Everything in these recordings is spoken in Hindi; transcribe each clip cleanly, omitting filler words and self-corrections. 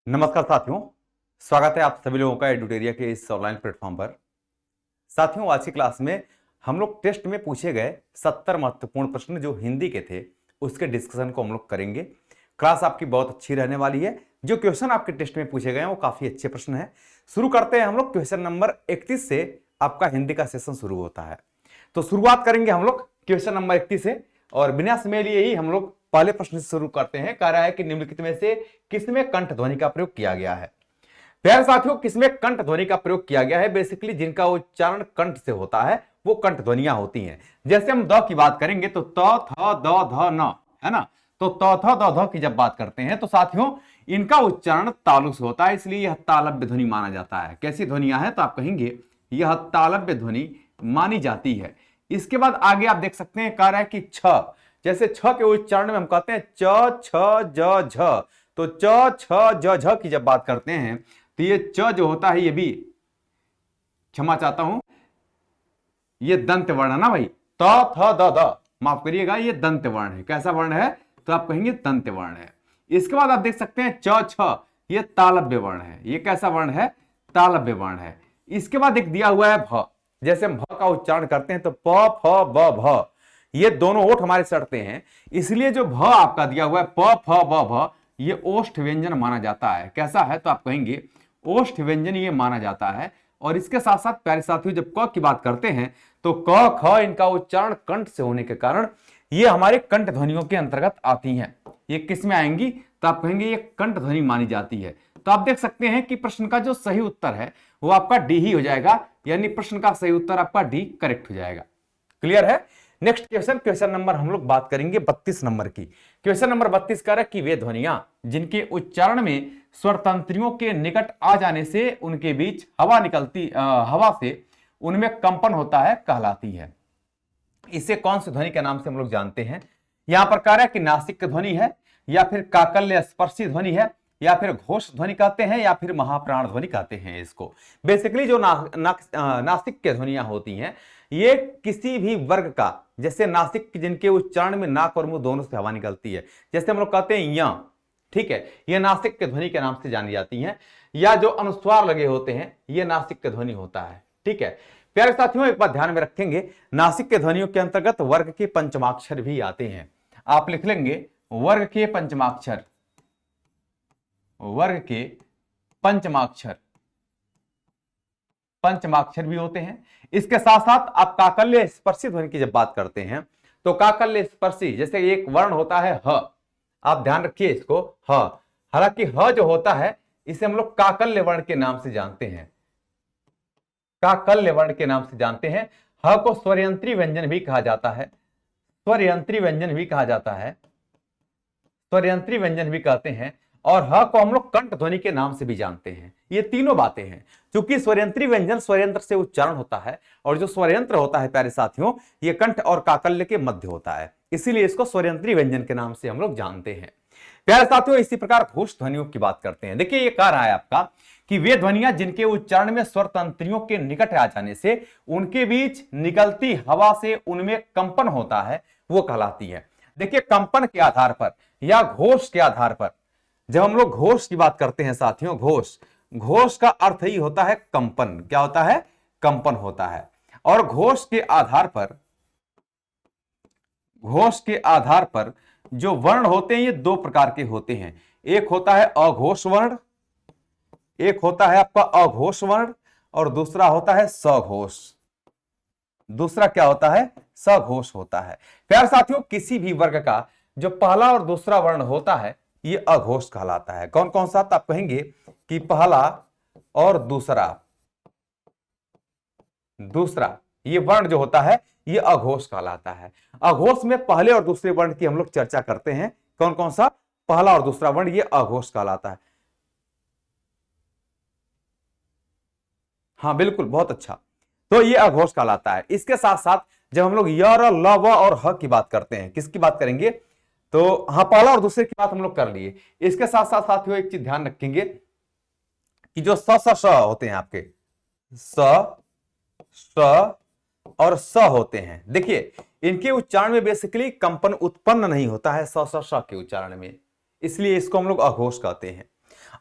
नमस्कार साथियों, स्वागत है आप सभी लोगों का एडुटेरिया के इस ऑनलाइन प्लेटफॉर्म पर। साथियों, आज की क्लास में हम लोग टेस्ट में पूछे गए 70 महत्वपूर्ण प्रश्न जो हिंदी के थे उसके डिस्कशन को हम लोग करेंगे। क्लास आपकी बहुत अच्छी रहने वाली है। जो क्वेश्चन आपके टेस्ट में पूछे गए हैं वो काफी अच्छे प्रश्न है। शुरू करते हैं हम लोग। क्वेश्चन नंबर 31 से आपका हिंदी का सेशन शुरू होता है। तो शुरुआत करेंगे हम लोग क्वेश्चन नंबर 31 से, और बिना समय लिए ही हम लोग पहले प्रश्न से शुरू करते हैं। कह रहा है कि निम्नलिखित में से किसमें कंठ ध्वनि का प्रयोग किया गया है। प्यारे साथियों, किसमें कंठ ध्वनि का प्रयोग किया गया है? बेसिकली जिनका उच्चारण कंठ से होता है वो कंठ ध्वनियां होती हैं। जैसे हम द की बात करेंगे तो त थ द ध न, है ना। तो त थ द ध की जब बात करते हैं तो साथियों इनका उच्चारण तालु से होता है, इसलिए यह तालव्य ध्वनि माना जाता है। कैसी ध्वनियां हैं? तो आप कहेंगे यह तालव्य ध्वनि मानी जाती है। इसके बाद आगे आप देख सकते हैं, कह रहा है कि छ, जैसे छ के उच्चारण में हम कहते हैं च छ ज झ, तो च छ ज झ की जब बात करते हैं तो ये च जो होता है ये भी, क्षमा चाहता हूं, ये दंत वर्ण है ना भाई। त थ द द, माफ करिएगा, ये दंत वर्ण है। कैसा वर्ण है? तो आप कहेंगे दंत वर्ण है। इसके बाद आप देख सकते हैं च छ, ये तालव्य वर्ण है। ये कैसा वर्ण है? तालव्य वर्ण है। इसके बाद एक दिया हुआ है भ, जैसे हम भ का उच्चारण करते हैं तो प फ ब भ, ये दोनों ओठ हमारे सटते हैं, इसलिए जो भ आपका दिया हुआ है प फ ब भ, ये ओष्ठ व्यंजन माना जाता है। कैसा है? तो आप कहेंगे ओष्ठ व्यंजन ये माना जाता है। और इसके साथ साथ प्यारे साथियों जब क की बात करते हैं तो क ख इनका उच्चारण कंठ से होने के कारण ये हमारे कंठ ध्वनियों के अंतर्गत आती हैं। ये किस में आएंगी? तो आप कहेंगे ये कंठ ध्वनि मानी जाती है। तो आप देख सकते हैं कि प्रश्न का जो सही उत्तर है वो आपका डी ही हो जाएगा, यानी प्रश्न का सही उत्तर आपका डी करेक्ट हो जाएगा। क्लियर है? नेक्स्ट क्वेश्चन, क्वेश्चन नंबर हम लोग बात करेंगे 32 नंबर की। क्वेश्चन नंबर 32 कह रहा है कि वे ध्वनियां जिनके उच्चारण में स्वर तंत्रियों के निकट आ जाने से उनके बीच हवा से उनमें कंपन होता है कहलाती है। इसे कौन सी ध्वनि के नाम से हम लोग जानते हैं? यहां पर कह रहा है कि नासिक ध्वनि है, या फिर काकल्य स्पर्शी ध्वनि है, या फिर घोष ध्वनि कहते हैं, या फिर महाप्राण ध्वनि कहते हैं इसको। बेसिकली जो नासिक के ध्वनियां होती हैं ये किसी भी वर्ग का, जैसे नासिक जिनके उच्चारण में नाक और मुंह दोनों से हवा निकलती है, जैसे हम लोग कहते हैं या, ठीक है, ये नासिक के ध्वनि के नाम से जानी जाती हैं। या जो अनुस्वार लगे होते हैं ये नासिक के ध्वनि होता है। ठीक है प्यारे साथियों, एक बात ध्यान में रखेंगे, नासिक के ध्वनियों के अंतर्गत वर्ग के पंचमाक्षर भी आते हैं। आप लिख लेंगे वर्ग के पंचमाक्षर, वर्ग के पंचमाक्षर, पंचमाक्षर भी होते हैं। इसके साथ साथ आप काकल्य स्पर्शी ध्वनि की जब बात करते हैं तो काकल्य स्पर्शी, जैसे एक वर्ण होता है ह, आप ध्यान रखिए इसको, ह। हालांकि ह जो होता है इसे हम लोग काकल्य वर्ण के नाम से जानते हैं, काकल्य वर्ण के नाम से जानते हैं। ह को स्वरयंत्री व्यंजन भी कहा जाता है, स्वरयंत्री व्यंजन भी कहा जाता है, स्वरयंत्री व्यंजन भी कहते हैं। और ह को हम लोग कंठ ध्वनि के नाम से भी जानते हैं। ये तीनों बातें हैं। क्योंकि स्वरयंत्री व्यंजन स्वरयंत्र से उच्चारण होता है, और जो स्वरयंत्र होता है प्यारे साथियों ये कंठ और काकल्य के मध्य होता है, इसीलिए इसको स्वरयंत्री व्यंजन के नाम से हम लोग जानते हैं। प्यारे साथियों इसी प्रकार घोष ध्वनियों की बात करते हैं। देखिए ये कह रहा है आपका कि वे ध्वनियां जिनके उच्चारण में स्वर तंत्रियों के निकट आ जाने से उनके बीच निकलती हवा से उनमें कंपन होता है वो कहलाती है। देखिए कंपन के आधार पर या घोष के आधार पर, जब हम लोग घोष की बात करते हैं साथियों, घोष, घोष का अर्थ ही होता है कंपन। क्या होता है? कंपन होता है। और घोष के आधार पर, घोष के आधार पर जो वर्ण होते हैं ये दो प्रकार के होते हैं। एक होता है अघोष वर्ण, एक होता है आपका अघोष वर्ण, और दूसरा होता है सघोष। दूसरा क्या होता है? सघोष होता है। प्यारे साथियों किसी भी वर्ग का जो पहला और दूसरा वर्ण होता है ये अघोष कहलाता है। कौन कौन सा? तो आप कहेंगे कि पहला और दूसरा, दूसरा ये वर्ण जो होता है ये अघोष कहलाता है। अघोष में पहले और दूसरे वर्ण की हम लोग चर्चा करते हैं। कौन कौन सा? पहला और दूसरा वर्ण ये अघोष कहलाता है। हाँ बिल्कुल, बहुत अच्छा। तो ये अघोष कहलाता है। इसके साथ साथ जब हम लोग य, र, ल, व और ह की बात करते हैं, किसकी बात करेंगे? तो हाँ पहला और दूसरे की बात हम लोग कर लिए। इसके साथ साथ साथियों एक चीज ध्यान रखेंगे कि जो स स श होते हैं आपके, स स और स होते हैं, देखिए इनके उच्चारण में बेसिकली कंपन उत्पन्न नहीं होता है स स श के उच्चारण में, इसलिए इसको हम लोग अघोष कहते हैं।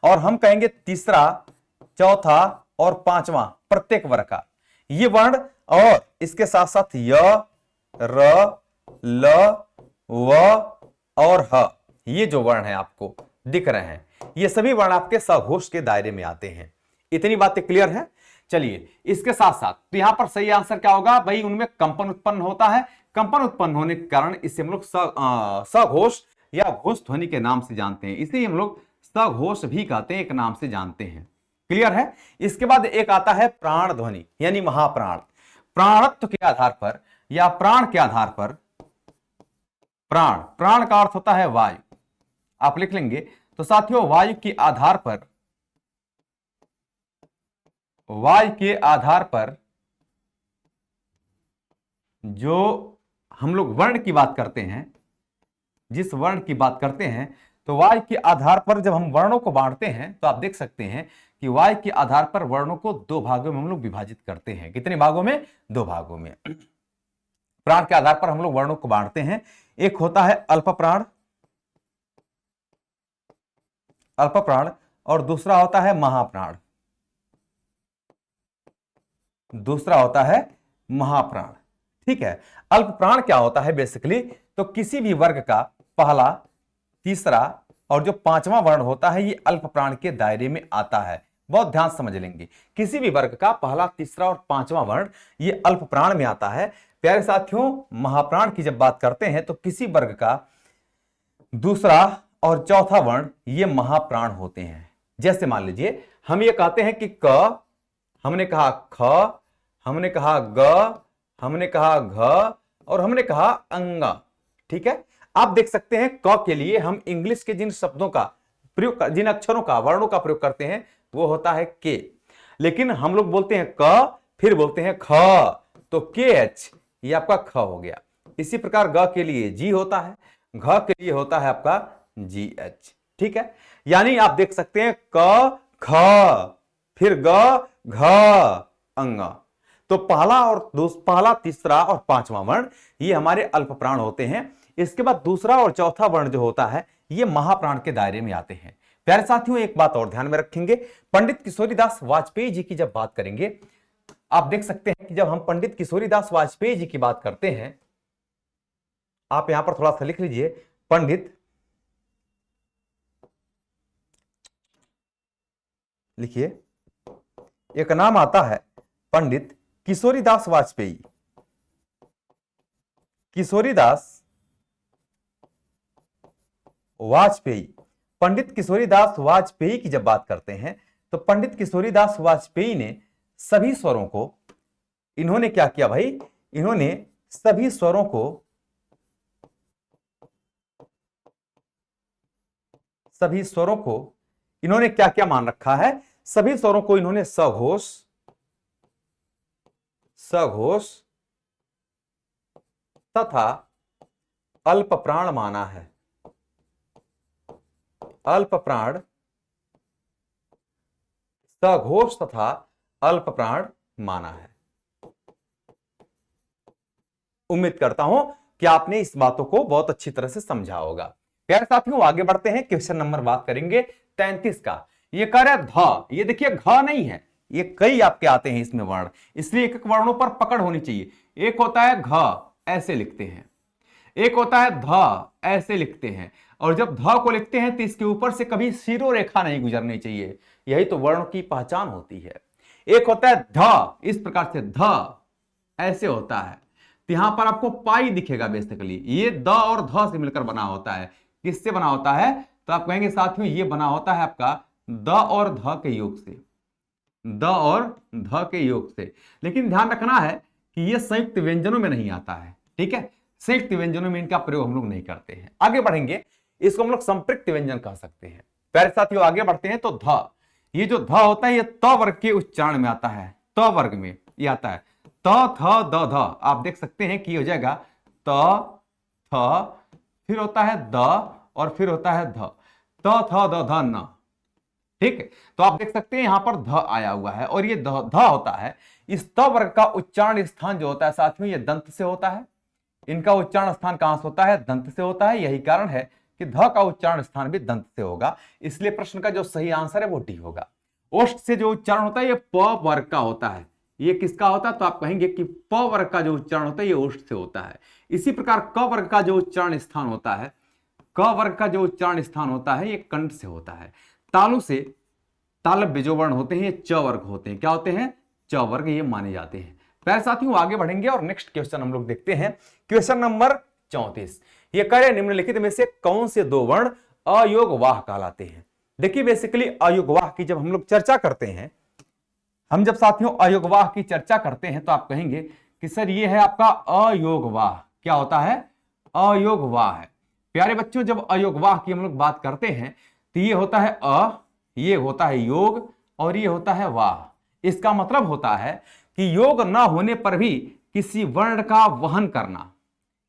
और हम कहेंगे तीसरा, चौथा और पांचवा प्रत्येक वर्ग का ये वर्ण, और इसके साथ साथ य, र, ल, व और ह, ये जो वर्ण है आपको दिख रहे हैं, ये सभी वर्ण आपके सघोष के दायरे में आते हैं। इतनी बातें क्लियर है। चलिए इसके साथ साथ तो यहां पर सही आंसर क्या होगा भाई, उनमें कंपन उत्पन्न होता है। कंपन उत्पन्न होने के कारण इसे हम लोग सघोष या घोष ध्वनि के नाम से जानते हैं, इसे हम लोग सघोष भी कहते हैं, एक नाम से जानते हैं। क्लियर है। इसके बाद एक आता है प्राण ध्वनि यानी महाप्राण। प्राणत्व के आधार पर या प्राण के आधार पर, प्राण, प्राण का अर्थ होता है वायु, आप लिख लेंगे। तो साथियों वायु के आधार पर, वायु के आधार पर जो हम लोग वर्ण की बात करते हैं, जिस वर्ण की बात करते हैं, तो वायु के आधार पर जब हम वर्णों को बांटते हैं तो आप देख सकते हैं कि वायु के आधार पर वर्णों को दो भागों में हम लोग विभाजित करते हैं। कितने भागों में? दो भागों में। प्राण के आधार पर हम लोग वर्णों को बांटते हैं। एक होता है अल्प प्राण, अल्प प्राण, और दूसरा होता है महाप्राण, दूसरा होता है महाप्राण। ठीक है। अल्प प्राण क्या होता है बेसिकली, तो किसी भी वर्ग का पहला, तीसरा और जो पांचवा वर्ण होता है ये अल्प प्राण के दायरे में आता है। बहुत ध्यान समझ लेंगे, किसी भी वर्ग का पहला, तीसरा और पांचवा वर्ण ये अल्प प्राण में आता है। प्यारे साथियों महाप्राण की जब बात करते हैं तो किसी वर्ग का दूसरा और चौथा वर्ण ये महाप्राण होते हैं। जैसे मान लीजिए हम ये कहते हैं कि क, हमने कहा ख, हमने कहा ग, हमने कहा घ और हमने कहा अंगा। ठीक है। आप देख सकते हैं क के लिए हम इंग्लिश के जिन शब्दों का प्रयोग, जिन अक्षरों का, वर्णों का प्रयोग करते हैं वो होता है के, लेकिन हम लोग बोलते हैं क फिर बोलते हैं ख, तो के एच ये आपका ख हो गया। इसी प्रकार ग के लिए जी होता है, घ के लिए होता है आपका जी एच। ठीक है। यानी आप देख सकते हैं क, ख, फिर ग, घ, अंगा। तो पहला, तीसरा और पांचवा वर्ण ये हमारे अल्प प्राण होते हैं। इसके बाद दूसरा और चौथा वर्ण जो होता है ये महाप्राण के दायरे में आते हैं। प्यारे साथियों एक बात और ध्यान में रखेंगे, पंडित किशोरीदास वाजपेयी जी की जब बात करेंगे, आप देख सकते हैं कि जब हम पंडित किशोरीदास वाजपेयी जी की बात करते हैं, आप यहां पर थोड़ा सा लिख लीजिए, पंडित, लिखिए, एक नाम आता है पंडित किशोरीदास वाजपेयी। किशोरीदास वाजपेयी, पंडित किशोरीदास वाजपेयी की जब बात करते हैं तो पंडित किशोरीदास वाजपेयी ने सभी स्वरों को, इन्होंने क्या किया भाई, इन्होंने सभी स्वरों को, सभी स्वरों को इन्होंने क्या क्या मान रखा है, सभी स्वरों को इन्होंने सघोष, सघोष तथा अल्प प्राण माना है। अल्प प्राण, सघोष तथा अल्प प्राण माना है। उम्मीद करता हूं कि आपने इस बातों को बहुत अच्छी तरह से समझा होगा। प्यारे साथियों आगे बढ़ते हैं, क्वेश्चन नंबर बात करेंगे 33 का। ये कह रहा है ध, ये देखिए घ नहीं है, ये कई आपके आते हैं इसमें वर्ण, इसलिए एक एक वर्णों पर पकड़ होनी चाहिए। एक होता है घ, ऐसे लिखते हैं, एक होता है ध, ऐसे लिखते हैं, और जब ध को लिखते हैं तो इसके ऊपर से कभी सीरो रेखा नहीं गुजरनी चाहिए, यही तो वर्ण की पहचान होती है। एक होता है ध, इस प्रकार से ध ऐसे होता है, तो यहां पर आपको पाई दिखेगा। बेसिकली ये द और ध से मिलकर बना होता है। किससे बना होता है, तो आप कहेंगे साथियों ये बना होता है आपका द और ध के योग से, द और ध के योग से। लेकिन ध्यान रखना है कि ये संयुक्त व्यंजनों में नहीं आता है। ठीक है, संयुक्त व्यंजनों में इनका प्रयोग हम लोग नहीं करते हैं। आगे बढ़ेंगे, इसको हम लोग संपृक्त व्यंजन कह सकते हैं। प्यारे साथियों आगे बढ़ते हैं, तो ध, ये जो ध होता है ये त वर्ग के उच्चारण में आता है, त वर्ग में ये आता है। त, थ, द, ध, आप देख सकते हैं कि हो जाएगा त, थ, फिर होता है द और फिर होता है ध, त, थ, द, ध, न। ठीक है, तो आप देख सकते हैं यहां पर ध आया हुआ है और ये ध होता है। इस त वर्ग का उच्चारण स्थान जो होता है साथियों ये दंत से होता है। इनका उच्चारण स्थान कहां से होता है, दंत से होता है। यही कारण है कि ध का उच्चारण स्थान भी दंत से होगा, इसलिए प्रश्न का जो सही आंसर है वो डी होगा। ओष्ठ से जो उच्चारण होता है ये प वर्ग का होता है। ये किसका होता है? तो आप कहेंगे कि प वर्ग का जो उच्चारण होता है ये ओष्ठ से होता है। इसी प्रकार क वर्ग का जो उच्चारण स्थान होता है, क वर्ग का जो उच्चारण स्थान होता है ये कंठ से होता है। तालु से तालव्य जो वर्ण होते हैं ये च वर्ग होते हैं। क्या होते हैं? च वर्ग ये माने जाते हैं। प्यारे साथियों आगे बढ़ेंगे और नेक्स्ट क्वेश्चन हम लोग देखते हैं, क्वेश्चन नंबर 34। ये कह रहे निम्नलिखित में से कौन से दो वर्ण अयोगवाह कहलाते हैं? देखिए बेसिकली अयोगवाह की जब हम लोग चर्चा करते हैं, हम जब साथियों अयोगवाह की चर्चा करते हैं तो आप कहेंगे कि सर ये है आपका अयोगवाह। क्या होता है? अयोगवाह है। प्यारे बच्चों जब अयोगवाह की हम लोग बात करते हैं तो ये होता है ये होता है योग और ये होता है वाह। इसका मतलब होता है कि योग ना होने पर भी किसी वर्ण का वहन करना,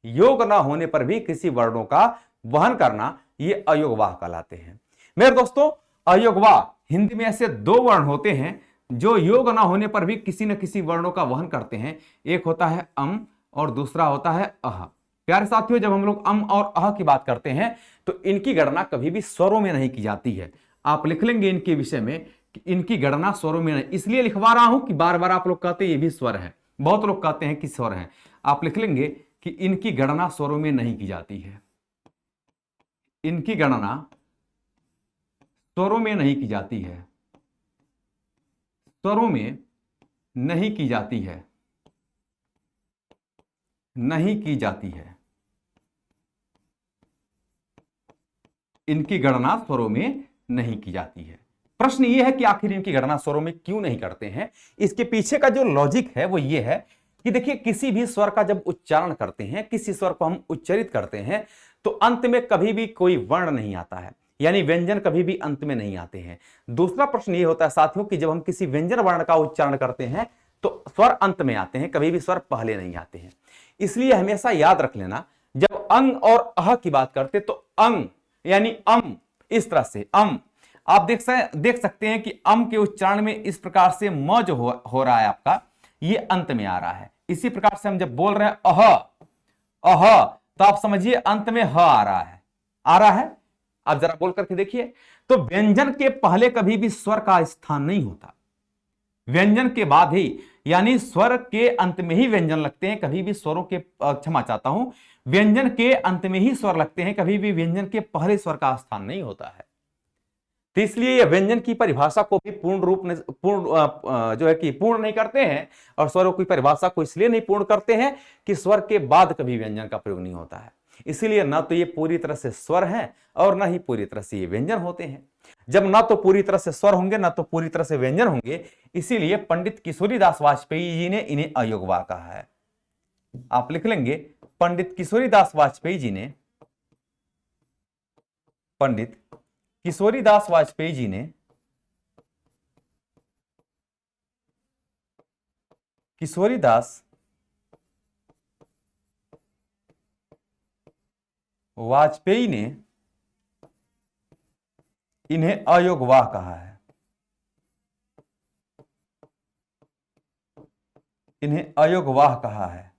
योग ना होने पर भी किसी वर्णों का वहन करना, ये अयोगवाह कहलाते हैं। मेरे दोस्तों अयोगवाह हिंदी में ऐसे दो वर्ण होते हैं जो योग ना होने पर भी किसी न किसी वर्णों का वहन करते हैं। एक होता है अम और दूसरा होता है अह। प्यारे साथियों जब हम लोग अम और अह की बात करते हैं तो इनकी गणना कभी भी स्वरों में नहीं की जाती है। आप लिख लेंगे इनके विषय में कि इनकी गणना स्वरों में नहीं, इसलिए लिखवा रहा हूं कि बार बार आप लोग कहते हैं ये भी स्वर है, बहुत लोग कहते हैं कि स्वर है। आप लिख लेंगे कि इनकी गणना स्वरों में नहीं की जाती है। इनकी गणना स्वरों में नहीं की जाती है, स्वरों में नहीं की जाती है, नहीं की जाती है। इनकी गणना स्वरों में नहीं की जाती है। प्रश्न यह है कि आखिर इनकी गणना स्वरों में क्यों नहीं करते हैं? इसके पीछे का जो लॉजिक है वो ये है कि देखिए किसी भी स्वर का जब उच्चारण करते हैं, किसी स्वर को हम उच्चारित करते हैं तो अंत में कभी भी कोई वर्ण नहीं आता है, यानी व्यंजन कभी भी अंत में नहीं आते हैं। दूसरा प्रश्न ये होता है साथियों कि जब हम किसी व्यंजन वर्ण का उच्चारण करते हैं तो स्वर अंत में आते हैं, कभी भी स्वर पहले नहीं आते हैं। इसलिए हमेशा याद रख लेना जब अंग और अह की बात करते तो अंग यानी अम, इस तरह से अम आप देख सकते हैं कि अम के उच्चारण में इस प्रकार से म जो हो रहा है आपका, ये अंत में आ रहा है। इसी प्रकार से हम जब बोल रहे हैं अह तो आप समझिए अंत में ह आ रहा है, आ रहा है। आप जरा बोल करके देखिए। तो व्यंजन के पहले कभी भी स्वर का स्थान नहीं होता, व्यंजन के बाद ही, यानी स्वर के अंत में ही व्यंजन लगते हैं। कभी भी स्वरों के क्षमा चाहता हूं, व्यंजन के अंत में ही स्वर लगते हैं, कभी भी व्यंजन के पहले स्वर का स्थान नहीं होता है। तो इसलिए यह व्यंजन की परिभाषा को भी पूर्ण रूप में जो है कि पूर्ण नहीं करते हैं, और स्वरों की परिभाषा को इसलिए नहीं पूर्ण करते हैं कि स्वर के बाद कभी व्यंजन का प्रयोग नहीं होता है। इसीलिए ना तो ये पूरी तरह से स्वर हैं और ना ही पूरी तरह से ये व्यंजन होते हैं। जब ना तो पूरी तरह से स्वर होंगे ना तो पूरी तरह से व्यंजन होंगे, इसीलिए पंडित किशोरीदास वाजपेयी जी ने इन्हें अयोगवाह कहा है। आप लिख लेंगे पंडित किशोरीदास वाजपेयी जी ने, पंडित किशोरीदास वाजपेयी जी ने किशोरीदास वाजपेयी ने इन्हें अयोगवाह कहा है, इन्हें अयोगवाह कहा है।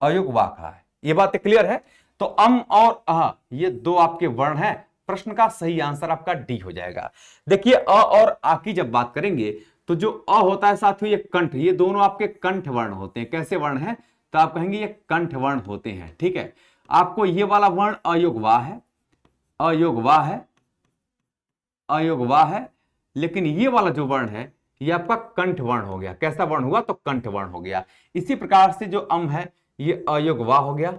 अयोगवाह कहा है, ये बात क्लियर है। तो अम और अह ये दो आपके वर्ण हैं। प्रश्न का सही आंसर आपका डी हो जाएगा। देखिए अ और आ की जब बात करेंगे तो जो अ होता है साथियों ये कंठ, ये दोनों आपके कंठ वर्ण होते हैं। कैसे वर्ण हैं? तो आप कहेंगे ये कंठ वर्ण होते हैं। ठीक है, आपको ये वाला वर्ण अयोगवाह है, अयोगवाह है, अयोगवाह है, लेकिन ये वाला जो वर्ण है ये आपका कंठ वर्ण हो गया। कैसा वर्ण हुआ? तो कंठ वर्ण हो गया। इसी प्रकार से जो अम है ये अयोगवाह हो गया,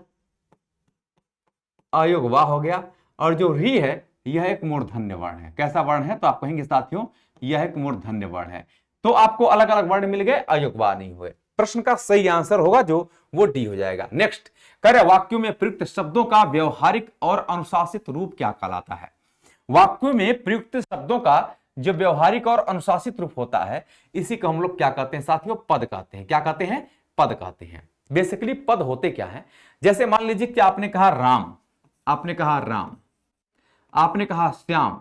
अयोगवाह हो गया। और जो री है यह एक मूर्धन्य वर्ण है। कैसा वर्ण है? तो आप कहेंगे साथियों यह एक मूर्धन्य वर्ण है। तो आपको अलग अलग वर्ण मिल गए, अयोगवाह नहीं हुए। प्रश्न का सही आंसर होगा जो वो डी हो जाएगा। नेक्स्ट कह रहे वाक्यों में प्रयुक्त शब्दों का व्यवहारिक और अनुशासित रूप क्या कहलाता है? वाक्यों में प्रयुक्त शब्दों का जो व्यवहारिक और अनुशासित रूप होता है इसी को हम लोग क्या कहते हैं साथियों? पद कहते हैं। क्या कहते हैं? पद कहते हैं। बेसिकली पद होते क्या है? जैसे मान लीजिए कि आपने कहा राम, आपने कहा राम, आपने कहा श्याम,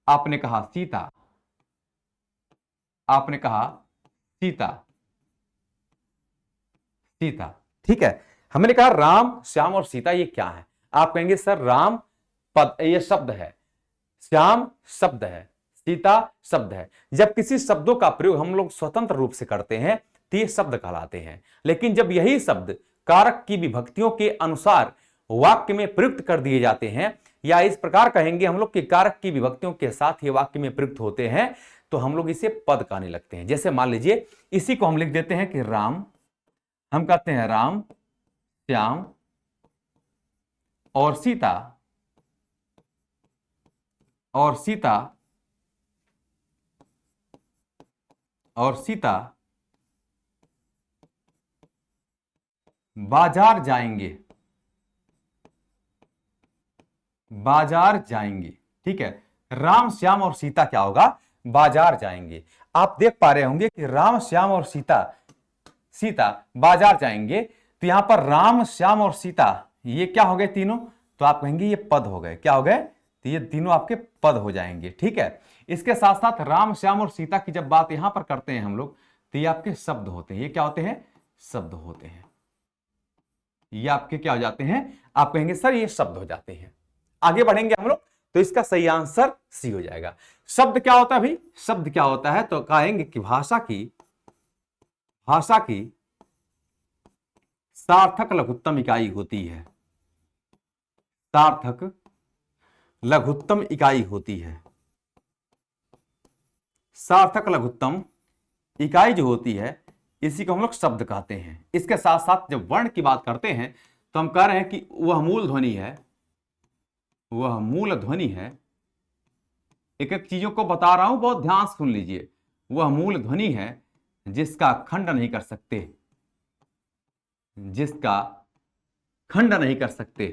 आपने कहा सीता, आपने कहा सीता, सीता। ठीक है, हमने कहा राम श्याम और सीता ये क्या है? आप कहेंगे सर राम पद ये शब्द है, श्याम शब्द है, सीता शब्द है। जब किसी शब्दों का प्रयोग हम लोग स्वतंत्र रूप से करते हैं तो ये शब्द कहलाते हैं, लेकिन जब यही शब्द कारक की विभक्तियों के अनुसार वाक्य में प्रयुक्त कर दिए जाते हैं, या इस प्रकार कहेंगे हम लोग कि कारक की विभक्तियों के साथ ये वाक्य में प्रयुक्त होते हैं, तो हम लोग इसे पद कहने लगते हैं। जैसे मान लीजिए इसी को हम लिख देते हैं कि राम, हम कहते हैं राम श्याम और सीता, और सीता और सीता बाजार जाएंगे, बाजार जाएंगे। ठीक है, राम श्याम और सीता क्या होगा? बाजार जाएंगे। आप देख पा रहे होंगे कि राम श्याम और सीता, सीता बाजार जाएंगे, तो यहां पर राम श्याम और सीता ये क्या हो गए तीनों? तो आप कहेंगे ये पद हो गए। क्या हो गए? तो ये तीनों आपके पद हो जाएंगे। ठीक है, इसके साथ साथ राम श्याम और सीता की जब बात यहां पर करते हैं हम लोग, तो ये आपके शब्द होते हैं। ये क्या होते हैं? शब्द होते हैं। ये आपके क्या हो जाते हैं? आप कहेंगे सर ये शब्द हो जाते हैं। आगे बढ़ेंगे हम लोग, तो इसका सही आंसर सी हो जाएगा। शब्द क्या होता है भाई? शब्द क्या होता है? तो कहेंगे कि भाषा की सार्थक लघुत्तम इकाई होती है। सार्थक लघुत्तम इकाई होती है। सार्थक लघुत्तम इकाई जो होती है, इसी को हम लोग शब्द कहते हैं। इसके साथ साथ जब वर्ण की बात करते हैं तो हम कह रहे हैं कि वह मूल ध्वनि है, वह मूल ध्वनि है। एक एक चीजों को बता रहा हूं, बहुत ध्यान से सुन लीजिए। वह मूल ध्वनि है जिसका खंड नहीं कर सकते, जिसका खंड नहीं कर सकते,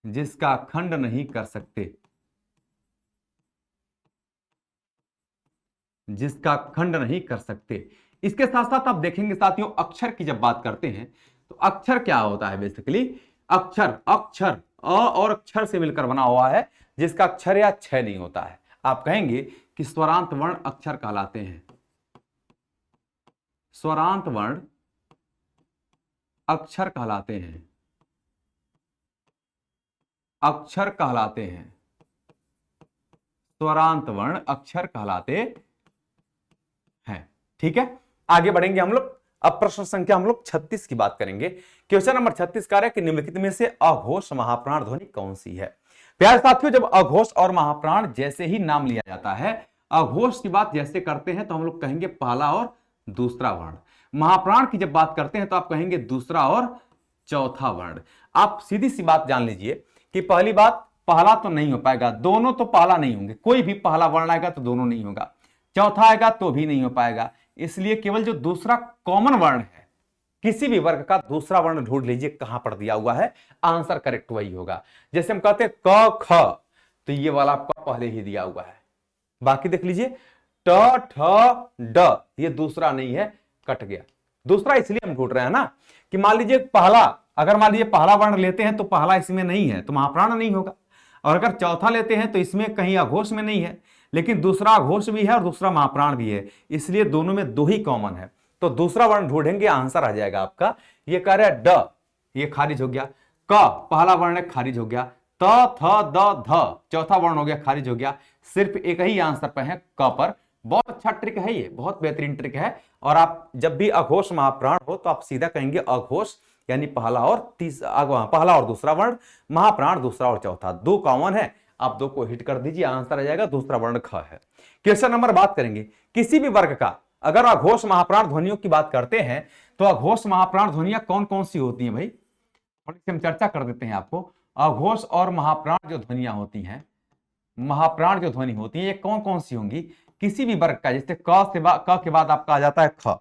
जिसका खंड नहीं कर सकते, जिसका खंड नहीं कर सकते। इसके साथ साथ आप देखेंगे साथियों, अक्षर की जब बात करते हैं तो अक्षर क्या होता है? बेसिकली अक्षर, अक्षर अ और अक्षर से मिलकर बना हुआ है, जिसका अक्षर या क्षय नहीं होता है। आप कहेंगे कि स्वरांत वर्ण अक्षर कहलाते हैं। स्वरांत वर्ण अक्षर कहलाते हैं, अक्षर कहलाते हैं। स्वरांत वर्ण अक्षर कहलाते हैं। ठीक है, आगे बढ़ेंगे हम लोग। अब प्रश्न संख्या हम लोग 36 की बात करेंगे। क्वेश्चन नंबर 36 कह रहा है कि निम्नलिखित में से अघोष महाप्राण ध्वनि कौन सी है? प्यारे साथियों, जब अघोष और महाप्राण जैसे ही नाम लिया जाता है, अघोष की बात जैसे करते हैं तो हम लोग कहेंगे पहला और दूसरा वर्ण। महाप्राण की जब बात करते हैं तो आप कहेंगे दूसरा और चौथा वर्ण। आप सीधी सी बात जान लीजिए कि पहली बात, पहला तो नहीं हो पाएगा, दोनों तो पहला नहीं होंगे। कोई भी पहला वर्ण आएगा तो दोनों नहीं होगा, चौथा आएगा तो भी नहीं हो पाएगा। इसलिए केवल जो दूसरा कॉमन वर्ण है, किसी भी वर्ग का दूसरा वर्ण ढूंढ लीजिए कहां पर दिया हुआ है, आंसर करेक्ट वही होगा। जैसे हम कहते हैं क ख, तो ये वाला आपका पहले ही दिया हुआ है। बाकी देख लीजिए ट ठ ड, ये दूसरा नहीं है, कट गया। दूसरा इसलिए हम ढूंढ रहे हैं ना कि मान लीजिए पहला, अगर मान लीजिए पहला वर्ण लेते हैं तो पहला इसमें नहीं है तो महाप्राण नहीं होगा, और अगर चौथा लेते हैं तो इसमें कहीं अघोष में नहीं है, लेकिन दूसरा अघोष भी है और दूसरा महाप्राण भी है, इसलिए दोनों में दो ही कॉमन है। तो दूसरा वर्ण ढूंढेंगे, आंसर आ जाएगा आपका। ये कह रहा है ड, ये खारिज हो गया। क पहला वर्ण है, खारिज हो गया। त थ द ध चौथा वर्ण हो गया, खारिज हो गया। सिर्फ एक ही आंसर पे है, क पर। बहुत अच्छा ट्रिक है, ये बहुत बेहतरीन ट्रिक है। और आप जब भी अघोष महाप्राण हो तो आप सीधा कहेंगे अघोष, यानी पहला और पहला और दूसरा वर्ण, महाप्राण दूसरा और चौथा, दो कॉमन है। आप दो को हिट कर दीजिए, आंसर आ जाएगा, दूसरा वर्ण ख है। क्वेश्चन नंबर बात करेंगे, किसी भी वर्ग का अगर अघोष महाप्राण ध्वनियों की बात करते हैं तो अघोष महाप्राण ध्वनियां कौन कौन सी होती हैं भाई? थोड़ी सी हम चर्चा कर देते हैं आपको। अघोष और महाप्राण जो ध्वनियां होती हैं, महाप्राण जो ध्वनि होती है, ये कौन कौन सी होंगी? किसी भी वर्ग का, जैसे क के बाद आपका आ जाता है ख,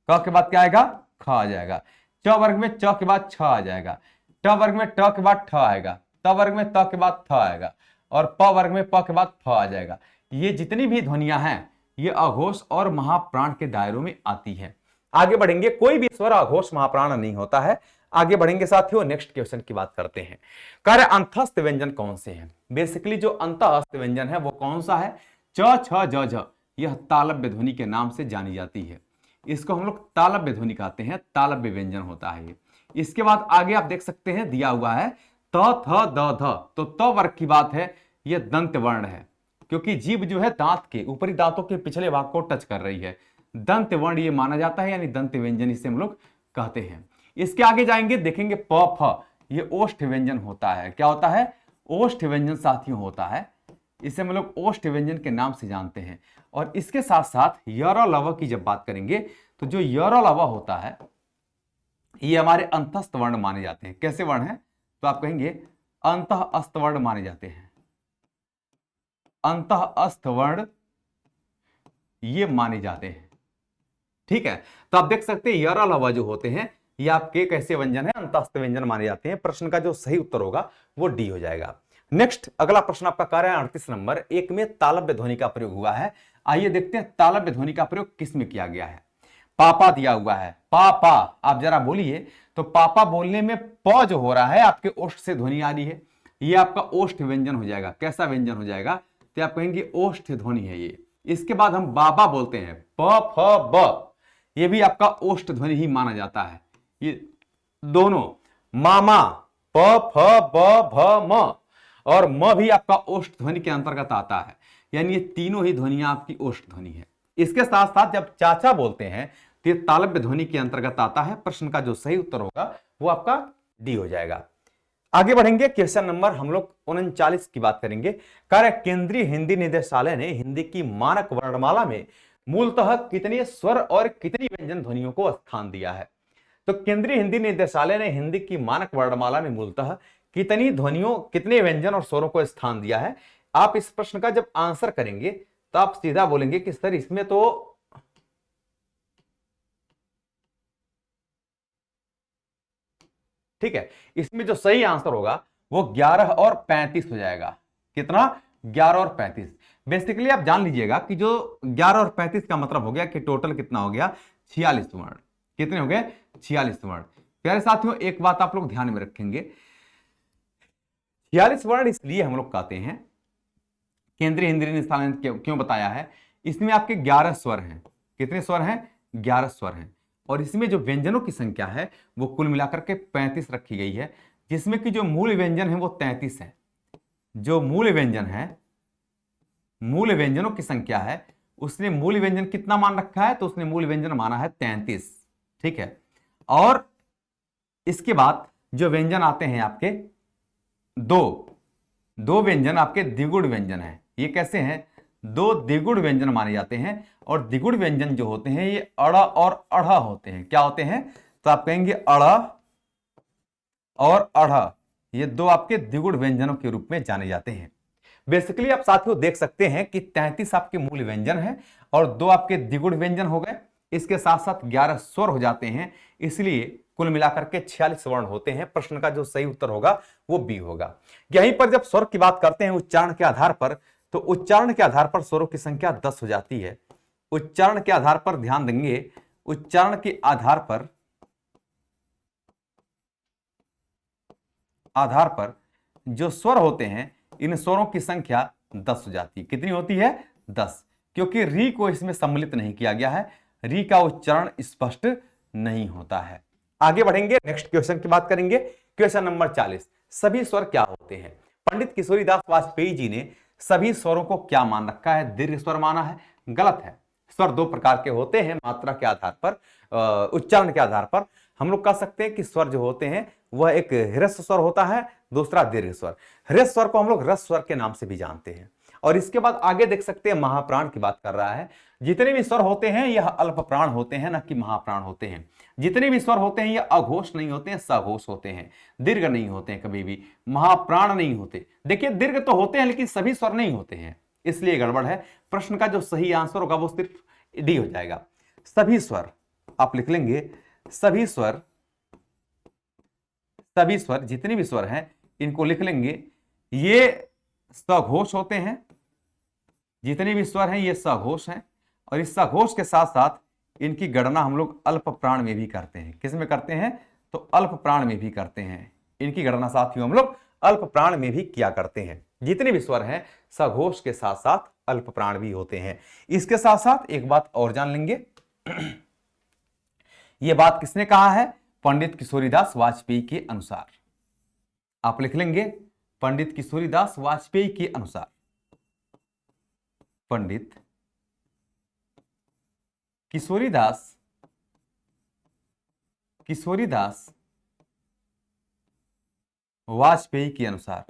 क के बाद क्या आएगा? ख आ जाएगा। च वर्ग में च के बाद छ आ जाएगा। ट वर्ग में ट के बाद ठ आएगा। त वर्ग में त के बाद थ आएगा, और प वर्ग में प के बाद फ आ जाएगा। ये जितनी भी ध्वनियां हैं ये अघोष और महाप्राण के दायरों में आती है। आगे बढ़ेंगे, कोई भी स्वर अघोष महाप्राण नहीं होता है। आगे बढ़ेंगे साथियों, नेक्स्ट क्वेश्चन की बात करते हैं। कार्य अंतस्थ व्यंजन कौन से हैं? बेसिकली जो अंतस्थ व्यंजन है वो कौन सा है? च छ ज झ, यह तालव्य ध्वनि के नाम से जानी जाती है। इसको हम लोग तालव्य ध्वनि कहते हैं, तालव्य व्यंजन होता है ये। इसके बाद आगे आप देख सकते हैं दिया हुआ है त थ द ध, तो त वर्ग की बात है, यह दंत वर्ण है, क्योंकि जीभ जो है दांत के ऊपरी दांतों के पिछले भाग को टच कर रही है, दंत वर्ण ये माना जाता है, यानी दंत व्यंजन इसे हम लोग कहते हैं। इसके आगे जाएंगे देखेंगे प फ, ये ओष्ठ व्यंजन होता है। क्या होता है? ओष्ठ व्यंजन साथियों होता है, इसे हम लोग ओष्ठ व्यंजन के नाम से जानते हैं। और इसके साथ साथ यर लव की जब बात करेंगे तो जो यर लव होता है ये हमारे अंतस्थ वर्ण माने जाते हैं। कैसे वर्ण है? तो आप कहेंगे अंतः अस्त वर्ण माने जाते हैं, अंतः अस्त वर्ण ये माने जाते हैं। ठीक है, तो आप देख सकते हैं यर लव जो होते हैं ये आपके कैसे व्यंजन है? अंतस्थ व्यंजन माने जाते हैं। प्रश्न का जो सही उत्तर होगा वो डी हो जाएगा। नेक्स्ट अगला प्रश्न आपका कार्य है 38 नंबर, एक में तालव्य ध्वनि का प्रयोग हुआ है। आइए देखते हैं तालव्य ध्वनि का प्रयोग किस में किया गया है। पापा दिया हुआ है, पापा, आप जरा बोलिए तो पापा बोलने में प जो हो रहा है आपके ओष्ठ से ध्वनि आ रही है, ये आपका ओष्ठ व्यंजन हो जाएगा। कैसा व्यंजन हो जाएगा? तो आप कहेंगे ओष्ठ ध्वनि है ये। इसके बाद हम बाबा बोलते हैं, प फ ब, ये भी आपका ओष्ठ ध्वनि ही माना जाता है। ये दोनों, मामा प फ ब भ म, और म भी आपका ओष्ठ ध्वनि के अंतर्गत आता है, यानी ये तीनों ही ध्वनियां आपकी ओष्ठ ध्वनि है। इसके साथ साथ जब चाचा बोलते हैं तो ये तालव्य ध्वनि के अंतर्गत आता है। प्रश्न का जो सही उत्तर होगा वो आपका डी हो जाएगा। आगे बढ़ेंगे, क्वेश्चन नंबर हम लोग 39 की बात करेंगे। कार्य केंद्रीय हिंदी निदेशालय ने हिंदी की मानक वर्णमाला में मूलतः कितने स्वर और कितनी व्यंजन ध्वनियों को स्थान दिया है? तो केंद्रीय हिंदी निदेशालय ने हिंदी की मानक वर्णमाला में मूलतः कितनी ध्वनियों, कितने व्यंजन और स्वरों को स्थान दिया है? आप इस प्रश्न का जब आंसर करेंगे तो आप सीधा बोलेंगे कि सर इसमें तो ठीक है, इसमें जो सही आंसर होगा वो 11 और 35 हो जाएगा। कितना? 11 और 35। बेसिकली आप जान लीजिएगा कि जो 11 और 35 का मतलब हो गया कि टोटल कितना हो गया? 46 वर्ण। कितने हो गए? 46 वर्ण। प्यारे साथियों एक बात आप लोग ध्यान में रखेंगे, 46 वर्ण इसलिए हम लोग कहते हैं, केंद्रीय हिंदी निदेशालय ने क्यों बताया है? इसमें आपके 11 स्वर हैं। कितने स्वर हैं? 11 स्वर हैं। और इसमें जो व्यंजनों की संख्या है वो कुल मिलाकर के 35 रखी गई है, जिसमें कि जो मूल व्यंजन है वो 33 है। जो मूल व्यंजन है, मूल व्यंजनों की संख्या है, उसने मूल व्यंजन कितना मान रखा है? तो उसने मूल व्यंजन माना है 33। ठीक है, और इसके बाद जो व्यंजन आते हैं आपके दो व्यंजन आपके द्विगुण व्यंजन है। ये कैसे हैं? दो द्विगुण व्यंजन माने जाते हैं। और द्विगुण व्यंजन जो होते हैं ये अड़ा और अढ़ा होते हैं। क्या होते हैं? तो आप कहेंगे अड़ा और अढ़ा, ये दो आपके द्विगुण व्यंजनों के रूप में जाने जाते हैं। बेसिकली आप साथियों देख सकते हैं कि 33 आपके मूल व्यंजन है और दो आपके द्विगुण व्यंजन हो गए, इसके साथ साथ 11 स्वर हो जाते हैं, इसलिए कुल मिलाकर के 46 वर्ण होते हैं। प्रश्न का जो सही उत्तर होगा वो बी होगा। यहीं पर जब स्वर की बात करते हैं उच्चारण के आधार पर, तो उच्चारण के आधार पर स्वरों की संख्या 10 हो जाती है। उच्चारण के आधार पर ध्यान देंगे, उच्चारण के आधार पर जो स्वर होते हैं इन स्वरों की संख्या 10 हो जाती है। कितनी होती है? 10, क्योंकि री को इसमें सम्मिलित नहीं किया गया है, री का उच्चारण स्पष्ट नहीं होता है। आगे बढ़ेंगे, नेक्स्ट क्वेश्चन की बात करेंगे। क्वेश्चन नंबर 40, सभी स्वर क्या होते हैं? पंडित किशोरीदास वाजपेयी जी ने सभी स्वरों को क्या मान रखा है? दीर्घ स्वर माना है। गलत है। स्वर दो प्रकार के होते हैं, मात्रा के आधार पर, उच्चारण के आधार पर। हम लोग कह सकते हैं कि स्वर जो होते हैं वह एक ह्रस्व स्वर होता है, दूसरा दीर्घ स्वर। ह्रस्व स्वर को हम लोग रस स्वर के नाम से भी जानते हैं। और इसके बाद आगे देख सकते हैं महाप्राण की बात कर रहा है। जितने भी स्वर होते हैं यह अल्प प्राण होते हैं, न कि महाप्राण होते हैं। जितने भी स्वर होते हैं ये अघोष नहीं होते हैं, सघोष होते हैं, दीर्घ नहीं होते हैं, कभी भी महाप्राण नहीं होते। देखिए दीर्घ तो होते हैं लेकिन सभी स्वर नहीं होते हैं, इसलिए गड़बड़ है। प्रश्न का जो सही आंसर होगा वो सिर्फ डी हो जाएगा। सभी स्वर आप लिख लेंगे, सभी स्वर जितने भी स्वर हैं इनको लिख लेंगे, ये सघोष होते हैं। जितने भी स्वर हैं ये सघोष हैं, और इस सघोष के साथ साथ इनकी गणना हम लोग अल्प प्राण में भी करते हैं। किस में करते हैं? तो अल्प प्राण में भी करते हैं। इनकी गणना साथियों हम लोग अल्प प्राण में भी किया करते हैं। जितने भी स्वर हैं सघोष के साथ साथ अल्प प्राण भी होते हैं। इसके साथ साथ एक बात और जान लेंगे यह बात किसने कहा है? पंडित किशोरीदास वाजपेयी के अनुसार। आप लिख लेंगे पंडित किशोरीदास वाजपेयी के अनुसार। पंडित किशोरीदास वाजपेयी के अनुसार।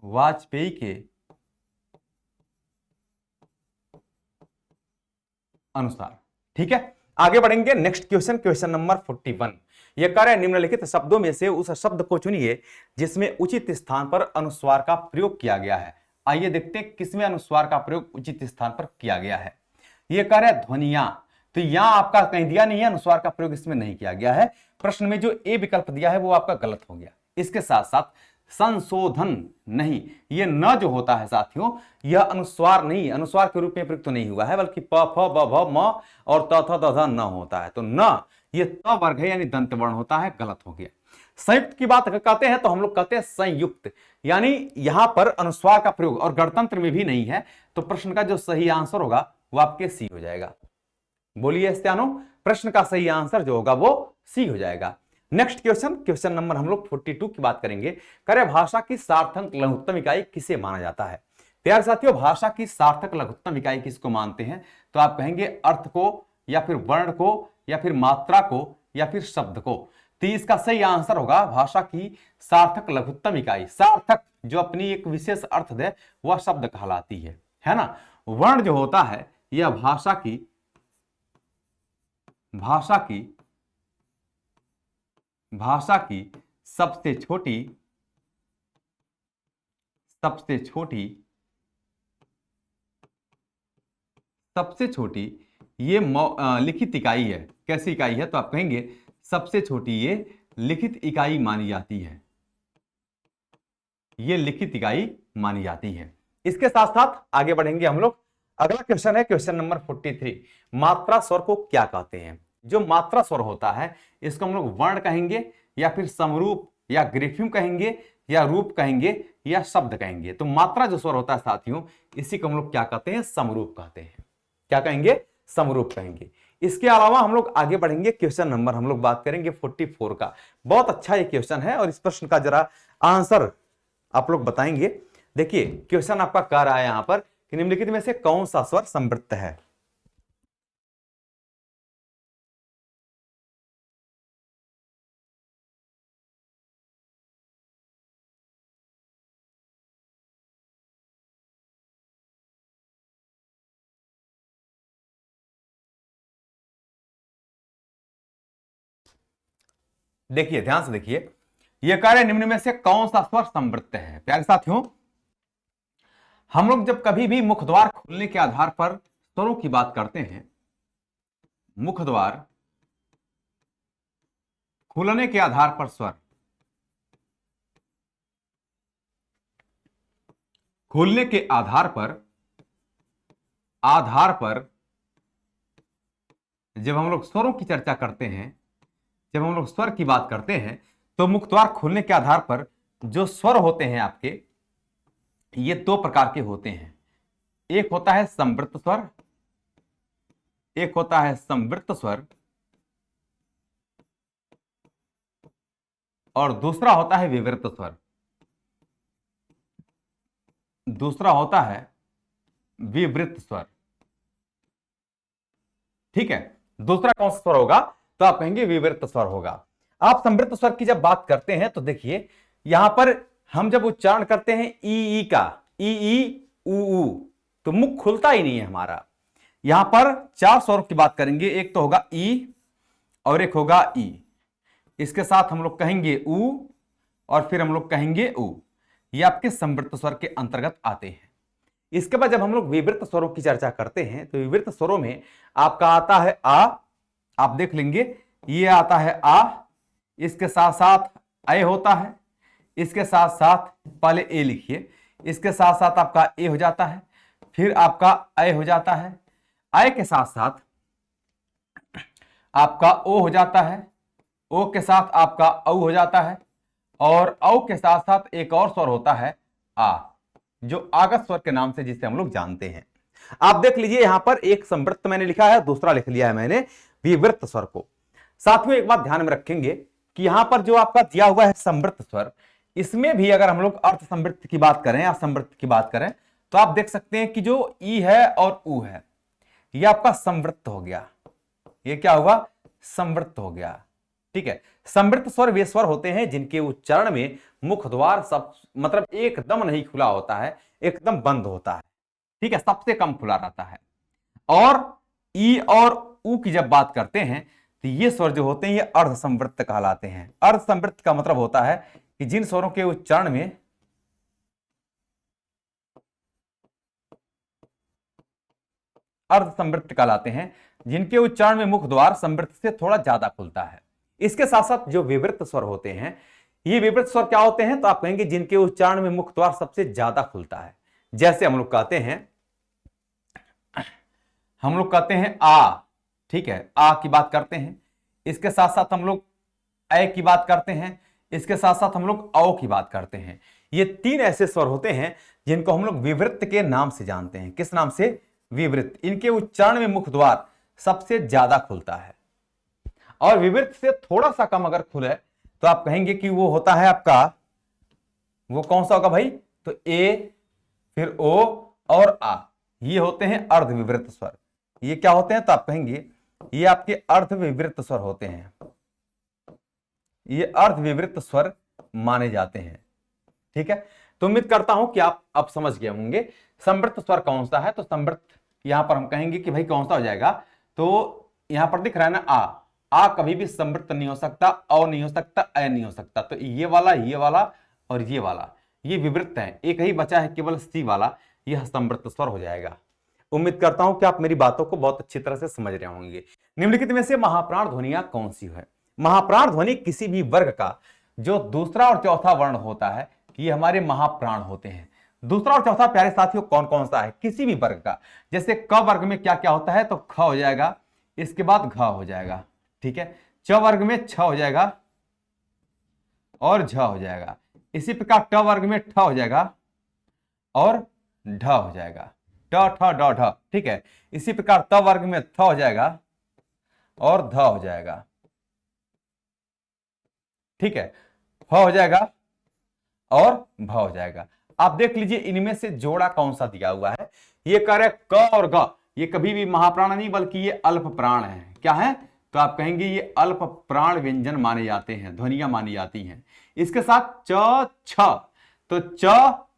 वाजपेयी के अनुसार। ठीक है, आगे बढ़ेंगे। Next question, question number 41। यह कह रहा है निम्नलिखित शब्दों में से उस शब्द को चुनिए जिसमें उचित स्थान पर अनुस्वार का प्रयोग किया गया है। आइए देखते हैं किसमें अनुस्वार का प्रयोग उचित स्थान पर किया गया है। यह कह रहा है ध्वनियां, तो यहां आपका कहीं दिया नहीं है अनुस्वार का प्रयोग इसमें नहीं किया गया है। प्रश्न में जो ए विकल्प दिया है वो आपका गलत हो गया। इसके साथ साथ संशोधन नहीं, ये न जो होता है साथियों, यह अनुस्वार नहीं, अनुस्वार के रूप में प्रयुक्त नहीं हुआ है, बल्कि प फ ब भ म और त थ द ध न होता है। तो न ये त वर्ग है यानी दंत वर्ण होता है, गलत हो गया। संयुक्त की बात कहते हैं तो हम लोग कहते हैं संयुक्त, यानी यहां पर अनुस्वार का प्रयोग और गणतंत्र में भी नहीं है। तो प्रश्न का जो सही आंसर होगा वो आपके सी हो जाएगा। बोलिए स्त्यानो, प्रश्न का सही आंसर जो होगा वो सी हो जाएगा। नेक्स्ट क्वेश्चन, क्वेश्चन नंबर हम लोग 42 की बात करेंगे। करे भाषा की सार्थक लघुत्तम इकाई किसे माना जाता है? प्यारे साथियों, भाषा की सार्थक लघुत्तम इकाई किसको मानते हैं? तो आप कहेंगे अर्थ को, या फिर वर्ण को, या फिर मात्रा को, या फिर शब्द को। तो इसका सही आंसर होगा भाषा की सार्थक लघुत्तम इकाई। सार्थक जो अपनी एक विशेष अर्थ दे वह शब्द कहलाती है ना। वर्ण जो होता है यह भाषा की सबसे छोटी ये लिखित इकाई है। कैसी इकाई है? तो आप कहेंगे सबसे छोटी ये लिखित इकाई मानी जाती है। ये लिखित इकाई मानी जाती है। इसके साथ साथ आगे बढ़ेंगे हम लोग। अगला क्वेश्चन है क्वेश्चन नंबर 43। मात्रा स्वर को क्या कहते हैं? जो मात्रा स्वर होता है इसको हम लोग वर्ण कहेंगे, या फिर समरूप, या ग्रीफिम कहेंगे, या रूप कहेंगे, या शब्द कहेंगे। तो मात्रा जो स्वर होता है साथियों, इसी को हम लोग क्या कहते हैं? समरूप कहते हैं। क्या कहेंगे? समरूप कहेंगे। इसके अलावा हम लोग आगे बढ़ेंगे। क्वेश्चन नंबर हम लोग बात करेंगे 44 का। बहुत अच्छा ये क्वेश्चन है और इस प्रश्न का जरा आंसर आप लोग बताएंगे। देखिए क्वेश्चन आपका कह रहा है यहां पर कि निम्नलिखित में से कौन सा स्वर संवृत्त है? देखिए ध्यान से देखिए, यह कार्य निम्न में से कौन सा स्वर संवृत्त है? प्यारे साथियों, हम लोग जब कभी भी मुख द्वार खुलने के आधार पर स्वरों की बात करते हैं, मुख द्वार खुलने के आधार पर स्वर, खुलने के आधार पर जब हम लोग स्वरों की चर्चा करते हैं, जब हम लोग स्वर की बात करते हैं, तो मुख द्वार खुलने के आधार पर जो स्वर होते हैं आपके, ये दो प्रकार के होते हैं। एक होता है संवृत्त स्वर, एक होता है संवृत्त स्वर, और दूसरा होता है विवृत्त स्वर। दूसरा होता है विवृत्त स्वर। ठीक है, दूसरा कौन सा स्वर होगा? तो आप कहेंगे विवृत्त स्वर होगा। आप संवृत्त स्वर की जब बात करते हैं तो देखिए यहां पर हम जब उच्चारण करते हैं ई का, ई ऊ, तो मुख खुलता ही नहीं है हमारा। यहां पर चार स्वरों की बात करेंगे। एक तो होगा ई, और एक होगा ई, इसके साथ हम लोग कहेंगे ऊ, और फिर हम लोग कहेंगे ऊ। ये आपके संवृत्त स्वर के अंतर्गत आते हैं। इसके बाद जब हम लोग विवृत्त स्वरों की चर्चा करते हैं तो विवृत्त स्वरों में आपका आता है आ, आप देख लेंगे ये आता है आ, इसके साथ साथ ए होता है, इसके साथ साथ पहले ए लिखिए, इसके साथ साथ आपका ए हो जाता है, फिर आपका ए हो जाता है, ए के साथ साथ आपका ओ हो जाता है, ओ के साथ आपका औ हो जाता है, और औ के साथ साथ एक और स्वर होता है आ, जो आगत स्वर के नाम से जिसे हम लोग जानते हैं। आप देख लीजिए यहां पर एक संवृत्त मैंने लिखा है, दूसरा लिख लिया है मैंने विवृत स्वर को। साथियों एक बात ध्यान में रखेंगे कि यहां पर जो आपका दिया हुआ है संवृत्त स्वर, इसमें भी अगर हम लोग अर्थ संवृत्त की बात करें या संवृत्त की बात करें तो आप देख सकते हैं कि जो ई है और ऊ है ये आपका संवृत्त हो गया। ये क्या हुआ? संवृत्त हो गया। ठीक है, संवृत्त स्वर वे स्वर होते हैं जिनके उच्चारण में मुख द्वार सब मतलब एकदम नहीं खुला होता है, एकदम बंद होता है। ठीक है, सबसे कम खुला रहता है। और ई और ऊ की जब बात करते हैं तो ये स्वर जो होते हैं ये अर्ध संवृत्त कहलाते हैं। अर्ध संवृत्त का मतलब होता है कि जिन स्वरों के उच्चारण में अर्ध संवृत्त कहलाते हैं, जिनके उच्चारण में मुख द्वार संवृत्त से थोड़ा ज्यादा खुलता है। इसके साथ साथ जो विवृत स्वर होते हैं, ये विवृत स्वर क्या होते हैं? तो आप कहेंगे जिनके उच्चारण में मुख द्वार सबसे ज्यादा खुलता है। जैसे हम लोग कहते हैं आ, ठीक है, आ की बात करते हैं। इसके साथ साथ हम लोग ए की बात करते हैं। इसके साथ साथ हम लोग औ की बात करते हैं। ये तीन ऐसे स्वर होते हैं जिनको हम लोग विवृत के नाम से जानते हैं। किस नाम से? विवृत। इनके उच्चारण में मुख द्वार सबसे ज्यादा खुलता है और विवृत से थोड़ा सा कम अगर खुले तो आप कहेंगे कि वो होता है आपका, वो कौन सा होगा भाई? तो ए, फिर ओ और आ, ये होते हैं अर्ध विवृत स्वर। ये क्या होते हैं? तो आप कहेंगे ये आपके अर्ध विवृत स्वर होते हैं। ये अर्ध विवृत स्वर माने जाते हैं। ठीक है, तो उम्मीद करता हूं कि आप अब समझ गए होंगे संवृत्त स्वर कौन सा है। तो संवृत्त यहां पर हम कहेंगे कि भाई कौन सा हो जाएगा? तो यहां पर दिख रहा है ना आ कभी भी संवृत्त नहीं हो सकता, औ नहीं हो सकता, ए नहीं हो सकता। तो ये वाला और ये वाला ये विवृत्त है। एक ही बचा है केवल सी वाला, यह संवृत्त स्वर हो जाएगा। उम्मीद करता हूं कि आप मेरी बातों को बहुत अच्छी तरह से समझ रहे होंगे। निम्नलिखित में से महाप्राण ध्वनियां कौन सी है? महाप्राण ध्वनि किसी भी वर्ग का जो दूसरा और चौथा वर्ण होता है, ये हमारे महाप्राण होते हैं। दूसरा और चौथा प्यारे साथियों कौन कौन सा है? किसी भी वर्ग का। जैसे क वर्ग में क्या क्या होता है? तो ख हो जाएगा, इसके बाद घ हो जाएगा। ठीक है, च वर्ग में छ हो जाएगा और झ हो जाएगा। इसी प्रकार ट वर्ग में ठ हो जाएगा और ढ हो जाएगा। ट ठ ड ढ। ठीक है, इसी प्रकार त वर्ग में थ हो जाएगा और ध हो जाएगा। ठीक है, फ हो जाएगा और भ हो जाएगा। आप देख लीजिए इनमें से जोड़ा कौन सा दिया हुआ है। ये कह रहे क और ग, ये कभी भी महाप्राण नहीं बल्कि ये अल्प प्राण है। क्या है? तो आप कहेंगे ये अल्प प्राण व्यंजन माने जाते हैं, ध्वनियां मानी जाती हैं। इसके साथ च छ, तो च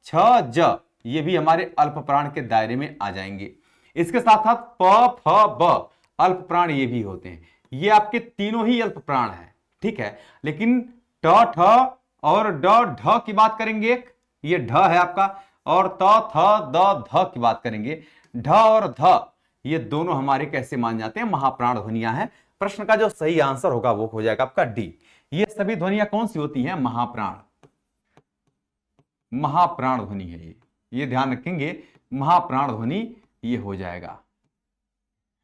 छ ज ये भी हमारे अल्प प्राण के दायरे में आ जाएंगे। इसके साथ साथ प फ ब अल्प प्राण ये भी होते हैं। ये आपके तीनों ही अल्प प्राण है। ठीक है, लेकिन ट ठ और ड ढ की बात करेंगे, ये ढ है आपका, और त थ द ध की बात करेंगे। ढ और ध ये दोनों हमारे कैसे मान जाते हैं? महाप्राण ध्वनियां हैं। प्रश्न का जो सही आंसर होगा वो हो जाएगा आपका डी। ये सभी ध्वनियां कौन सी होती हैं? महाप्राण, महाप्राण ध्वनि है ये ध्यान रखेंगे। महाप्राण ध्वनि ये हो जाएगा,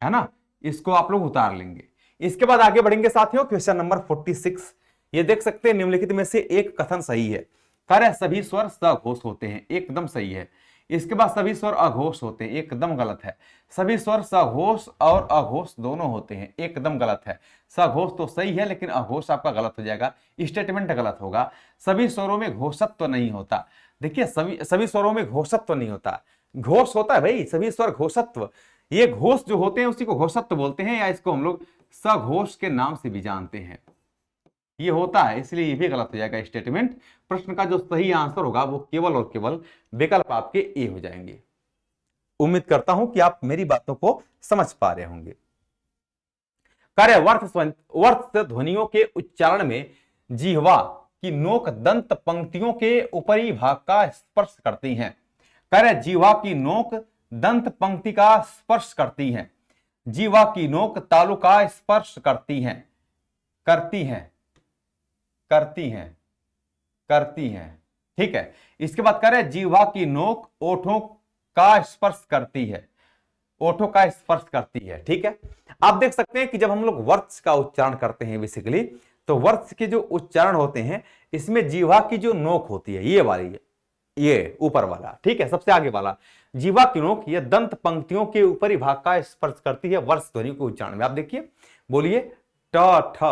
है ना। इसको आप लोग उतार लेंगे। इसके बाद आगे बढ़ेंगे साथियों, क्वेश्चन नंबर 46। ये देख सकते हैं निम्नलिखित में से एक कथन सही है। कार्य सभी स्वर सघोष होते हैं, एकदम सही है। इसके बाद सभी स्वर अघोष होते हैं, एकदम गलत है। सभी स्वर सघोष और अघोष दोनों होते हैं, एकदम गलत है। सघोष तो सही है लेकिन अघोष आपका गलत हो जाएगा, स्टेटमेंट गलत होगा। सभी स्वरों में घोषत्व नहीं होता। देखिए सभी स्वरों में घोषत्व नहीं होता, घोष होता है भाई, सभी स्वर घोषत्व। ये घोष जो होते हैं उसी को घोषत्व बोलते हैं, या इसको हम लोग सघोष के नाम से भी जानते हैं। ये होता है, इसलिए ये भी गलत हो जाएगा स्टेटमेंट। प्रश्न का जो सही आंसर होगा वो केवल और केवल विकल्प आपके ए हो जाएंगे। उम्मीद करता हूं कि आप मेरी बातों को समझ पा रहे होंगे। कार्य वर्त ध्वनियों के उच्चारण में जिह्वा की नोक दंत पंक्तियों के ऊपरी भाग का स्पर्श करती हैं। कार्य जिह्वा की नोक दंत पंक्ति का स्पर्श करती हैं। जिह्वा की नोक तालु का स्पर्श करती हैं, करती हैं, करती हैं, करती हैं। ठीक है, इसके बाद कह रहे जिह्वा की नोक ओठों का स्पर्श करती है, ओठों का स्पर्श करती है। ठीक है, आप देख सकते हैं कि जब हम लोग वर्ष का उच्चारण करते हैं बेसिकली, तो वर्ष के जो उच्चारण होते हैं इसमें जिह्वा की जो नोक होती है ये वाली है, ये ऊपर वाला, ठीक है, सबसे आगे वाला। जीवा किणोक ये दंत पंक्तियों के ऊपरी भाग का स्पर्श करती है वर्ष ध्वनि के उच्चारण में। आप देखिए, बोलिए ट ठ,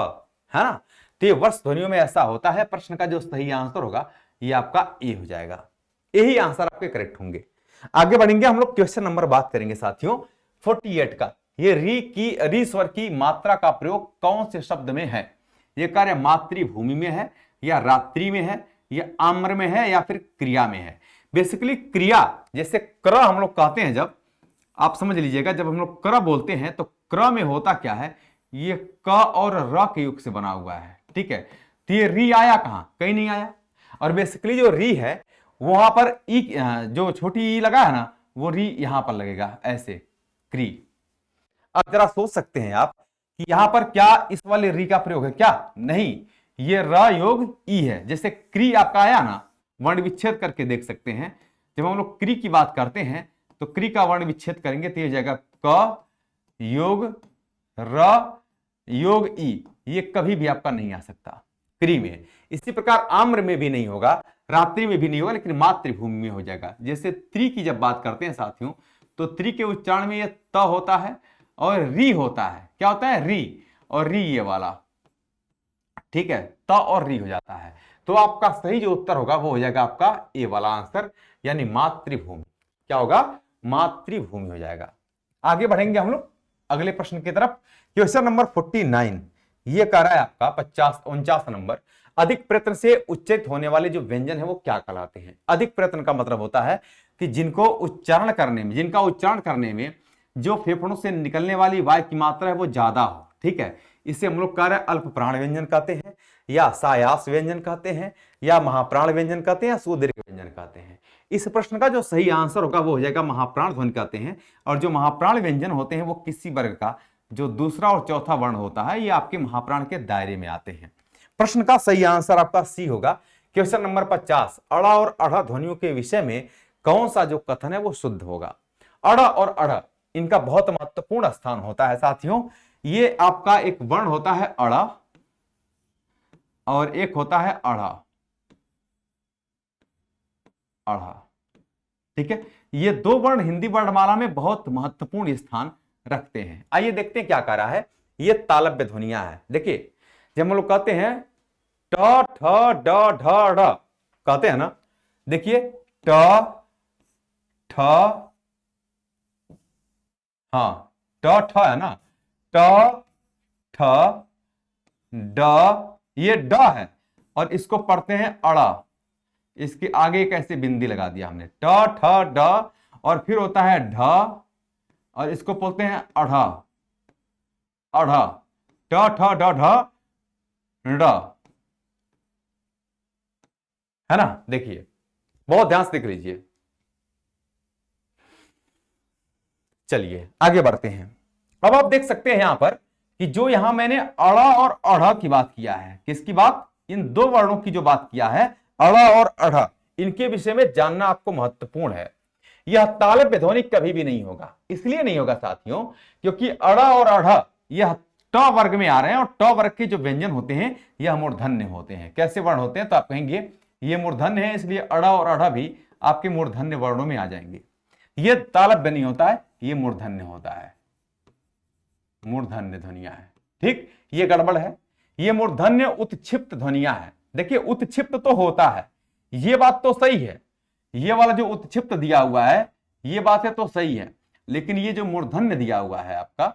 है ना। तो ये वर्ष ध्वनियों में ऐसा होता है। प्रश्न का जो सही आंसर होगा ये आपका ए हो जाएगा। यही आंसर आपके करेक्ट होंगे। आगे बढ़ेंगे हम लोग, क्वेश्चन नंबर बात करेंगे साथियों 48 का। ये री स्वर की मात्रा का प्रयोग कौन से शब्द में है? ये कार्य मातृभूमि में है, या रात्रि में है, या आम्र में है, या फिर क्रिया में है? बेसिकली क्रिया, जैसे क्र हम लोग कहते हैं, जब आप समझ लीजिएगा, जब हम लोग क्र बोलते हैं तो क्र में होता क्या है, ये क और र के युग से बना हुआ है, ठीक है। तो ये री आया कहां? कहीं नहीं आया। और बेसिकली जो री है वहां पर ई, जो छोटी ई लगा है ना, वो री यहां पर लगेगा ऐसे, क्री। अब जरा सोच सकते हैं आप कि यहां पर क्या इस वाले री का प्रयोग है? क्या नहीं, ये र योग ई है। जैसे क्री आपका आया ना, वर्ण विच्छेद करके देख सकते हैं। जब हम लोग क्री की बात करते हैं तो क्री का वर्ण विच्छेद करेंगे तो ये जाएगा क योग र योग ई। ये कभी भी आपका नहीं आ सकता क्री में। इसी प्रकार आम्र में भी नहीं होगा, रात्रि में भी नहीं होगा, लेकिन मातृभूमि में हो जाएगा। जैसे त्रि की जब बात करते हैं साथियों, तो त्रि के उच्चारण में ये त होता है और री होता है। क्या होता है? री। और री ये वाला, ठीक है, त और री हो जाता है। तो आपका सही जो उत्तर होगा वो हो जाएगा आपका ए वाला आंसर, यानी मातृभूमि। क्या होगा? मातृभूमि हो जाएगा। आगे बढ़ेंगे हम लोग अगले प्रश्न की तरफ। क्वेश्चन नंबर 49 ये कह रहा है आपका 49 नंबर। अधिक प्रयत्न से उच्चारित होने वाले जो व्यंजन है वो क्या कहलाते हैं? अधिक प्रयत्न का मतलब होता है कि जिनका उच्चारण करने में जो फेफड़ों से निकलने वाली वायु की मात्रा है वो ज्यादा हो, ठीक है। इसे हम लोग कह रहे हैं अल्प प्राण व्यंजन कहते हैं, या सायास व्यंजन कहते हैं, या महाप्राण व्यंजन कहते हैं, या सुदीर्घ व्यंजन कहते हैं। इस प्रश्न का जो सही आंसर होगा वो हो जाएगा महाप्राण ध्वनि कहते हैं। और जो महाप्राण व्यंजन होते हैं वो किसी वर्ग का जो दूसरा और चौथा वर्ण होता है, ये आपके महाप्राण के दायरे में आते हैं। प्रश्न का सही आंसर आपका सी होगा। क्वेश्चन नंबर 50, अड़ा और अढ़ ध्वनियों के विषय में कौन सा जो कथन है वो शुद्ध होगा? अड़ा और अढ़ इनका बहुत महत्वपूर्ण स्थान होता है साथियों। ये आपका एक वर्ण होता है अड़ा और एक होता है अढ़ा, अढ़ा, ठीक है। ये दो वर्ण हिंदी वर्णमाला में बहुत महत्वपूर्ण स्थान रखते हैं। आइए देखते हैं क्या कह रहा है। ये तालव्य ध्वनियां है। देखिए, जब हम लोग कहते हैं ट ठ ड ढ ढ कहते हैं ना, देखिए ट ठ, हाँ ट ठ है ना, ट ठ ड, ये ड है और इसको पढ़ते हैं अड़ा। इसके आगे कैसे बिंदी लगा दिया हमने, ट ठ ड, और फिर होता है ढ और इसको बोलते हैं अढ़ा, अढ़ा, ट ठ ड ढ ड, है ना। देखिए बहुत ध्यान से देख लीजिए। चलिए आगे बढ़ते हैं। अब आप देख सकते हैं यहां पर कि जो यहां मैंने अड़ा और अढ़ा की बात किया है, किसकी बात? इन दो वर्णों की जो बात किया है, अड़ा और अढ़ा, इनके विषय में जानना आपको महत्वपूर्ण है। यह तालव्य ध्वनि कभी भी नहीं होगा। इसलिए नहीं होगा साथियों क्योंकि अड़ा और अढ़ा यह ट वर्ग में आ रहे हैं, और ट वर्ग के जो व्यंजन होते हैं यह मूर्धन्य होते हैं। कैसे वर्ण होते हैं? तो आप कहेंगे ये मूर्धन्य है, इसलिए अड़ा और अढ़ा भी आपके मूर्धन्य वर्णों में आ जाएंगे। ये तालव्य नहीं होता है, ये मूर्धन्य होता है, मूर्धन्य ध्वनियां है, ठीक। ये गड़बड़ है। ये मूर्धन्य उत्क्षिप्त ध्वनियां है। देखिए उत्क्षिप्त तो होता है, ये बात तो सही है। ये वाला जो उत्क्षिप्त दिया हुआ है ये बात है तो सही है, लेकिन ये जो मूर्धन्य दिया हुआ है आपका,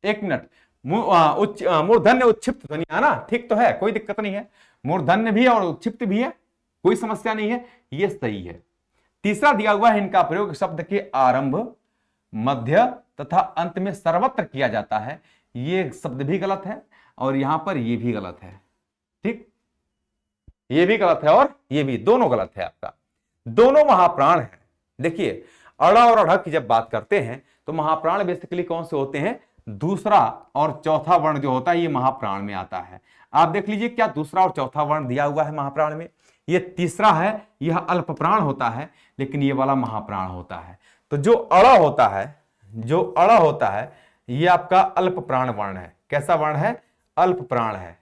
एक मिनट, मूर्धन्य उत्क्षिप्त ध्वनियां ना, ठीक तो है, कोई दिक्कत नहीं है। मूर्धन्य भी और उत्क्षिप्त भी है, कोई समस्या नहीं है, ये सही है। तीसरा दिया हुआ है इनका प्रयोग शब्द के आरंभ, मध्य तथा अंत में सर्वत्र किया जाता है। ये शब्द भी गलत है और यहां पर ये भी गलत है, ठीक। ये भी गलत है और ये भी, दोनों गलत है आपका। दोनों महाप्राण है। देखिए अड़ा और अढ़ की जब बात करते हैं तो महाप्राण बेसिकली कौन से होते हैं? दूसरा और चौथा वर्ण जो होता है ये महाप्राण में आता है। आप देख लीजिए क्या दूसरा और चौथा वर्ण दिया हुआ है महाप्राण में। ये तीसरा है, यह अल्प प्राण होता है, लेकिन ये वाला महाप्राण होता है। तो जो अड़ा होता है, जो अड़ा होता है ये आपका अल्प प्राण वर्ण है। कैसा वर्ण है? अल्प प्राण है,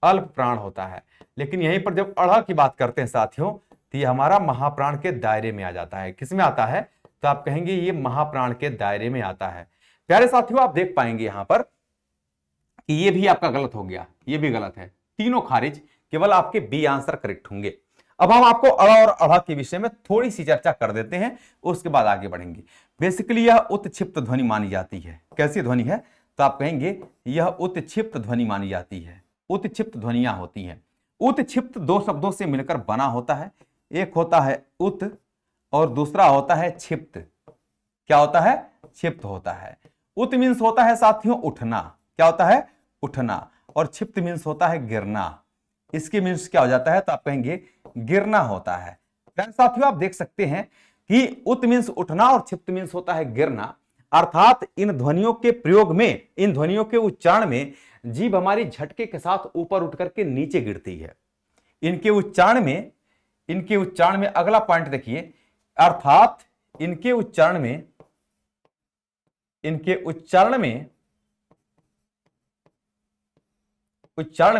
अल्प प्राण होता है। लेकिन यहीं पर जब अड़ा की बात करते हैं साथियों तो ये हमारा महाप्राण के दायरे में आ जाता है। किसमें आता है? तो आप कहेंगे ये महाप्राण के दायरे में आता है। प्यारे साथियों, आप देख पाएंगे यहां पर कि ये भी आपका गलत हो गया, ये भी गलत है, तीनों खारिज, केवल आपके बी आंसर करेक्ट होंगे। अब हम आपको अड़ा और अड़ा के विषय में थोड़ी सी चर्चा कर देते हैं, उसके बाद आगे बढ़ेंगे। बेसिकली यह उत्क्षिप्त ध्वनि मानी जाती है। कैसी ध्वनि है? तो आप कहेंगे यह उत्क्षिप्त ध्वनि मानी जाती है। उत्क्षिप्त ध्वनियां होती हैं। उत्क्षिप्त दो शब्दों से मिलकर बना होता है, एक होता है उत और दूसरा होता है क्षिप्त। क्या होता है? क्षिप्त होता है। उत मीन्स होता है साथियों उठना। क्या होता है? उठना। और क्षिप्त मीन्स होता है गिरना। इसके मीन्स क्या हो जाता है? तो आप कहेंगे गिरना होता है। साथियों, आप देख सकते हैं कि उत मीन्स उठना और क्षिप्त मीन्स होता है गिरना। अर्थात इन ध्वनियों के प्रयोग में, इन ध्वनियों के उच्चारण में जीभ हमारी झटके के साथ ऊपर उठ करके नीचे गिरती है। इनके उच्चारण में अगला पॉइंट देखिए, अर्थात इनके उच्चारण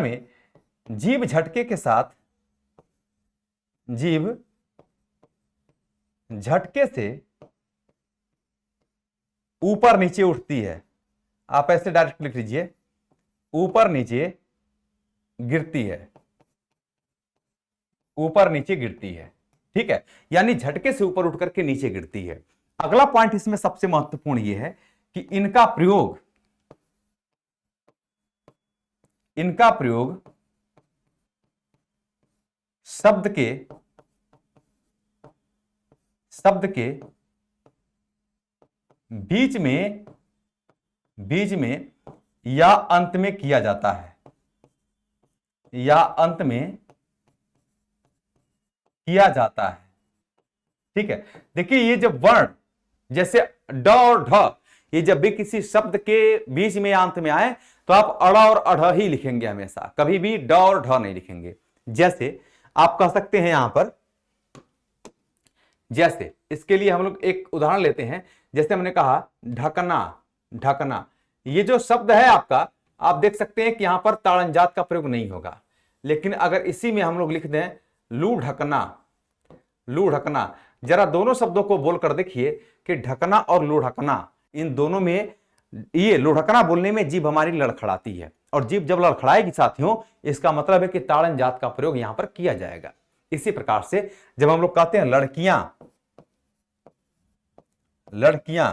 में जीभ झटके के साथ, जीभ झटके से ऊपर नीचे उठती है। आप ऐसे डायरेक्ट लिख लीजिए, ऊपर नीचे गिरती है, ऊपर नीचे गिरती है। ठीक है, यानी झटके से ऊपर उठ करके नीचे गिरती है। अगला पॉइंट इसमें सबसे महत्वपूर्ण यह है कि इनका प्रयोग शब्द के बीच में या अंत में किया जाता है, या अंत में किया जाता है। ठीक है, देखिए ये जब वर्ण जैसे ड और ढ, ये जब भी किसी शब्द के बीच में या अंत में आए तो आप अड़ा और अढ़ ही लिखेंगे हमेशा, कभी भी ड और ढ नहीं लिखेंगे। जैसे आप कह सकते हैं यहां पर, जैसे इसके लिए हम लोग एक उदाहरण लेते हैं। जैसे हमने कहा ढकना, ढकना, ये जो शब्द है आपका, आप देख सकते हैं कि यहां पर ताड़न जात का प्रयोग नहीं होगा। लेकिन अगर इसी में हम लोग लिख दें लू ढकना, लू ढकना, जरा दोनों शब्दों को बोलकर देखिए कि ढकना और लू ढकना, इन दोनों में, ये लुढ़कना बोलने में जीभ हमारी लड़खड़ाती है, और जीभ जब लड़खड़ाएगी साथियों, इसका मतलब है कि ताड़न जात का प्रयोग यहां पर किया जाएगा। इसी प्रकार से जब हम लोग कहते हैं लड़कियां, लड़कियां,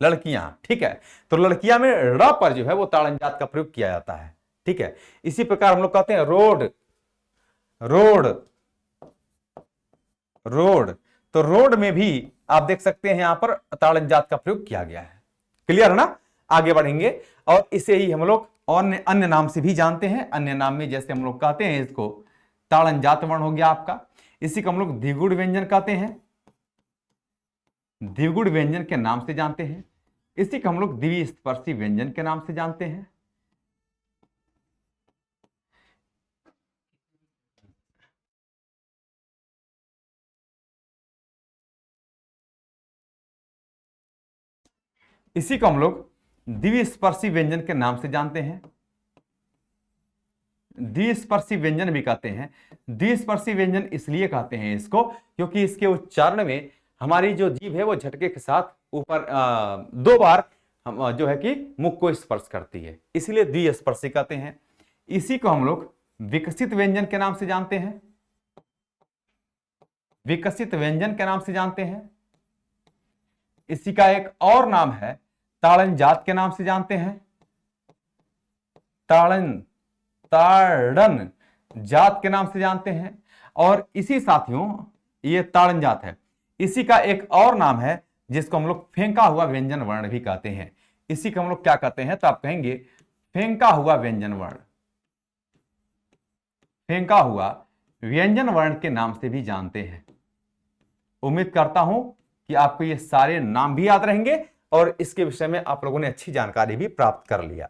लड़कियां, ठीक है, तो लड़कियां में ड़ पर जो है वो ताड़न जात का प्रयोग किया जाता है। ठीक है, इसी प्रकार हम लोग कहते हैं रोड, रोड, रोड, तो रोड में भी आप देख सकते हैं यहां पर ताड़न जात का प्रयोग किया गया है। क्लियर है ना? आगे बढ़ेंगे और इसे ही हम लोग अन्य नाम से भी जानते हैं। अन्य नाम में जैसे हम लोग कहते हैं इसको ताड़न जात वर्ण हो गया आपका, इसी को हम लोग द्विगुण व्यंजन कहते हैं, द्विगुण व्यंजन के नाम से जानते हैं। इसी को हम लोग द्विस्पर्शी व्यंजन के नाम से जानते हैं। इसी को हम लोग द्विस्पर्शी व्यंजन के नाम से जानते हैं, द्विस्पर्शी व्यंजन भी कहते हैं। द्विस्पर्शी व्यंजन इसलिए कहते हैं इसको क्योंकि इसके उच्चारण में हमारी जो जीभ है वो झटके के साथ ऊपर दो बार जो है कि मुख को स्पर्श करती है, इसलिए द्विस्पर्शी कहते हैं। इसी को हम लोग विकसित व्यंजन के नाम से जानते हैं, विकसित व्यंजन के नाम से जानते हैं। इसी का एक और नाम है ताड़न जात के नाम से जानते हैं, ताड़न जात के नाम से जानते हैं। और इसी साथियों ये ताड़न जात है, इसी का एक और नाम है जिसको हम लोग फेंका हुआ व्यंजन वर्ण भी कहते हैं। इसी को हम लोग क्या कहते हैं? तो आप कहेंगे फेंका हुआ व्यंजन वर्ण, फेंका हुआ व्यंजन वर्ण के नाम से भी जानते हैं। उम्मीद करता हूं कि आपको ये सारे नाम भी याद रहेंगे और इसके विषय में आप लोगों ने अच्छी जानकारी भी प्राप्त कर लिया।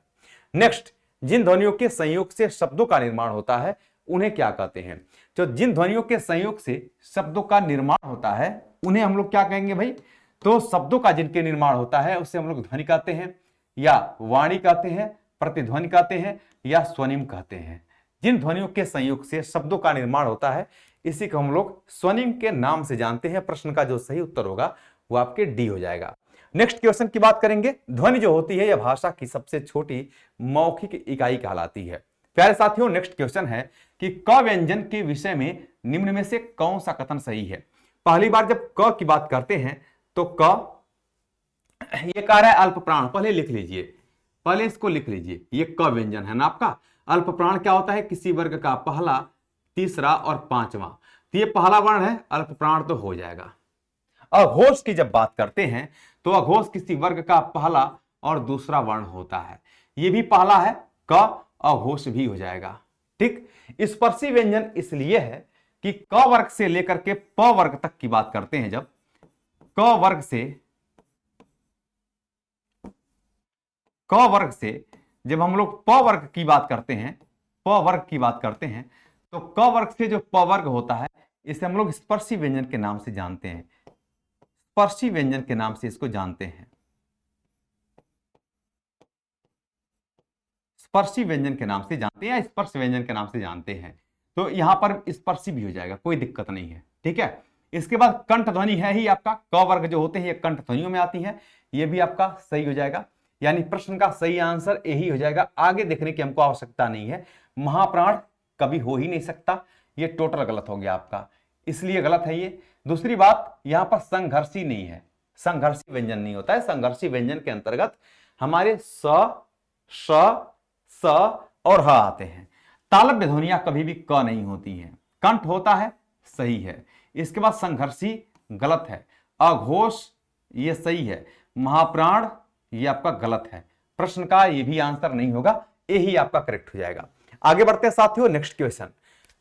नेक्स्ट, जिन ध्वनियों के संयोग से शब्दों का निर्माण होता है उन्हें क्या कहते हैं? तो जिन ध्वनियों के संयोग से शब्दों का निर्माण होता है उन्हें हम लोग क्या कहेंगे भाई? तो शब्दों का जिनके निर्माण होता है उसे हम लोग ध्वनि कहते हैं, या वाणी कहते हैं, प्रतिध्वनि कहते हैं, या स्वनिम कहते हैं। जिन ध्वनियों के संयोग से शब्दों का निर्माण होता है इसी को हम लोग स्वनिम के नाम से जानते हैं। प्रश्न का जो सही उत्तर होगा वो आपके डी हो जाएगा। नेक्स्ट क्वेश्चन की बात करेंगे। ध्वनि जो होती है यह भाषा की सबसे छोटी मौखिक इकाई कहलाती है। प्यारे साथियों, नेक्स्ट क्वेश्चन है कि क व्यंजन के विषय में निम्न में से कौन सा कथन सही है। पहली बार जब क की बात करते हैं तो क ये कह रहा है अल्प प्राण, पहले लिख लीजिए, पहले इसको लिख लीजिए, ये क व्यंजन है ना आपका। अल्प प्राण क्या होता है, किसी वर्ग का पहला, तीसरा और पांचवा, तो ये पहला वर्ण है, अल्प प्राण तो हो जाएगा। अघोष की जब बात करते हैं तो अघोष किसी वर्ग का पहला और दूसरा वर्ण होता है, ये भी पहला है, क अघोष भी हो जाएगा। ठीक, स्पर्शी व्यंजन इसलिए है कि क वर्ग से लेकर के प वर्ग तक की बात करते हैं, जब क वर्ग से जब हम लोग प वर्ग की बात करते हैं, प वर्ग की बात करते हैं, तो क वर्ग से जो प वर्ग होता है इसे हम लोग स्पर्शी व्यंजन के नाम से जानते हैं। स्पर्शी व्यंजन के नाम से इसको जानते हैं, स्पर्शी व्यंजन के नाम से जानते हैं या स्पर्श व्यंजन के नाम से जानते हैं। तो यहां पर स्पर्शी भी हो जाएगा, कोई दिक्कत नहीं है। ठीक है, इसके बाद कंठ ध्वनि है ही आपका, क वर्ग जो होते हैं ये कंठ ध्वनियों में आती है, ये भी आपका सही हो जाएगा। यानी प्रश्न का सही आंसर यही हो जाएगा, आगे देखने की हमको आवश्यकता नहीं है। महाप्राण कभी हो ही नहीं सकता, ये टोटल गलत हो गया आपका, इसलिए गलत है ये। दूसरी बात, यहां पर संघर्षी नहीं है, संघर्षी व्यंजन नहीं होता है। संघर्षी व्यंजन के अंतर्गत हमारे स, श, स और ह आते हैं। तालव्य ध्वनियां कभी भी क नहीं होती हैं। कंठ होता है, सही है। इसके बाद संघर्षी गलत है। अघोष ये सही है। महाप्राण ये आपका गलत है। प्रश्न का ये भी आंसर नहीं होगा, यही आपका करेक्ट हो जाएगा। आगे बढ़ते हैं साथियों, नेक्स्ट क्वेश्चन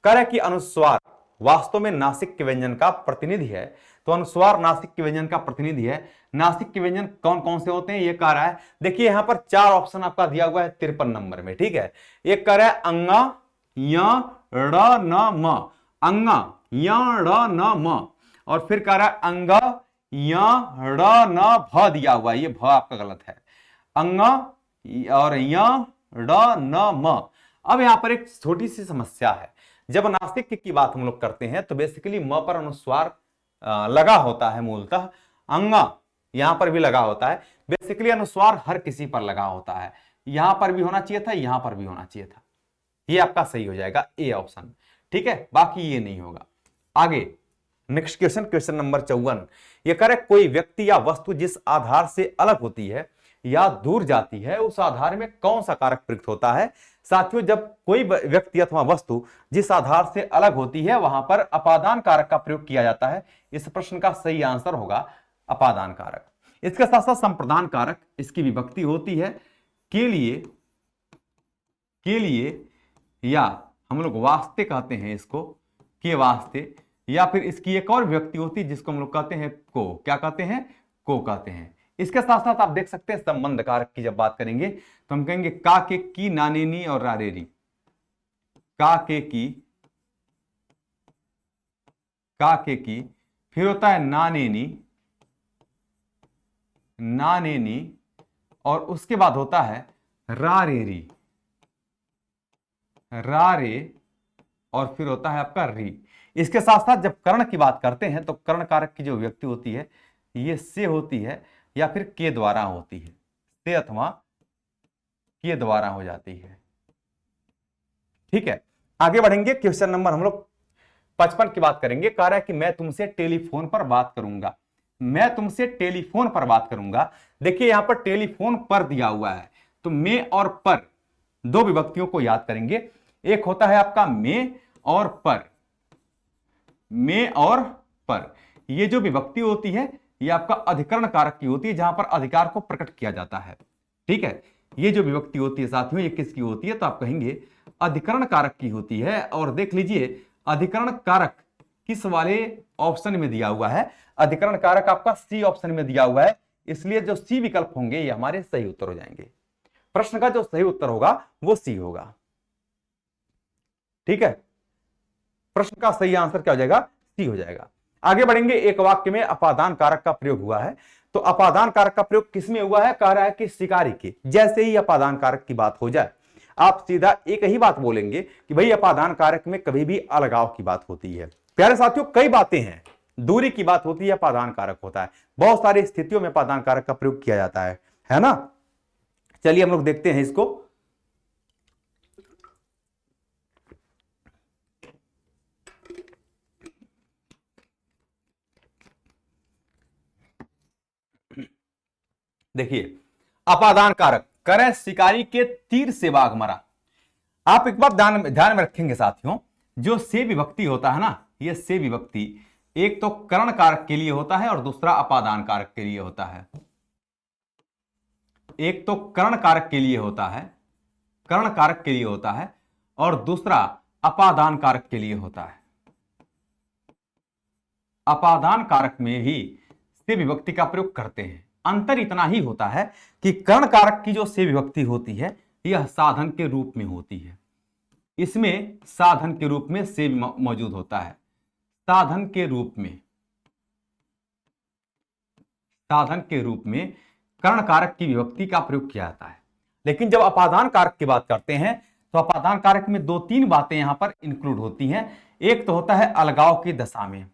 कह रहा है कि अनुस्वार वास्तव में नासिक के व्यंजन का प्रतिनिधि है। तो अनुस्वार नासिक के व्यंजन का प्रतिनिधि है। नासिक के व्यंजन कौन कौन से होते हैं ये कह रहा है। देखिए यहां पर 4 ऑप्शन आपका दिया हुआ है 53 नंबर में। ठीक है, एक कह रहा है अंगा, य, ड़, न, म, अंगा, य, ड़, न, म, और फिर कह रहा है अंगा, य, ड़, न, भ दिया हुआ है, ये भ आपका गलत है। अंगा और य, ड़, न, म। अब यहां पर एक छोटी सी समस्या है, जब नासिक की बात हम लोग करते हैं तो बेसिकली म पर अनुस्वार लगा होता है, मूलतः अंगा यहां पर भी लगा होता है। बेसिकली अनुस्वार हर किसी पर लगा होता है, यहां पर भी होना चाहिए था, यहां पर भी होना चाहिए था, ये आपका सही हो जाएगा ए ऑप्शन। ठीक है, बाकी ये नहीं होगा। आगे नेक्स्ट क्वेश्चन, क्वेश्चन नंबर 54, ये कह रहे कोई व्यक्ति या वस्तु जिस आधार से अलग होती है या दूर जाती है उस आधार में कौन सा कारक प्रयुक्त होता है। साथियों, जब कोई व्यक्ति अथवा वस्तु जिस आधार से अलग होती है वहां पर अपादान कारक का प्रयोग किया जाता है। इस प्रश्न का सही आंसर होगा अपादान कारक। इसके साथ साथ संप्रदान कारक, इसकी विभक्ति होती है के लिए या हम लोग वास्ते कहते हैं इसको, के वास्ते, या फिर इसकी एक और विभक्ति होती है जिसको हम लोग कहते हैं को, क्या कहते हैं, को कहते हैं। इसके साथ साथ आप देख सकते हैं संबंध कारक की जब बात करेंगे तो हम कहेंगे का के की, नानेनी और रारेरी, का के की, फिर होता है नानेनी और उसके बाद होता है रारेरी, रारे, और फिर होता है आपका री। इसके साथ साथ जब कर्ण की बात करते हैं तो कर्ण कारक की जो व्यक्ति होती है ये से होती है या फिर के द्वारा होती है, से अथवा के द्वारा हो जाती है। ठीक है, आगे बढ़ेंगे। क्वेश्चन नंबर हम लोग 55 की बात करेंगे। कह रहा है कि मैं तुमसे टेलीफोन पर बात करूंगा, मैं तुमसे टेलीफोन पर बात करूंगा। देखिए यहां पर टेलीफोन पर दिया हुआ है, तो में और पर दो विभक्तियों को याद करेंगे। एक होता है आपका में और पर, में और पर, ये जो विभक्ति होती है ये आपका अधिकरण कारक की होती है, जहां पर अधिकार को प्रकट किया जाता है। ठीक है, ये जो विभक्ति होती है साथियों ये किसकी होती है, तो आप कहेंगे अधिकरण कारक की होती है। और देख लीजिए अधिकरण कारक किस वाले ऑप्शन में दिया हुआ है, अधिकरण कारक आपका सी ऑप्शन में दिया हुआ है, इसलिए जो सी विकल्प होंगे ये हमारे सही उत्तर हो जाएंगे। प्रश्न का जो सही उत्तर होगा वो सी होगा। ठीक है, प्रश्न का सही आंसर क्या हो जाएगा, सी हो जाएगा। आगे बढ़ेंगे। एक वाक्य में अपादान कारक का प्रयोग हुआ है, तो अपादान कारक का प्रयोग किसमें हुआ है, कह रहा है कि शिकारी के। जैसे ही अपादान कारक की बात हो जाए, आप सीधा एक ही बात बोलेंगे कि भाई अपादान कारक में कभी भी अलगाव की बात होती है। प्यारे साथियों, कई बातें हैं, दूरी की बात होती है, अपादान कारक होता है, बहुत सारी स्थितियों में अपादान कारक का प्रयोग किया जाता है ना। चलिए हम लोग देखते हैं इसको। देखिए, अपादान कारक, करे शिकारी के तीर से बाघ मरा। आप एक बात ध्यान में रखेंगे साथियों, जो से विभक्ति होता है ना, ये से विभक्ति एक तो करण कारक के लिए होता है और दूसरा अपादान कारक के लिए होता है। एक तो करण कारक के लिए होता है, करण कारक के लिए होता है, और दूसरा अपादान कारक के लिए होता है। अपादान कारक में ही से विभक्ति का प्रयोग करते हैं। अंतर इतना ही होता है कि कर्ण कारक की जो से विभक्ति होती है यह साधन के रूप में होती है, इसमें साधन के रूप में से मौजूद होता है। साधन के रूप में, साधन के रूप में कर्ण कारक की विभक्ति का प्रयोग किया जाता है। लेकिन जब अपादान कारक की बात करते हैं तो अपादान कारक में दो तीन बातें यहां पर इंक्लूड होती हैं। एक तो होता है अलगाव की दशा में,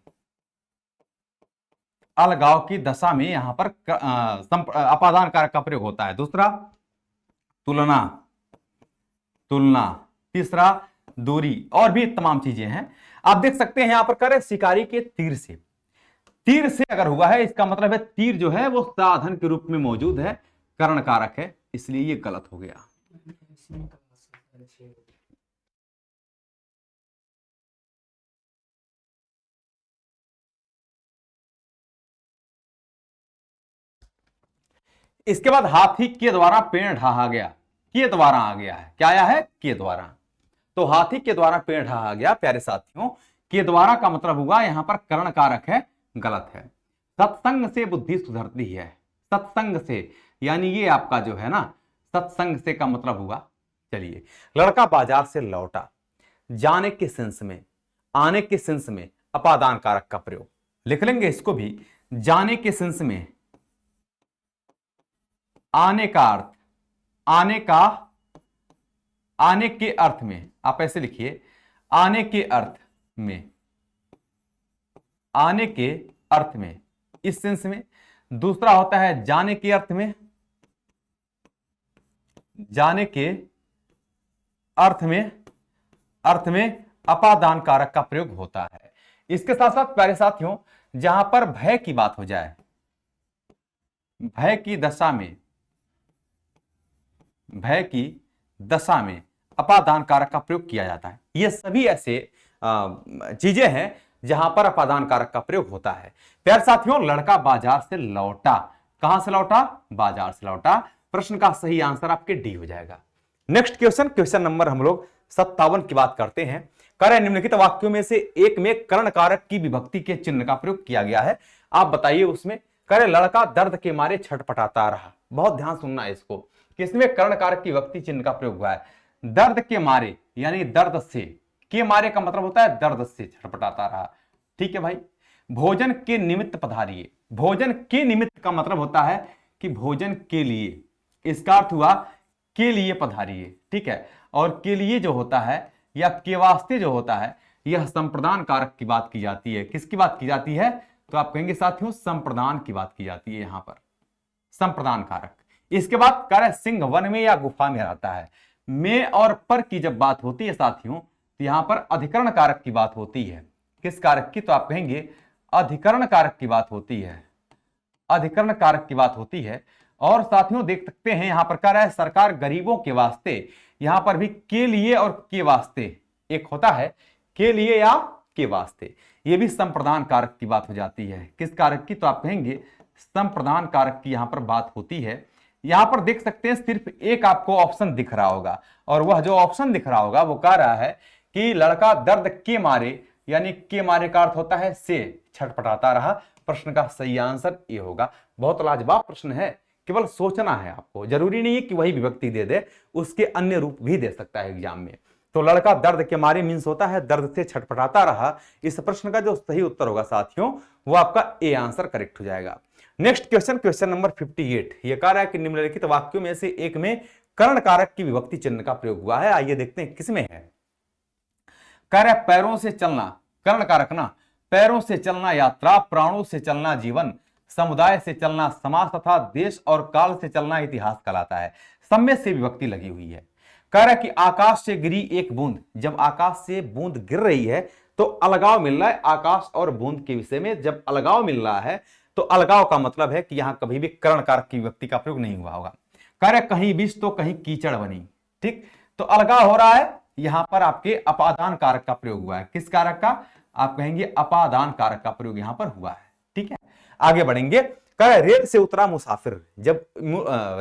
अलगाव की दशा में यहां पर अपादान कारक का प्रयोग होता है। दूसरा तुलना, तुलना, तीसरा दूरी, और भी तमाम चीजें हैं। आप देख सकते हैं यहां पर करे शिकारी के तीर से, तीर से अगर हुआ है इसका मतलब है तीर जो है वो साधन के रूप में मौजूद है, कर्ण कारक है, इसलिए ये गलत हो गया। इसके बाद हाथी के द्वारा पेड़ ढहा गया, के द्वारा आ गया है, क्या आया है, के द्वारा। तो हाथी के द्वारा पेड़ ढहा गया। प्यारे साथियों, के द्वारा का मतलब हुआ यहां पर कर्ण कारक है, गलत है। सत्संग से बुद्धि सुधरती है, सत्संग से यानी ये आपका जो है ना, सत्संग से का मतलब हुआ। चलिए, लड़का बाजार से लौटा, जाने के सेंस में, आने के सेंस में अपादान कारक का प्रयोग लिख लेंगे इसको भी। जाने के सेंस में, आने का अर्थ, आने का, आने के अर्थ में, आप ऐसे लिखिए, आने के अर्थ में, आने के अर्थ में, इस सेंस में। दूसरा होता है जाने के अर्थ में, जाने के अर्थ में, अर्थ में अपादान कारक का प्रयोग होता है। इसके साथ साथ प्यारे साथियों, जहां पर भय की बात हो जाए, भय की दशा में, भय की दशा में अपादान कारक का प्रयोग किया जाता है। ये सभी ऐसे चीजें हैं जहां पर अपादान कारक का प्रयोग होता है। प्यारे साथियों, लड़का बाजार से लौटा, कहां से लौटा, बाजार से लौटा। प्रश्न का सही आंसर आपके डी हो जाएगा। नेक्स्ट क्वेश्चन, क्वेश्चन नंबर हम लोग 57 की बात करते हैं। करें निम्नलिखित वाक्यों में से एक में कर्ण कारक की विभक्ति के चिन्ह का प्रयोग किया गया है, आप बताइए उसमें। करें लड़का दर्द के मारे छटपटाता रहा। बहुत ध्यान सुनना है इसको, किसमें कर्ण कारक की विभक्ति चिन्ह का प्रयोग हुआ है, दर्द के मारे, यानी दर्द से, के मारे का मतलब होता है दर्द से छटपटाता रहा। ठीक है भाई। भोजन के निमित्त पधारिए, भोजन के निमित्त का मतलब होता है कि भोजन के लिए, इसका अर्थ हुआ के लिए पधारिए। ठीक है, और के लिए जो होता है या के वास्ते जो होता है, यह संप्रदान कारक की बात की जाती है। किसकी बात की जाती है, तो आप कहेंगे साथियों संप्रदान की बात की जाती है यहां पर, संप्रदान कारक। इसके बाद कार्य सिंह वन में या गुफा में रहता है। में और पर की जब बात होती है साथियों, तो यहां पर अधिकरण कारक की बात होती है। किस कारक की, तो आप कहेंगे अधिकरण कारक की बात होती है, अधिकरण कारक की बात होती है। और साथियों देख सकते हैं यहां पर कह रहा है सरकार गरीबों के वास्ते, यहां पर भी के लिए और के वास्ते एक होता है, के लिए या के वास्ते, ये भी संप्रदान कारक की बात हो जाती है। किस कारक की, तो आप कहेंगे संप्रदान कारक की यहां पर बात होती है। यहां पर देख सकते हैं सिर्फ एक आपको ऑप्शन दिख रहा होगा, और वह जो ऑप्शन दिख रहा होगा वो कह रहा है कि लड़का दर्द के मारे, यानी के मारे का अर्थ होता है से, छटपटाता रहा। प्रश्न का सही आंसर ये होगा। बहुत लाजवाब प्रश्न है, केवल सोचना है आपको, जरूरी नहीं है कि वही विभक्ति दे दे, उसके अन्य रूप भी दे सकता है एग्जाम में। तो लड़का दर्द के मारे मीन्स होता है दर्द से छटपटाता रहा। इस प्रश्न का जो सही उत्तर होगा साथियों वो आपका ए आंसर करेक्ट हो जाएगा। नेक्स्ट क्वेश्चन, क्वेश्चन नंबर 58, ये कह रहा है कि निम्नलिखित वाक्यों में से एक में कर्ण कारक की विभक्ति चिन्ह का प्रयोग हुआ है। आइए देखते हैं किसमें है। कह रहे पैरों से चलना, कर्ण कारक ना, पैरों से चलना यात्रा, प्राणों से चलना जीवन, समुदाय से चलना समाज तथा देश और काल से चलना इतिहास कहलाता है। सम्य से विभक्ति लगी हुई है। कह रहा है कि आकाश से गिरी एक बूंद, जब आकाश से बूंद गिर रही है तो अलगाव मिल रहा है। आकाश और बूंद के विषय में जब अलगाव मिल रहा है तो अलगाव का मतलब है कि यहां कभी भी कर्ण कारक की विभक्ति का प्रयोग नहीं हुआ होगा। कह रहे कहीं विष तो कहीं कीचड़ बनी, ठीक, तो अलगाव हो रहा है, यहां पर आपके अपादान कारक का प्रयोग हुआ है। किस कारक का? आप कहेंगे अपादान कारक का प्रयोग यहां पर हुआ है। ठीक है, आगे बढ़ेंगे। कह रेल से उतरा मुसाफिर, जब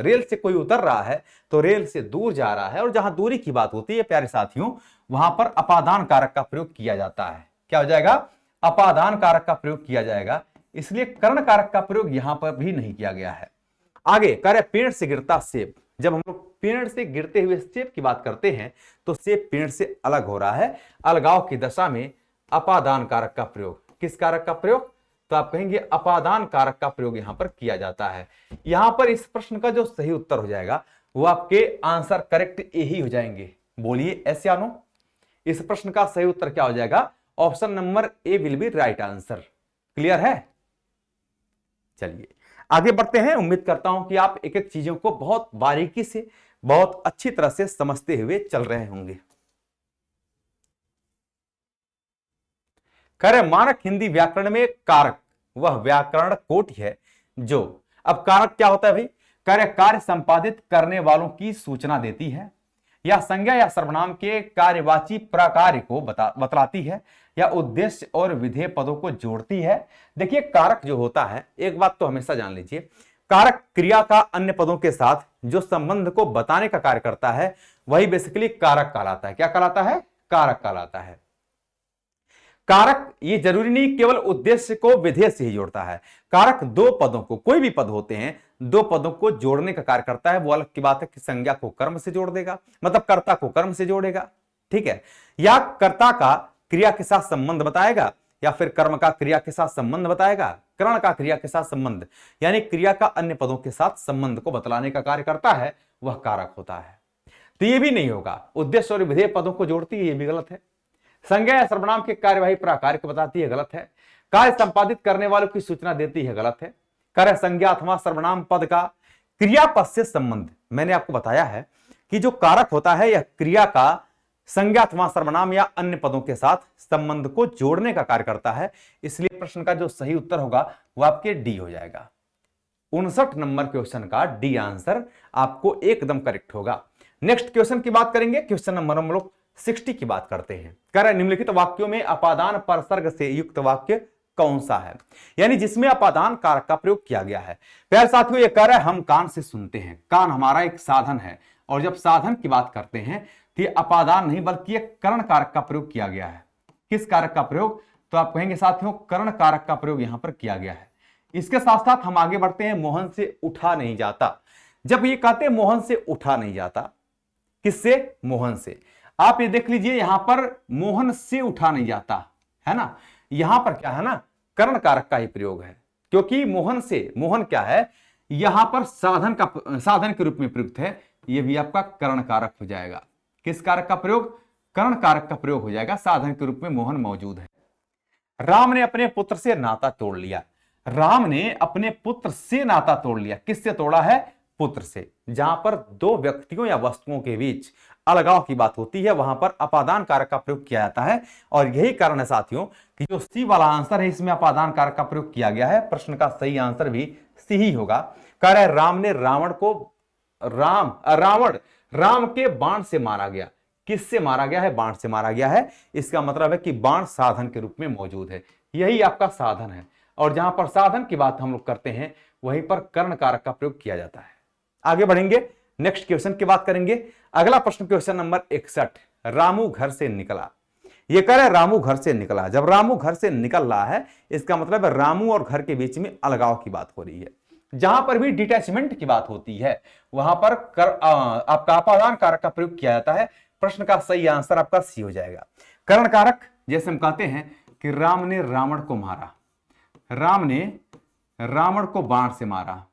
रेल से कोई उतर रहा है तो रेल से दूर जा रहा है, और जहां दूरी की बात होती है प्यारे साथियों, वहां पर अपादान कारक का प्रयोग किया जाता है। क्या हो जाएगा? अपादान कारक का प्रयोग किया जाएगा, इसलिए कर्ण कारक का प्रयोग यहां पर भी नहीं किया गया है। आगे कह रहे पेड़ से गिरता सेब, जब हम लोग पेड़ से गिरते हुए सेब की बात करते हैं तो सेब पेड़ से अलग हो रहा है। अलगाव की दशा में अपादान कारक का प्रयोग, किस कारक का प्रयोग? तो आप कहेंगे अपादान कारक का प्रयोग यहां पर किया जाता है। यहां पर इस प्रश्न का जो सही उत्तर हो जाएगा वो आपके आंसर करेक्ट ए ही हो जाएंगे। बोलिए एस या नो? इस प्रश्न का सही उत्तर क्या हो जाएगा? Option number A will be right answer. Clear है? चलिए आगे बढ़ते हैं। उम्मीद करता हूं कि आप एक एक चीजों को बहुत बारीकी से, बहुत अच्छी तरह से समझते हुए चल रहे होंगे। कह रहे मानक हिंदी व्याकरण में कारक वह व्याकरण कोटि है जो, अब कारक क्या होता है भाई? कह रहे कार्य संपादित करने वालों की सूचना देती है, या संज्ञा या सर्वनाम के कार्यवाची प्रकार्य को बतलाती है, या उद्देश्य और विधेय पदों को जोड़ती है। देखिए कारक जो होता है, एक बात तो हमेशा जान लीजिए, कारक क्रिया का अन्य पदों के साथ जो संबंध को बताने का कार्य करता है वही बेसिकली कारक कहलाता है। क्या कहलाता है? कारक कहलाता है। कारक ये जरूरी नहीं केवल उद्देश्य को विधेय से ही जोड़ता है। कारक दो पदों को, कोई भी पद होते हैं, दो पदों को जोड़ने का कार्य करता है। वो अलग की बात है कि संज्ञा को कर्म से जोड़ देगा, मतलब कर्ता को कर्म से जोड़ेगा, ठीक है, या कर्ता का क्रिया के साथ संबंध बताएगा, या फिर कर्म का क्रिया के साथ संबंध बताएगा। कर्ण का क्रिया के साथ संबंध यानी क्रिया का अन्य पदों के साथ संबंध को बतलाने का कार्य करता है, वह कारक होता है। तो ये भी नहीं होगा उद्देश्य और विधेय पदों को जोड़ती है, ये भी गलत है। संज्ञा या सर्वनाम के कार्यवाही प्रकार्य को बताती है, गलत है। कार्य संपादित करने वालों की सूचना देती है, गलत है। कार्य संज्ञा अथवा सर्वनाम पद का क्रियापद से संबंध, मैंने आपको बताया है कि जो कारक होता है यह क्रिया का संज्ञा अथवा सर्वनाम या अन्य पदों के साथ संबंध को जोड़ने का कार्य करता है। इसलिए प्रश्न का जो सही उत्तर होगा वो आपके डी हो जाएगा। 59 नंबर क्वेश्चन का डी आंसर आपको एकदम करेक्ट होगा। नेक्स्ट क्वेश्चन की बात करेंगे। क्वेश्चन नंबर हम लोग 60 की बात करते हैं। कह रहा है निम्नलिखित वाक्यों में अपादान परसर्ग से युक्त वाक्य कौन सा है, यानी जिसमें अपादान कारक का प्रयोग किया गया है। प्यारे साथियों, ये कह रहा है हम कान से सुनते हैं। कान हमारा एक साधन है, और जब साधन की बात करते हैं तो ये अपादान नहीं बल्कि एक कर्ण कारक का प्रयोग किया गया है। किस कारक का प्रयोग? तो आप कहेंगे साथियों कर्ण कारक का प्रयोग यहां पर किया गया है। इसके साथ साथ हम आगे बढ़ते हैं। मोहन से उठा नहीं जाता, जब ये कहते हैं मोहन से उठा नहीं जाता, किससे? मोहन से। आप ये देख लीजिए यहां पर मोहन से उठा नहीं जाता है ना, यहां पर क्या है ना, कर्ण कारक का ही प्रयोग है, क्योंकि मोहन से, मोहन क्या है यहां पर साधन के रूप में प्रयुक्त है, यह भी आपका कर्ण कारक हो जाएगा। किस कारक का प्रयोग? कर्ण कारक का प्रयोग हो जाएगा। साधन के रूप में मोहन मौजूद है। राम ने अपने पुत्र से नाता तोड़ लिया। राम ने अपने पुत्र से नाता तोड़ लिया। किससे तोड़ा है? पुत्र से। जहां पर दो व्यक्तियों या वस्तुओं के बीच अलगाव की बात होती है वहां पर अपादान कारक का प्रयोग किया जाता है, और यही कारण है साथियों कि जो सी वाला आंसर है इसमें अपादान कारक का प्रयोग किया गया है। प्रश्न का सही आंसर भी सी ही होगा। कह रहा है राम ने रावण को, राम के बाण से मारा गया। किससे मारा गया है? बाण से मारा गया है। इसका मतलब है कि बाण साधन के रूप में मौजूद है, यही आपका साधन है, और जहां पर साधन की बात हम लोग करते हैं वहीं पर कर्ण कारक का प्रयोग किया जाता है। आगे बढ़ेंगे, नेक्स्ट क्वेश्चन की बात करेंगे। अगला प्रश्न क्वेश्चन नंबर 61। रामू घर से निकला। ये कह रहा है रामू घर से निकला। जब रामू घर से निकल रहा है इसका मतलब है रामू और घर के बीच में अलगाव की बात हो रही है। जहां पर भी डिटैचमेंट की बात होती है वहां पर आपका अपादान कारक का प्रयोग किया जाता है। प्रश्न का सही आंसर आपका सी हो जाएगा। कर्ण कारक, जैसे हम कहते हैं कि राम ने रावण को मारा, राम ने रावण को बाण से मारा,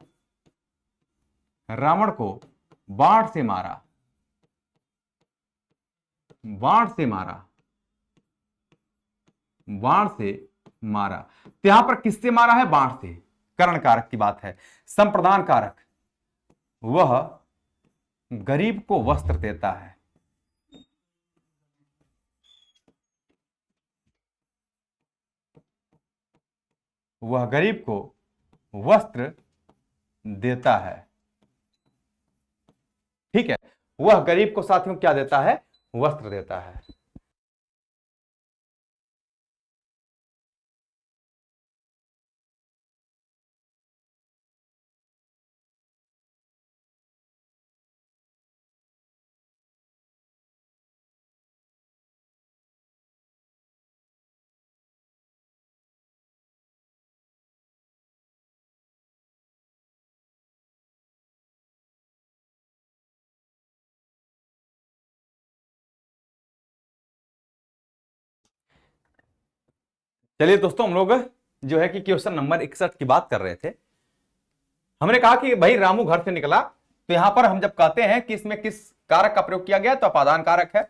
रावण को बाण से मारा, बाण से मारा, बाण से मारा। तो यहां पर किससे मारा है? बाण से। करण कारक की बात है। संप्रदान कारक, वह गरीब को वस्त्र देता है, वह गरीब को वस्त्र देता है। ठीक है, वह गरीब को साथियों क्या देता है? वस्त्र देता है। चलिए दोस्तों, हम लोग जो है कि क्वेश्चन नंबर 61 की बात कर रहे थे। हमने कहा कि भाई रामू घर से निकला, तो यहां पर हम जब कहते हैं कि इसमें किस कारक का प्रयोग किया गया, तो अपादान कारक है।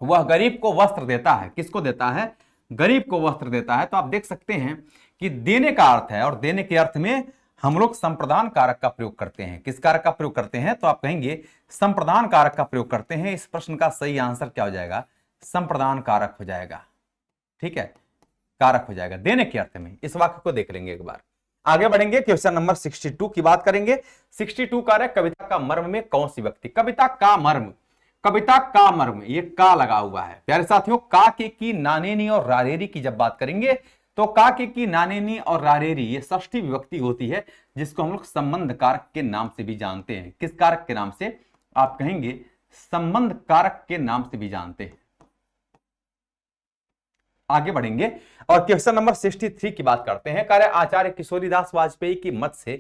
वह गरीब को वस्त्र देता है, किसको देता है? गरीब को वस्त्र देता है। तो आप देख सकते हैं कि देने का अर्थ है, और देने के अर्थ में हम लोग संप्रदान कारक का प्रयोग करते हैं। किस कारक का प्रयोग करते हैं? तो आप कहेंगे संप्रदान कारक का प्रयोग करते हैं। इस प्रश्न का सही आंसर क्या हो जाएगा? संप्रदान कारक हो जाएगा। ठीक है, कारक हो जाएगा देने के अर्थ में। इस वाक्य को देख लेंगे एक बार, आगे बढ़ेंगे। क्वेश्चन नंबर 62 की बात करेंगे। 62 कारक, कविता का मर्म में कौन सी व्यक्ति? कविता का मर्म, कविता का मर्म, ये का लगा हुआ है प्यारे साथियों। का के की नानेनी और रारेरी की जब बात करेंगे, तो का के की नानेनी और रारेरी ये षष्ठी विभक्ति होती है, जिसको हम लोग संबंध कारक के नाम से भी जानते हैं। किस कारक के नाम से? आप कहेंगे संबंध कारक के नाम से भी जानते हैं। आगे बढ़ेंगे और क्वेश्चन नंबर 63 की बात करते हैं। कार्य आचार्य किशोरीदास वाजपेयी की मत से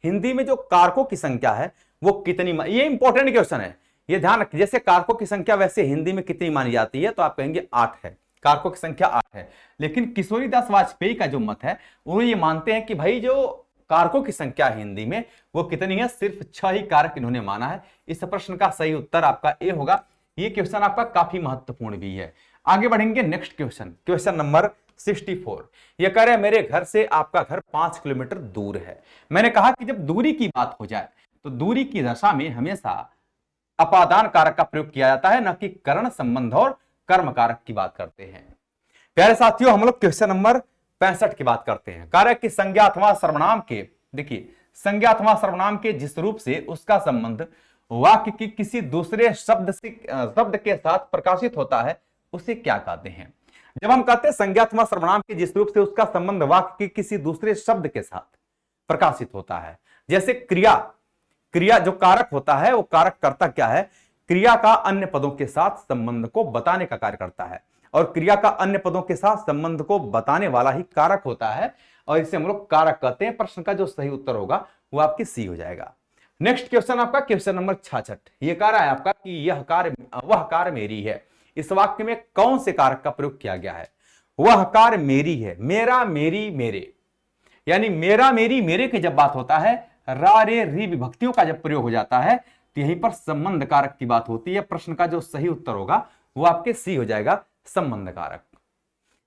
हिंदी में जो कारकों की संख्या है वो कितनी? ये इंपॉर्टेंट क्वेश्चन है, ये ध्यान रखिए। जैसे कारकों की संख्या वैसे हिंदी में कितनी मानी जाती है? तो आप कहेंगे 8 है, कारकों की संख्या 8 है। लेकिन किशोरीदास वाजपेयी का जो मत है वो ये मानते हैं कि भाई जो कारकों की संख्या हिंदी में वो कितनी है? सिर्फ 6 ही कारक इन्होंने माना है। इस प्रश्न का सही उत्तर आपका ए होगा। ये क्वेश्चन आपका काफी महत्वपूर्ण भी है। आगे बढ़ेंगे नेक्स्ट क्वेश्चन, क्वेश्चन नंबर 64। यह कह रहे हैं मेरे घर से आपका घर 5 किलोमीटर दूर है। मैंने कहा कि जब दूरी की बात हो जाए तो दूरी की दशा में हमेशा अपादान कारक का प्रयोग किया जाता है, न कि करण, संबंध और कर्म कारक की बात करते हैं। प्यारे साथियों, हम लोग क्वेश्चन नंबर 65 की बात करते हैं। कारक की संज्ञा अथवा सर्वनाम के, देखिए संज्ञा अथवा सर्वनाम के जिस रूप से उसका संबंध वाक्य की किसी दूसरे शब्द के साथ प्रकाशित होता है उसे क्या कहते हैं? जब हम कहते हैं संज्ञा अथवा सर्वनाम के जिस रूप से उसका संबंध वाक्य के किसी दूसरे शब्द के साथ प्रकाशित होता है, जैसे क्रिया, क्रिया जो कारक होता है वो कारक करता क्या है? क्रिया का अन्य पदों के साथ संबंध को बताने का कार्य करता है, और क्रिया का अन्य पदों के साथ संबंध को बताने वाला ही कारक होता है, और इसे हम लोग कारक कहते हैं। प्रश्न का जो सही उत्तर होगा वो आपकी सी हो जाएगा। नेक्स्ट क्वेश्चन आपका क्वेश्चन नंबर 66। ये कह रहा है आपका कि यह कार्य वह कार्य मेरी है। इस वाक्य में कौन से कारक का प्रयोग किया गया है? वह कार्य मेरी है, मेरा, मेरी, मेरे, यानी मेरा, मेरी, मेरे की जब बात होता है, रा, रे, री विभक्तियों का जब प्रयोग हो जाता है तो यहीं पर संबंध कारक की बात होती है। प्रश्न का जो सही उत्तर होगा वो आपके सी हो जाएगा, संबंध कारक।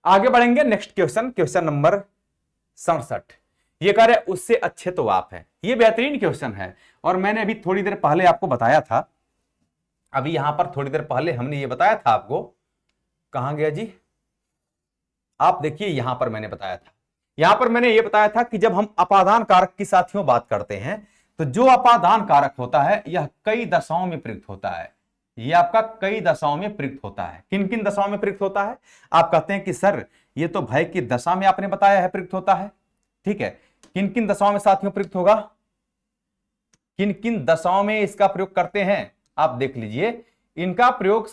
आगे बढ़ेंगे नेक्स्ट क्वेश्चन, क्वेश्चन नंबर 67। ये कह रहे उससे अच्छे तो आप हैं। ये बेहतरीन क्वेश्चन है, और मैंने अभी थोड़ी देर पहले आपको बताया था, अभी यहां पर थोड़ी देर पहले हमने ये बताया था आपको, कहां गया जी? आप देखिए यहां पर मैंने बताया था, यहां पर मैंने ये बताया था कि जब हम अपादान कारक की साथियों बात करते हैं तो जो अपादान कारक होता है यह कई दशाओं में प्रयुक्त होता है। यह आपका कई दशाओं में प्रयुक्त होता है। किन किन दशाओं में प्रयुक्त होता है? आप कहते हैं कि सर ये तो भय की दशा में आपने बताया है प्रयुक्त होता है। ठीक है, किन किन दशाओं में साथियों प्रयुक्त होगा? किन किन दशाओं में इसका प्रयोग करते हैं? आप देख लीजिए, इनका प्रयोग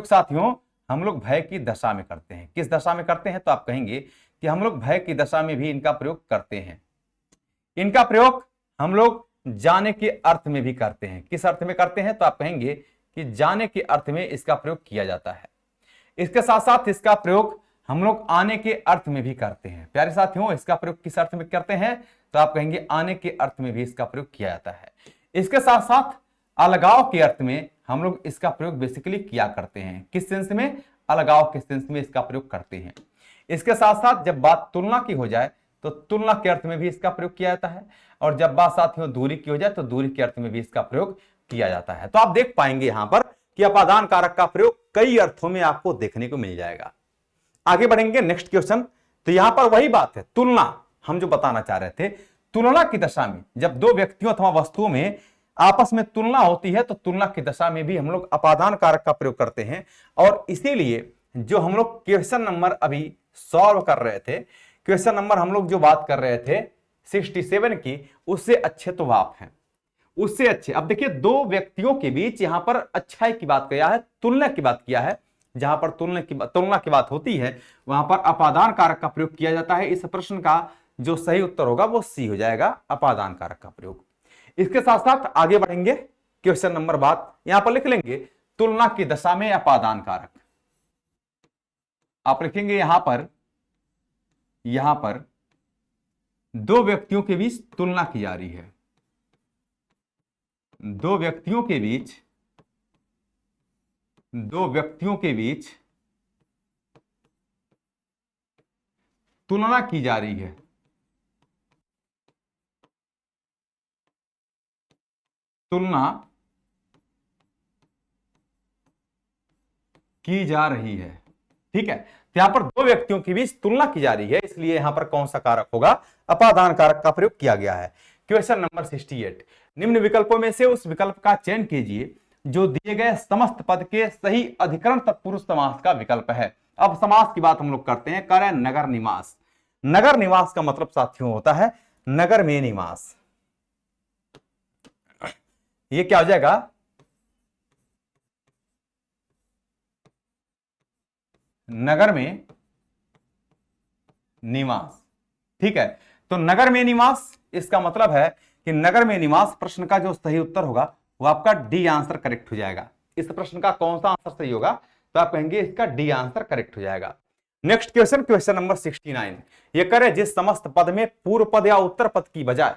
साथियों हम लोग भय की दशा में करते हैं। किस दशा में करते हैं? तो आप कहेंगे कि हम लोग भय की दशा में भी इनका प्रयोग करते हैं। इनका प्रयोग हम लोग जाने के अर्थ में भी करते हैं। किस अर्थ में करते हैं? तो आप कहेंगे कि जाने के अर्थ में इसका प्रयोग किया जाता है। इसके साथ साथ इसका प्रयोग हम लोग आने के अर्थ में भी करते हैं। प्यारे साथियों, इसका प्रयोग किस अर्थ में करते हैं? तो आप कहेंगे आने के अर्थ में भी इसका प्रयोग किया जाता है। इसके साथ साथ अलगाव के अर्थ में हम लोग इसका प्रयोग बेसिकली किया करते हैं। किस सेंस में? अलगाव के सेंस में इसका प्रयोग करते हैं। इसके साथ साथ जब बात तुलना की हो जाए तो तुलना के अर्थ में भी इसका प्रयोग किया जाता है, और जब बात साथियों दूरी की हो जाए तो दूरी के अर्थ में भी इसका प्रयोग किया जाता है। तो आप देख पाएंगे यहां पर कि अपादान कारक का प्रयोग कई अर्थों में आपको देखने को मिल जाएगा। आगे बढ़ेंगे नेक्स्ट क्वेश्चन। तो यहां पर वही बात है, तुलना हम जो बताना चाह रहे थे, तुलना की दशा में जब दो व्यक्तियों अथवा वस्तुओं में आपस में तुलना होती है तो तुलना की दशा में भी हम लोग अपादान कारक का प्रयोग करते हैं। और इसीलिए जो हम लोग क्वेश्चन नंबर अभी सॉल्व कर रहे थे, क्वेश्चन नंबर हम लोग जो बात कर रहे थे 67 की, उससे अच्छे तो आप हैं, उससे अच्छे। अब देखिए, दो व्यक्तियों के बीच यहां पर अच्छाई की बात किया है, तुलना की बात किया है। जहां पर तुलना की बात होती है वहां पर अपादान कारक का प्रयोग किया जाता है। इस प्रश्न का जो सही उत्तर होगा वो सी हो जाएगा, अपादान कारक का प्रयोग। इसके साथ साथ आगे बढ़ेंगे, क्वेश्चन नंबर बाद यहां पर लिख लेंगे तुलना की दशा में अपादान कारक। आप लिखेंगे यहां पर दो व्यक्तियों के बीच तुलना की जा रही है, दो व्यक्तियों के बीच तुलना की जा रही है, तुलना की जा रही है। ठीक है, तो यहां पर दो व्यक्तियों के बीच तुलना की जा रही है, इसलिए यहां पर कौन सा कारक होगा? अपादान कारक का प्रयोग किया गया है। क्वेश्चन नंबर 68, निम्न विकल्पों में से उस विकल्प का चयन कीजिए जो दिए गए समस्त पद के सही अधिकरण तत्पुरुष समास का विकल्प है। अब समास की बात हम लोग करते हैं, कह रहे हैं नगर निवास। नगर निवास का मतलब साथियों होता है नगर में निवास। ये क्या हो जाएगा? नगर में निवास। ठीक है, तो नगर में निवास इसका मतलब है कि नगर में निवास प्रश्न का जो सही उत्तर होगा वो आपका डी आंसर करेक्ट हो जाएगा। इस प्रश्न का कौन सा आंसर सही होगा? तो आप कहेंगे इसका डी आंसर करेक्ट हो जाएगा। नेक्स्ट क्वेश्चन, क्वेश्चन नंबर 69, ये करे जिस समस्त पद में पूर्व पद या उत्तर पद की बजाय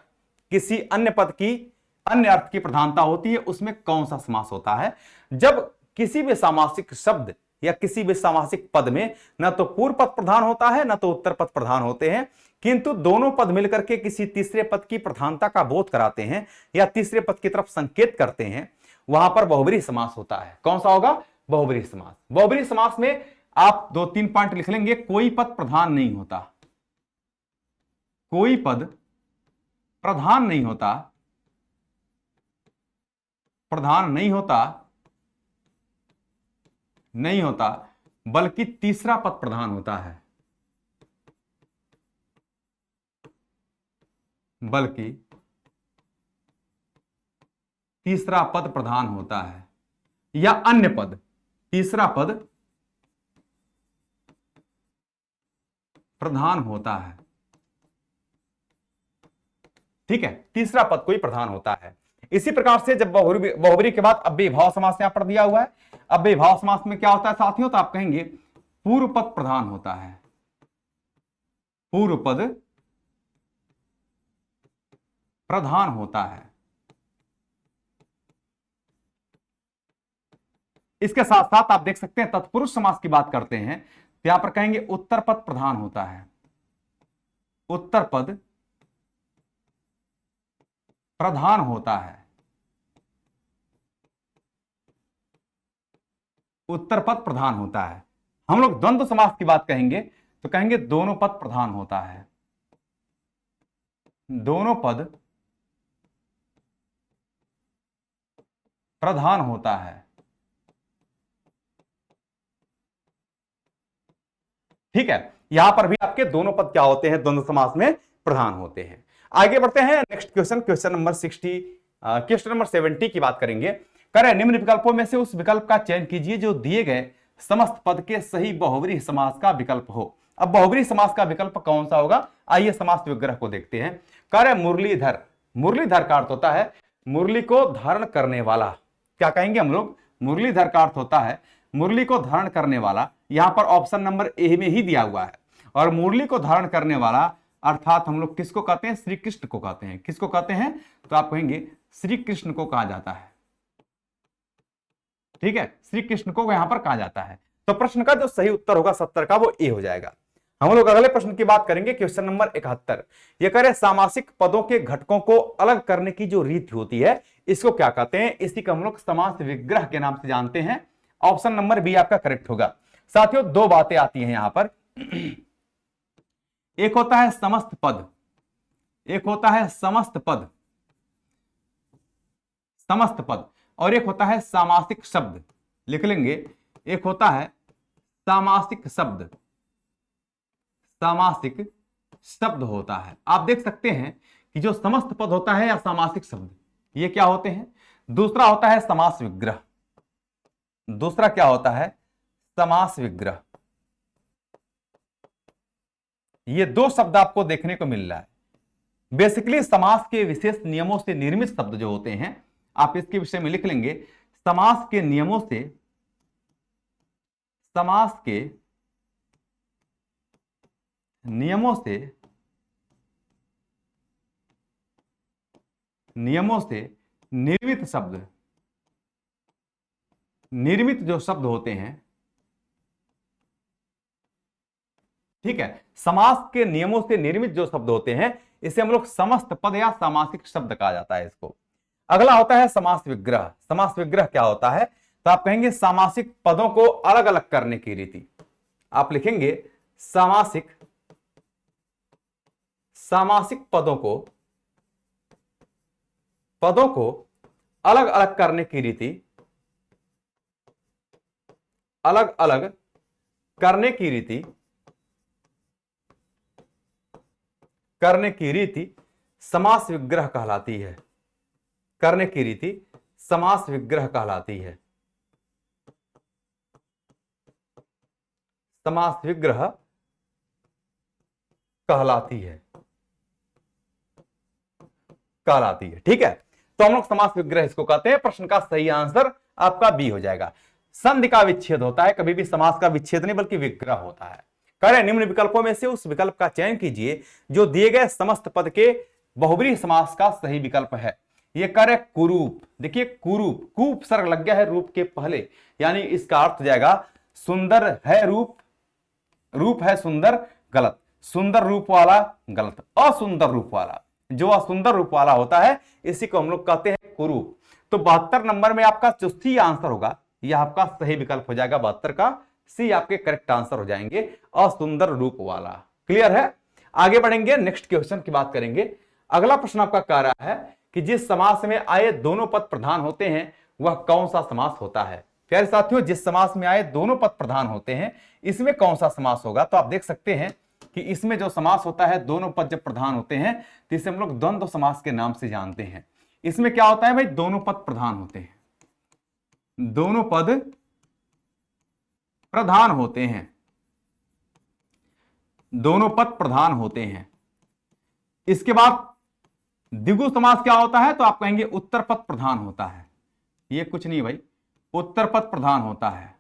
किसी अन्य पद की अन्य अर्थ की प्रधानता होती है उसमें कौन सा समास होता है? जब किसी भी सामासिक शब्द या किसी भी सामासिक पद में न तो पूर्व पद प्रधान होता है न तो उत्तर पद प्रधान होते हैं, किंतु दोनों पद मिलकर के किसी तीसरे पद की प्रधानता का बोध कराते हैं या तीसरे पद की तरफ संकेत करते हैं, वहां पर बहुब्रीहि समास होता है। कौन सा होगा? बहुब्रीहि समास। बहुब्रीहि समास में आप 2-3 पॉइंट लिख लेंगे। कोई पद प्रधान नहीं होता, कोई पद प्रधान नहीं होता, प्रधान नहीं होता, बल्कि तीसरा पद प्रधान होता है, बल्कि तीसरा पद प्रधान होता है, या अन्य पद, तीसरा पद प्रधान होता है। ठीक है, तीसरा पद कोई प्रधान होता है। इसी प्रकार से जब बहुब्रीहि के बाद अव्ययी भाव समास यहां पर दिया हुआ है, अव्ययी भाव समास में क्या होता है साथियों? तो आप कहेंगे पूर्व पद प्रधान होता है, पूर्व पद प्रधान होता है। इसके साथ साथ आप देख सकते हैं तत्पुरुष समास की बात करते हैं तो यहां पर कहेंगे उत्तर पद प्रधान होता है, उत्तर पद प्रधान होता है, उत्तर पद प्रधान होता है। हम लोग द्वंद्व समास की बात कहेंगे तो कहेंगे दोनों पद प्रधान होता है, दोनों पद प्रधान होता है। ठीक है, यहां पर भी आपके दोनों पद क्या होते हैं? द्वंद्व समास में प्रधान होते हैं। आगे बढ़ते हैं नेक्स्ट क्वेश्चन, क्वेश्चन नंबर 70 की बात करेंगे। करें निम्न विकल्पों में से उस विकल्प का चयन कीजिए जो दिए गए समस्त पद के सही बहुब्रीहि समास का विकल्प हो। अब बहुब्रीहि समास का विकल्प कौन सा होगा? आइए समास विग्रह को देखते हैं। करें मुरलीधर। मुरलीधर का अर्थ होता है मुरली को धारण करने वाला। क्या कहेंगे हम लोग? मुरलीधर का अर्थ होता है मुरली को धारण करने वाला, यहां पर ऑप्शन नंबर ए में ही दिया हुआ है। और मुरली को धारण करने वाला अर्थात हम लोग किसको कहते हैं? श्री कृष्ण को कहते हैं। किसको कहते हैं? तो आप कहेंगे श्री कृष्ण को कहा जाता है। ठीक है, श्री कृष्ण को यहां पर कहा जाता है। तो प्रश्न का जो सही उत्तर होगा 70 का वो ए हो जाएगा। हम लोग अगले प्रश्न की बात करेंगे, क्वेश्चन नंबर 71। ये कह रहे सामासिक पदों के घटकों को अलग करने की जो रीत होती है इसको क्या कहते हैं? इसी को हम लोग समास विग्रह के नाम से जानते हैं। ऑप्शन नंबर बी आपका करेक्ट होगा। साथियों, दो बातें आती हैं यहां पर। एक होता है समस्त पद, एक होता है समस्त पद, समस्त पद, और एक होता है सामासिक शब्द। लिख लेंगे, एक होता है सामासिक शब्द, सामासिक शब्द होता है। आप देख सकते हैं कि जो समस्त पद होता है या सामासिक शब्द, ये क्या होते हैं? दूसरा होता है समास विग्रह, दूसरा क्या होता है? समास विग्रह। ये दो शब्द आपको देखने को मिल रहा है। बेसिकली समास के विशेष नियमों से निर्मित शब्द जो होते हैं, आप इसके विषय में लिख लेंगे, समास के नियमों से, समास के नियमों से, नियमों से निर्मित शब्द, निर्मित जो शब्द होते हैं, ठीक है, समास के नियमों से निर्मित जो शब्द होते हैं इसे हम लोग समस्त पद या सामासिक शब्द कहा जाता है इसको। अगला होता है समास विग्रह। समास विग्रह क्या होता है? तो आप कहेंगे सामासिक पदों को अलग अलग करने की रीति। आप लिखेंगे सामासिक, सामासिक पदों को, पदों को अलग अलग करने की रीति, अलग अलग करने की रीति, करने की रीति समास विग्रह कहलाती है। करने की रीति समास विग्रह कहलाती है। समास विग्रह कहलाती है, कहलाती है। ठीक है, तो हम लोग समास विग्रह इसको कहते हैं। प्रश्न का सही आंसर आपका बी हो जाएगा। संधि का विच्छेद होता है, कभी भी समास का विच्छेद नहीं बल्कि विग्रह होता है। करें निम्न विकल्पों में से उस विकल्प का चयन कीजिए जो दिए गए समस्त पद के बहुब्रीहि समास का सही विकल्प है। ये करे कुरूप। देखिए कुरूप, कूप सर्ग लग गया है रूप के पहले, यानी इसका अर्थ हो जाएगा सुंदर है रूप, रूप है सुंदर, गलत, सुंदर रूप वाला गलत, असुंदर रूप वाला। जो असुंदर रूप वाला होता है इसी को हम लोग कहते हैं कुरूप। तो 72 नंबर में आपका जो सी आंसर होगा यह आपका सही विकल्प हो जाएगा। 72 का सी आपके करेक्ट आंसर हो जाएंगे, असुंदर रूप वाला। क्लियर है? आगे बढ़ेंगे, नेक्स्ट क्वेश्चन की बात करेंगे। अगला प्रश्न आपका कह रहा है कि जिस समास में आए दोनों पद प्रधान होते हैं वह कौन सा समास होता है? प्यारे साथियों, जिस समास में आए दोनों पद प्रधान होते हैं इसमें कौन सा समास होगा? तो आप देख सकते हैं कि इसमें जो समास होता है, दोनों पद जब प्रधान होते हैं तो इसे हम लोग द्वंद्व समास के नाम से जानते हैं। इसमें क्या होता है भाई? दोनों पद प्रधान होते हैं, दोनों पद प्रधान होते हैं, दोनों पद प्रधान होते हैं। इसके बाद द्विगु समास क्या होता है? तो आप कहेंगे उत्तर पद प्रधान होता है। ये कुछ नहीं भाई, उत्तर पद प्रधान होता है,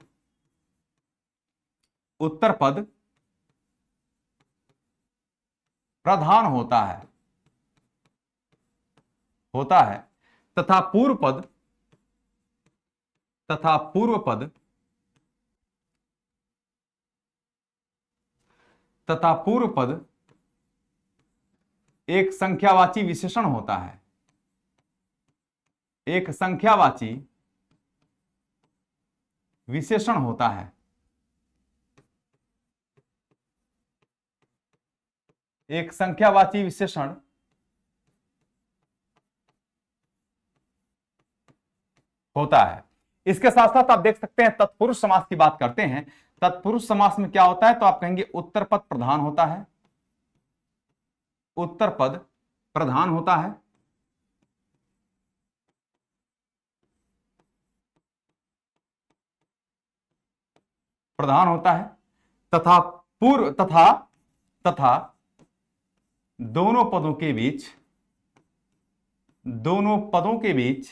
उत्तर पद प्रधान होता है, होता है, तथा पूर्व पद, तथा पूर्व पद, तथा पूर्व पद एक संख्यावाची विशेषण होता है, एक संख्यावाची विशेषण होता है, एक संख्यावाची विशेषण होता है। इसके साथ साथ आप देख सकते हैं तत्पुरुष समास की बात करते हैं। तत्पुरुष समास में क्या होता है? तो आप कहेंगे उत्तर पद प्रधान होता है, उत्तर पद प्रधान होता है, प्रधान होता है, तथा पूर्व, तथा तथा दोनों पदों के बीच, दोनों पदों के बीच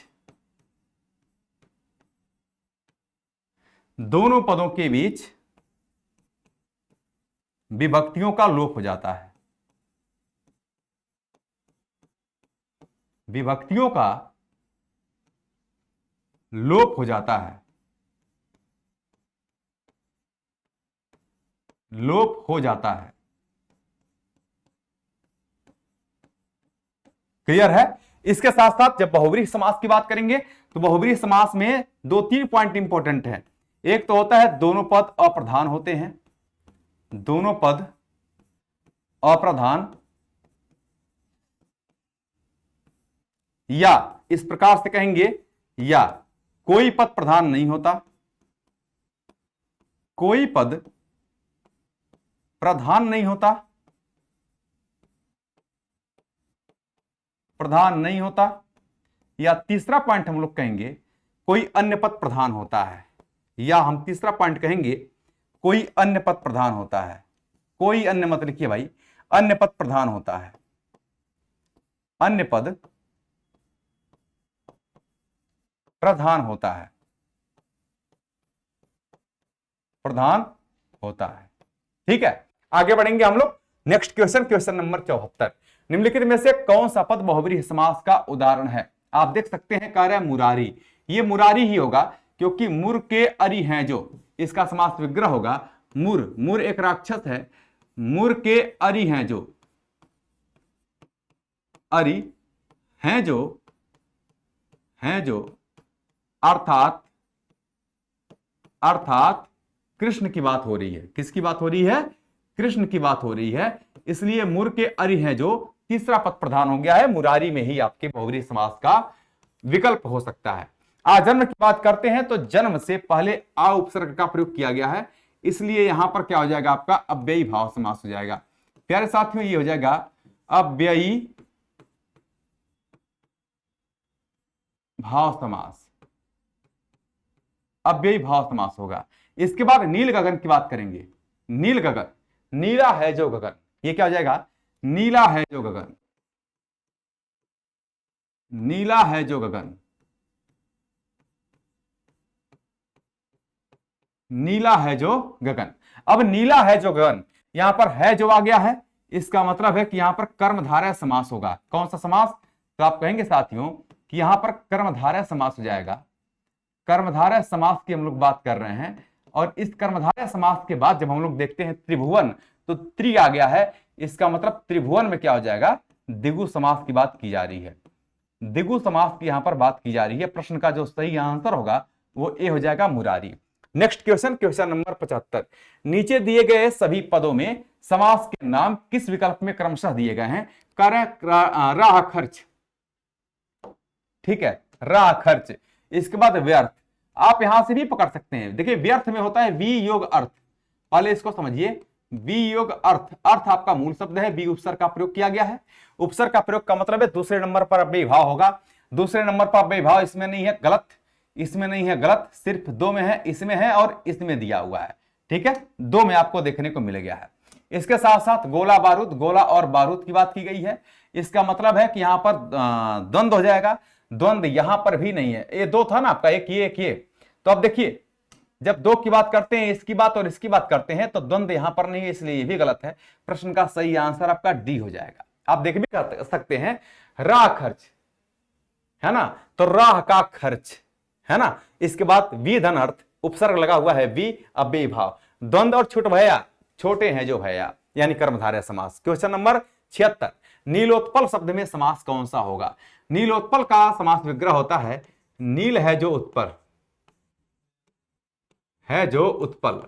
दोनों पदों के बीच विभक्तियों का लोप हो जाता है। विभक्तियों का लोप हो जाता है। लोप हो जाता है। क्लियर है? इसके साथ साथ जब बहुब्रीहि समास की बात करेंगे तो बहुब्रीहि समास में 2-3 पॉइंट इंपॉर्टेंट है। एक तो होता है दोनों पद अप्रधान होते हैं। दोनों पद अप्रधान, या इस प्रकार से कहेंगे, या कोई पद प्रधान नहीं होता। कोई पद प्रधान नहीं होता। प्रधान नहीं होता। या तीसरा पॉइंट हम लोग कहेंगे कोई अन्य पद प्रधान होता है। या हम तीसरा पॉइंट कहेंगे कोई अन्य पद प्रधान होता है। कोई अन्य मत लिखिए भाई, अन्य पद प्रधान होता है। अन्य पद प्रधान होता है। प्रधान होता है। ठीक है, आगे बढ़ेंगे हम लोग। Next question, question number 74। निम्नलिखित में से कौन सा पद बहुब्रीहि समास का उदाहरण है? आप देख सकते हैं, कार्य मुरारी। ये मुरारी ही होगा क्योंकि मुर के अरि हैं जो, इसका समास विग्रह होगा मुर। मुर एक राक्षस है। मुर के अरि हैं जो, अरि हैं जो, हैं जो, अर्थात अर्थात कृष्ण की बात हो रही है। किसकी बात हो रही है? कृष्ण की बात हो रही है। इसलिए मुर के अरि हैं जो तीसरा पद प्रधान हो गया है। मुरारी में ही आपके बहुब्रीहि समास का विकल्प हो सकता है। आजन्म की बात करते हैं तो जन्म से पहले आ उपसर्ग का प्रयोग किया गया है, इसलिए यहां पर क्या हो जाएगा? आपका अव्ययी भाव समास हो जाएगा। प्यारे साथियों, ये हो जाएगा अव्ययी भाव समास। अव्ययी भाव समास होगा। इसके बाद नील गगन की बात करेंगे। नील गगन, नीला है जो गगन, ये क्या हो जाएगा? नीला है जो गगन। नीला है जो गगन। नीला है जो गगन। अब नीला है जो गगन, यहां पर है जो आ गया है, इसका मतलब है कि यहां पर कर्मधारय समास होगा। कौन सा समास? तो आप कहेंगे साथियों कि यहां पर कर्मधारय समास हो जाएगा। कर्मधारय समास की हम लोग बात कर रहे हैं, और इस कर्मधारय समास के बाद जब हम लोग देखते हैं त्रिभुवन, तो त्रि आ गया है, इसका मतलब त्रिभुवन में क्या हो जाएगा? द्विगु समास की बात की जा रही है। द्विगु समास की यहां पर बात की जा रही है। प्रश्न का जो सही आंसर होगा वो ए हो जाएगा, Murari. Next question, question number 75। नीचे दिए गए सभी पदों में समास के नाम किस विकल्प में क्रमशः दिए गए हैं? राह खर्च, ठीक है, राह खर्च। इसके बाद व्यर्थ, आप यहां से भी पकड़ सकते हैं। देखिए, व्यर्थ में होता है वी योग अर्थ। पहले इसको समझिए, वी योग अर्थ। अर्थ आपका मूल शब्द है, वी उपसर्ग का प्रयोग किया गया है। उपसर्ग का प्रयोग का मतलब है दूसरे नंबर पर अव्ययी भाव होगा। दूसरे नंबर पर अव्ययी भाव इसमें नहीं है, गलत। इसमें नहीं है, गलत। सिर्फ दो में है, इसमें है और इसमें दिया हुआ है। ठीक है, दो में आपको देखने को मिल गया है। इसके साथ साथ गोला बारूद, गोला और बारूद की बात की गई है। इसका मतलब है कि यहां पर द्वंद्व हो जाएगा। द्वंद्व यहां पर भी नहीं है। ये दो था ना आपका, एक ये एक ये। तो अब देखिए, जब दो की बात करते हैं, इसकी बात और इसकी बात करते हैं, तो द्वंद्व यहां पर नहीं है, इसलिए ये भी गलत है। प्रश्न का सही आंसर आपका डी हो जाएगा। आप देख भी कर सकते हैं, राह खर्च है ना, तो राह का खर्च है ना। इसके बाद वी धन अर्थ, उपसर्ग लगा हुआ है वी, अव्ययी भाव। द्वंद्व और छुट भैया, छोटे हैं जो भैया, यानी कर्मधारय समास। Question number 76। नीलोत्पल शब्द में समास कौन सा होगा? नीलोत्पल का समास विग्रह होता है नील है जो उत्पल, है जो उत्पल,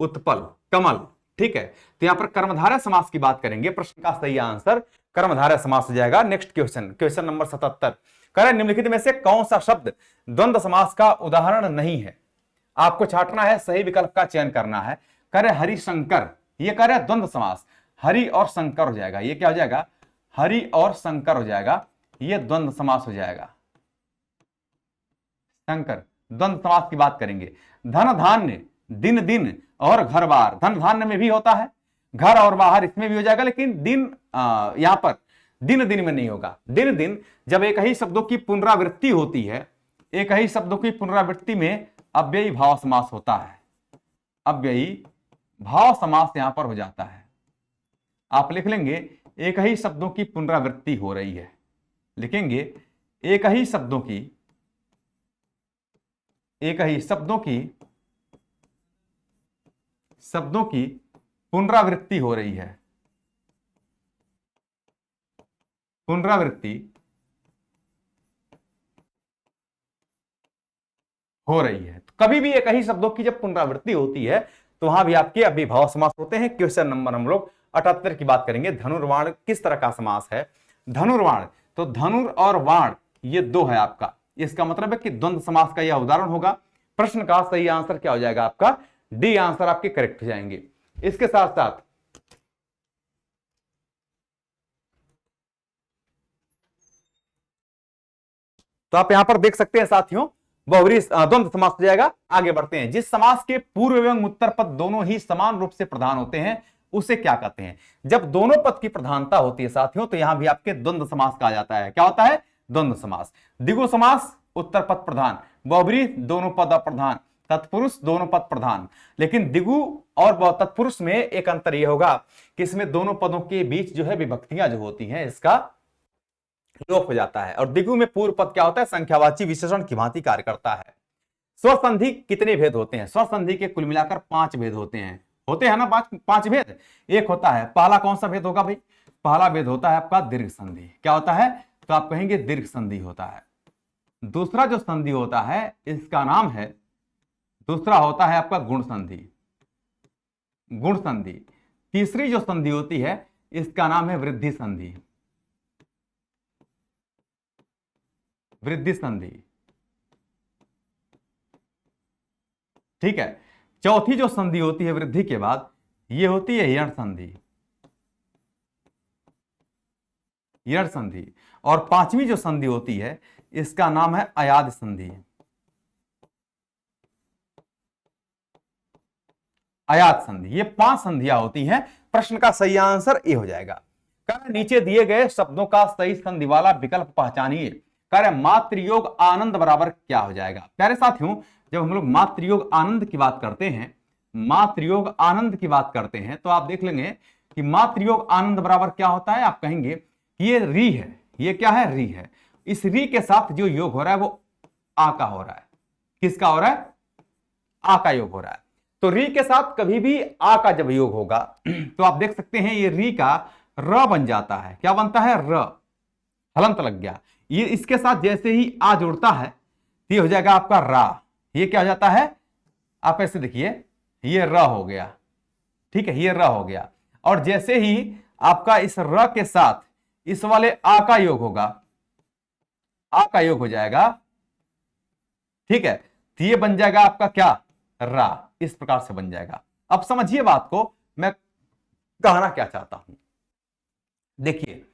उत्पल कमल। ठीक है, तो यहां पर कर्मधारय समास की बात करेंगे। प्रश्न का सही आंसर कर्मधारय समास हो जाएगा। Next question, question number 77। करें निम्नलिखित में से कौन सा शब्द द्वंद्व समास का उदाहरण नहीं है? आपको छांटना है, सही विकल्प का चयन करना है। करें हरिशंकर, ये करे द्वंद्व समास। हरि और शंकर हो जाएगा, ये क्या हो जाएगा? हरि और शंकर हो जाएगा, ये द्वंद्व समास हो जाएगा। शंकर, द्वंद्व समास की बात करेंगे। धन धान्य, दिन दिन और घर बार, धन धान्य में भी होता है, घर और बाहर इसमें भी हो जाएगा, लेकिन दिन यहां पर दिन दिन में नहीं होगा। दिन दिन जब एक ही शब्दों की पुनरावृत्ति होती है, एक ही शब्दों की पुनरावृत्ति में अव्ययी भाव समास होता है, अव्ययी भाव समास यहां पर हो जाता है। आप लिख लेंगे एक ही शब्दों की पुनरावृत्ति हो रही है, लिखेंगे एक ही शब्दों की पुनरावृत्ति हो रही है, पुनरावृत्ति हो रही है। तो कभी भी एक ही शब्दों की जब पुनरावृत्ति होती है तो वहां भी आपके अव्ययीभाव समास होते हैं। क्वेश्चन नंबर हम लोग 78 की बात करेंगे। धनुर्वाण किस तरह का समास है? धनुर्वाण, तो धनुर और वाण ये दो है आपका, इसका मतलब है कि द्वंद्व समास का यह उदाहरण होगा। प्रश्न का सही आंसर क्या हो जाएगा आपका? डी आंसर आपके करेक्ट हो जाएंगे। इसके साथ साथ तो आप यहां पर देख सकते हैं साथियों, बहुब्री द्वंद्व समास हो जाएगा। आगे बढ़ते हैं। जिस समास के पूर्व एवं उत्तर पद दोनों ही समान रूप से प्रधान होते हैं उसे क्या कहते हैं? जब दोनों पद की प्रधानता होती है साथियों तो यहां भी आपके द्वंद्व समास कहा जाता है। क्या होता है? द्वंद्व समास। द्विगु समास उत्तर पद प्रधान, बहुब्री दोनों पद अप्रधान, तत्पुरुष दोनों पद प्रधान। लेकिन द्विगु और तत्पुरुष में एक अंतर यह होगा कि इसमें दोनों पदों के बीच जो है विभक्तियां जो होती हैं इसका लोप हो जाता है। और द्विगु में पूर्व पद क्या होता है? संख्यावाची विशेषण की भांति कार्य करता है। स्वसंधि कितने भेद होते हैं? स्वसंधि के कुल मिलाकर 5 भेद होते हैं ना, पांच भेद। एक होता है, पहला कौन सा भेद होगा भाई? पहला भेद होता है आपका दीर्घ संधि। क्या होता है? तो आप कहेंगे दीर्घ संधि होता है। दूसरा जो संधि होता है इसका नाम है, दूसरा होता है आपका गुण संधि, गुण संधि। तीसरी जो संधि होती है इसका नाम है वृद्धि संधि, वृद्धि संधि। ठीक है। चौथी जो संधि होती है वृद्धि के बाद ये होती है यण संधि, यण संधि। और पांचवी जो संधि होती है इसका नाम है अयाद संधि, अयाद संधि। ये 5 संधियां होती हैं। प्रश्न का सही आंसर ए हो जाएगा। कार्य नीचे दिए गए शब्दों का सही संधि वाला विकल्प पहचानिए। कार्य मात्र योग आनंद बराबर क्या हो जाएगा? प्यारे साथियों, जब हम लोग मात्र योग आनंद की बात करते हैं, मात्र योग आनंद की बात करते हैं तो आप देख लेंगे कि मात्र योग आनंद बराबर क्या होता है। आप कहेंगे कि ये री है, ये क्या है? री है। इस री के साथ जो योग हो रहा है वो आ का हो रहा है। किसका हो रहा है? आ का योग हो रहा है। तो री के साथ कभी भी आ का जब योग होगा तो आप देख सकते हैं ये री का र बन जाता है। क्या बनता है? र, हलंत लग गया। ये इसके साथ जैसे ही आ जुड़ता है ये हो जाएगा आपका रा। ये क्या हो जाता है? आप ऐसे देखिए, ये र हो गया। ठीक है, ये र हो गया। और जैसे ही आपका इस र के साथ इस वाले आ का योग होगा, आ का योग हो जाएगा। ठीक है, तो ये बन जाएगा आपका क्या? रा। इस प्रकार से बन जाएगा। अब समझिए बात को, मैं कहना क्या चाहता हूं। देखिए,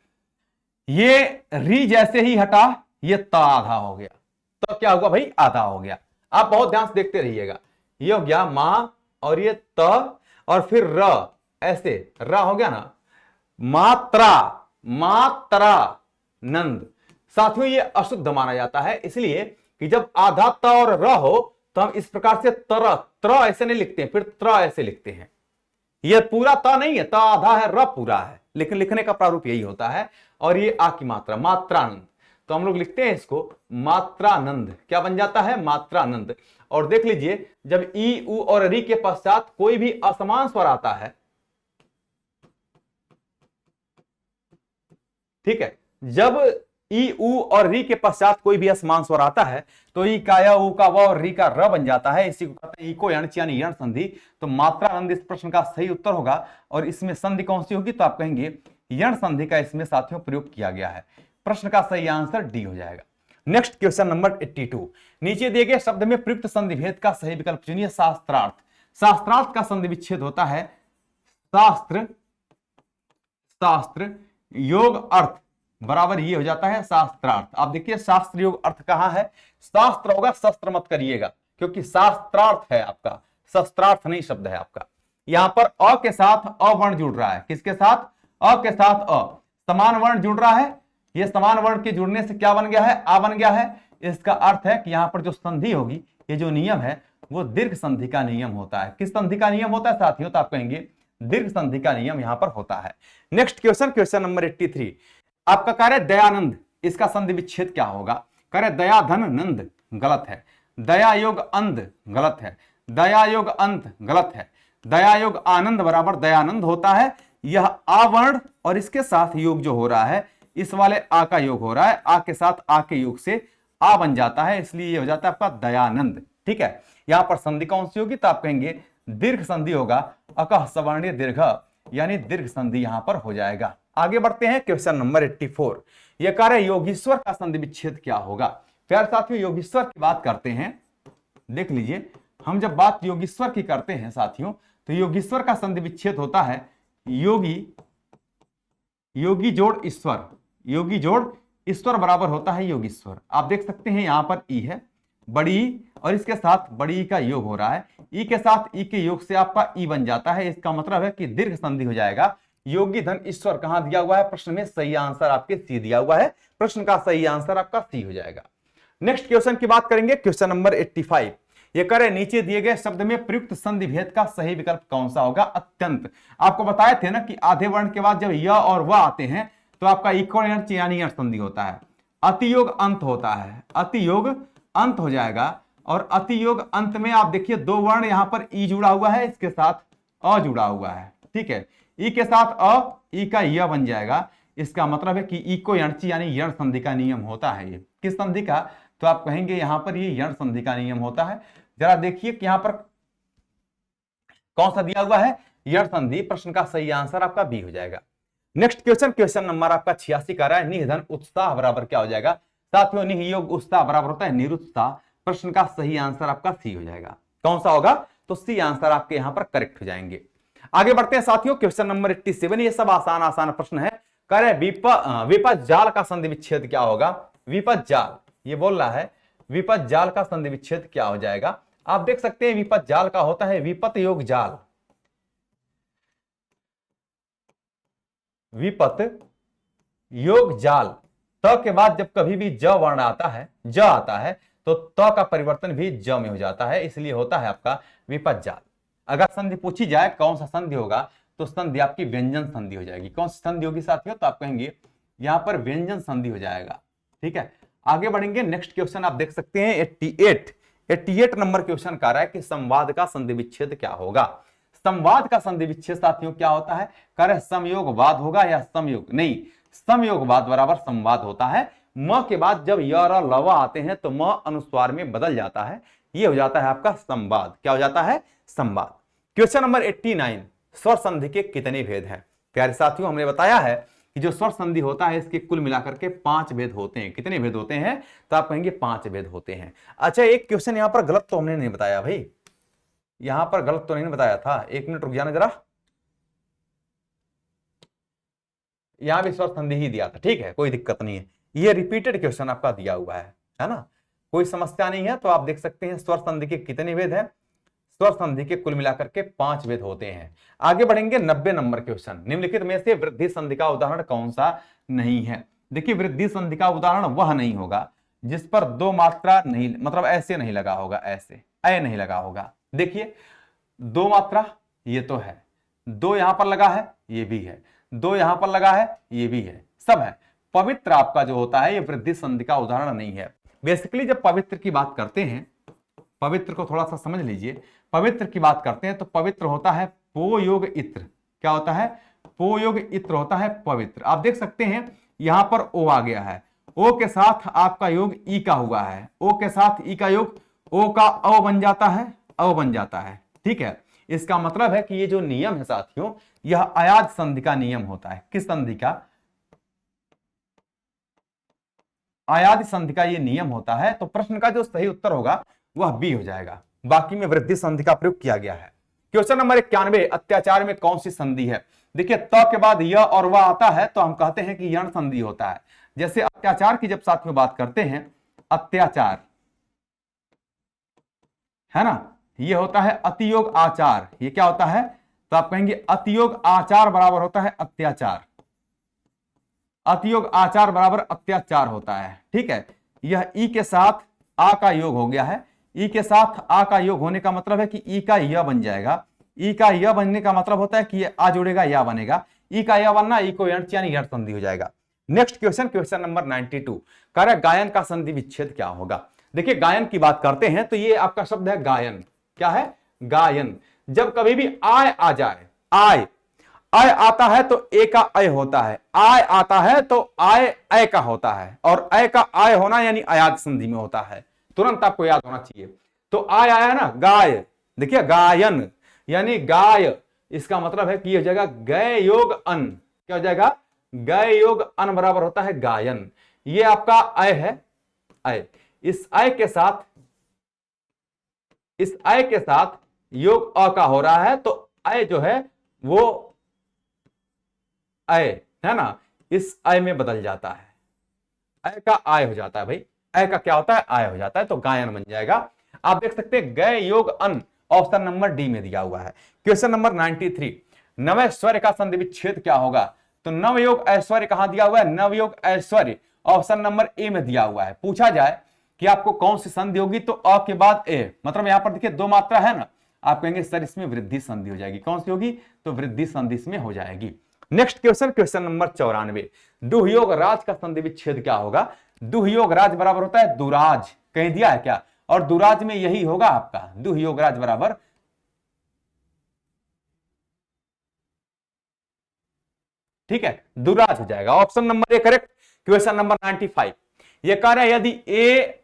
ये री जैसे ही हटा ये त आधा हो गया, तो क्या हुआ भाई? आधा हो गया। आप बहुत ध्यान से देखते रहिएगा। ये हो गया मां और ये त और फिर र, ऐसे र हो गया ना। मात्रा, मात्रा नंद। साथियों ये अशुद्ध माना जाता है, इसलिए कि जब आधा त और र हो तो हम इस प्रकार से त्र ऐसे नहीं लिखते हैं, फिर त्र ऐसे लिखते हैं। ये पूरा त नहीं है, त आधा है, र पूरा है, लेकिन लिखने का प्रारूप यही होता है। और ये आ की मात्रा, मात्रानंद, तो हम लोग लिखते हैं इसको मात्रानंद। क्या बन जाता है? मात्रानंद। और देख लीजिए, जब ई उ और री के पश्चात कोई भी असमान स्वर आता है, ठीक है, जब ई उ और री के पश्चात कोई भी असमान स्वर आता है तो ई का या उ का व और री का र बन जाता है। इसी को कहते हैं इको यणच यानी यण संधि। तो मात्रानंद इस प्रश्न का सही उत्तर होगा। और इसमें संधि कौन सी होगी? तो आप कहेंगे यण संधि का इसमें साथियों प्रयोग किया गया है। प्रश्न का सही आंसर डी हो जाएगा। Next question number 82। नीचे दिए गए शब्द में प्रयुक्त संधि भेद का सही विकल्प चुनिए। शास्त्रार्थ। शास्त्रार्थ का संधि विच्छेद होता है शास्त्र, शास्त्र योग अर्थ बराबर ये हो जाता है शास्त्रार्थ। आप देखिए शास्त्र योग अर्थ कहां है? शास्त्र होगा, शस्त्र मत करिएगा, क्योंकि शास्त्रार्थ है आपका, शस्त्रार्थ नहीं शब्द है आपका। यहां पर अ के साथ अ वर्ण जुड़ रहा है। किसके साथ? अ के साथ अ, समान वर्ण जुड़ रहा है। ये समान वर्ण के जुड़ने से क्या बन गया है? आ बन गया है। इसका अर्थ है कि यहां पर जो संधि होगी, ये जो नियम है वो दीर्घ संधि का नियम होता है। किस संधि का नियम होता है साथियों? तो आप कहेंगे दीर्घ संधि का नियम यहां पर होता है। नेक्स्ट क्वेश्चन, क्वेश्चन नंबर 83, आपका कार्य दयानंद, इसका संधि विच्छेद क्या होगा? कार्य दयाधन नंद, गलत है। दया योग अंध, गलत है। दया योग अंत, गलत है। दया योग आनंद बराबर दयानंद होता है। यह आवर्ण और इसके साथ योग जो हो रहा है, इस वाले आ का योग हो रहा है, आ के साथ आ के योग से आ बन जाता है, इसलिए ये हो जाता है आपका दयानंद। ठीक है, यहां पर संधि कौन सी होगी? तो आप कहेंगे दीर्घ संधि होगा, अकह सवर्णीय दीर्घ, यानी दीर्घ संधि यहां पर हो जाएगा। आगे बढ़ते हैं, क्वेश्चन नंबर 84, यह कार्य योगीश्वर का संधि विच्छेद क्या होगा? प्यारे साथियों, योगीश्वर की बात करते हैं, देख लीजिए, हम जब बात योगीश्वर की करते हैं साथियों, तो योगीश्वर का संधि विच्छेद होता है योगी, योगी जोड़ ईश्वर, योगी जोड़ ईश्वर बराबर होता है योगीश्वर। आप देख सकते हैं यहां पर ई है, बड़ी ई, और इसके साथ बड़ी ई का योग हो रहा है, ई के साथ ई के योग से आपका ई बन जाता है। इसका मतलब है कि दीर्घ संधि हो जाएगा। योगी धन ईश्वर कहां दिया हुआ है प्रश्न में? सही आंसर आपके सी दिया हुआ है, प्रश्न का सही आंसर आपका सी हो जाएगा। नेक्स्ट क्वेश्चन की बात करेंगे, क्वेश्चन नंबर 85, ये करे नीचे दिए गए शब्द में प्रयुक्त संधि भेद का सही विकल्प कौन सा होगा? अत्यंत। आपको बताए थे ना कि आधे वर्ण के बाद जब य और व आते हैं तो आपका इक्वल यानी संधि होता है, अतियोग अंत होता है, अतियोग अंत हो जाएगा। और अतियोग अंत में आप देखिए दो वर्ण यहां पर ई जुड़ा हुआ है, इसके साथ अ जुड़ा हुआ है। ठीक है, ई के साथ अ, ई का य बन जाएगा। इसका मतलब है कि इको यणची यानी यण संधि का नियम होता है। ये किस संधि का? तो आप कहेंगे यहां पर ये यण संधि का नियम होता है। जरा देखिए कि यहां पर कौन सा दिया हुआ है? यण संधि। प्रश्न का सही आंसर आपका बी हो जाएगा। नेक्स्ट क्वेश्चन, क्वेश्चन नंबर आपका 86 का रहा है, निधन उत्साह बराबर क्या हो जाएगा? साथियों, निह योग उत्साह बराबर होता है निरुत्साह। प्रश्न का सही आंसर आपका सी हो जाएगा। कौन सा होगा? तो सी आंसर आपके यहां पर करेक्ट हो जाएंगे। आगे बढ़ते हैं साथियों, क्वेश्चन नंबर 87, ये सब आसान आसान प्रश्न है। कह रहे विपद जाल का संधि विच्छेद क्या होगा? विपद जाल, ये बोल रहा है विपद जाल का संधि विच्छेद क्या हो जाएगा? आप देख सकते हैं विपद जाल का होता है विपत योग जाल, विपत योग जाल। त के बाद जब कभी भी ज वर्ण आता है, ज आता है, तो त का परिवर्तन भी ज में हो जाता है, इसलिए होता है आपका विपद जाल। अगर संधि पूछी जाए कौन सा संधि होगा, तो संधि आपकी व्यंजन संधि हो जाएगी। कौन सी संधि होगी साथियों? तो आप कहेंगे यहां पर व्यंजन संधि हो जाएगा। ठीक है, आगे बढ़ेंगे। नेक्स्ट क्वेश्चन आप देख सकते हैं 88 नंबर क्वेश्चन का रहा है कि संवाद का संधि विच्छेद क्या होगा? संवाद का संधि विच्छेद साथियों क्या होता है? कह रहे समयोगवाद होगा या समयोग? नहीं, समयोगवाद बराबर संवाद होता है। म के बाद जब य र लव आते हैं तो म अनुस्वार में बदल जाता है, ये हो जाता है आपका संवाद। क्या हो जाता है? संवाद। क्वेश्चन नंबर 89, स्वर संधि के कितने भेद हैं? प्यारे साथियों, हमने बताया है कि जो स्वर संधि होता है इसके कुल मिलाकर के 5 भेद होते हैं। कितने भेद होते हैं? तो आप कहेंगे 5 भेद होते हैं। अच्छा, एक क्वेश्चन यहां पर गलत तो हमने नहीं बताया भाई, यहां पर गलत तो नहीं बताया था। 1 मिनट रुक जाना जरा, यहां भी स्वर संधि ही दिया था। ठीक है, कोई दिक्कत नहीं है, ये रिपीटेड क्वेश्चन आपका दिया हुआ है ना, कोई समस्या नहीं है। तो आप देख सकते हैं स्वर संधि के कितने भेद हैं? स्वर संधि के कुल मिलाकर के 5 भेद होते हैं। आगे बढ़ेंगे 90 नंबर क्वेश्चन, निम्नलिखित में से वृद्धि संधि का उदाहरण कौन सा नहीं है? देखिए, वृद्धि संधि का उदाहरण वह नहीं होगा जिस पर 2 मात्रा नहीं, मतलब ऐसे नहीं लगा होगा, ऐसे ऐ नहीं लगा होगा। देखिए 2 मात्रा ये तो है, 2 यहां पर लगा है, ये भी है, 2 यहां पर लगा है, ये भी है, सब है। पवित्र आपका जो होता है ये वृद्धि संधि का उदाहरण नहीं है। बेसिकली जब पवित्र की बात करते हैं, पवित्र को थोड़ा सा समझ लीजिए, पवित्र की बात करते हैं तो पवित्र होता है पो योग इत्र। क्या होता है? पो योग इत्र होता है पवित्र। आप देख सकते हैं यहां पर ओ आ गया है, ओ के साथ आपका योग ई का हुआ है, ओ के साथ ई का योग, ओ का अ बन जाता है, अ बन जाता है। ठीक है, इसका मतलब है कि ये जो नियम है साथियों, यह अयाद संधि का नियम होता है। किस संधि का? अयाद संधि का ये नियम होता है। तो प्रश्न का जो सही उत्तर होगा वह बी हो जाएगा। बाकी में वृद्धि संधि का प्रयोग किया गया है। क्वेश्चन नंबर 91, अत्याचार में कौन सी संधि है? देखिए, त के बाद य और वह आता है तो हम कहते हैं कि यण संधि होता है। जैसे अत्याचार की जब साथियों बात करते हैं, अत्याचार है ना, ये होता है अतियोग आचार। ये क्या होता है? तो आप कहेंगे अतियोग आचार बराबर होता है अत्याचार, अतियोग आचार बराबर अत्याचार होता है। ठीक है, यह ई के साथ आ का योग हो गया है, ई के साथ आ का योग होने का मतलब है कि ई का य बन जाएगा। ई का य बनने का मतलब होता है कि ये आ जुड़ेगा या बनेगा, ई का य बनना, ई को यंट यानी यंट संधि हो जाएगा। नेक्स्ट क्वेश्चन, क्वेश्चन नंबर 92, कह रहा है गायन का संधि विच्छेद क्या होगा। देखिए गायन की बात करते हैं तो ये आपका शब्द है गायन। क्या है? गायन। जब कभी भी आय आ जाए, आय आय आता है तो ए का अय होता है, आय आता है तो आय अय का होता है, और अय का आय होना यानी अयाद संधि में होता है, तुरंत आपको याद होना चाहिए। तो आय आया ना, गाय, देखिए गायन यानी गाय, इसका मतलब है कि ये हो जाएगा गय योग अन। क्या हो जाएगा? गय योग अन बराबर होता है गायन। ये आपका अय है, अय, इस अय के साथ, इस अय के साथ योग अ का हो रहा है, तो अय जो है वो अय है ना, इस अय में बदल जाता है, अय का आय हो जाता है भाई, अय का क्या होता है? आय हो जाता है, तो गायन बन जाएगा। आप देख सकते हैं गय योग अन ऑप्शन नंबर डी में दिया हुआ है। क्वेश्चन नंबर 93, नवैश्वर्य का संधि विच्छेद क्या होगा। तो नवयोग ऐश्वर्य कहां दिया हुआ है? नवयोग ऐश्वर्य ऑप्शन नंबर ए में दिया हुआ है। पूछा जाए कि आपको कौन सी संधि होगी, तो अ के बाद ए, मतलब यहां पर देखिए दो मात्रा है ना, आप कहेंगे सर इसमें वृद्धि संधि हो जाएगी। कौन सी होगी? तो वृद्धि संधि इसमें हो जाएगी। नेक्स्ट क्वेश्चन, क्वेश्चन नंबर 94, दुहयोग राज का संधि विच्छेद क्या होगा। दुहयोग राज बराबर होता है दुराज, कहीं दिया है क्या? और दुराज में यही होगा आपका, दुहयोग राज बराबर, ठीक है, दुराज हो जाएगा। Option number A correct. Question number 95, ये कह रहा है यदि ए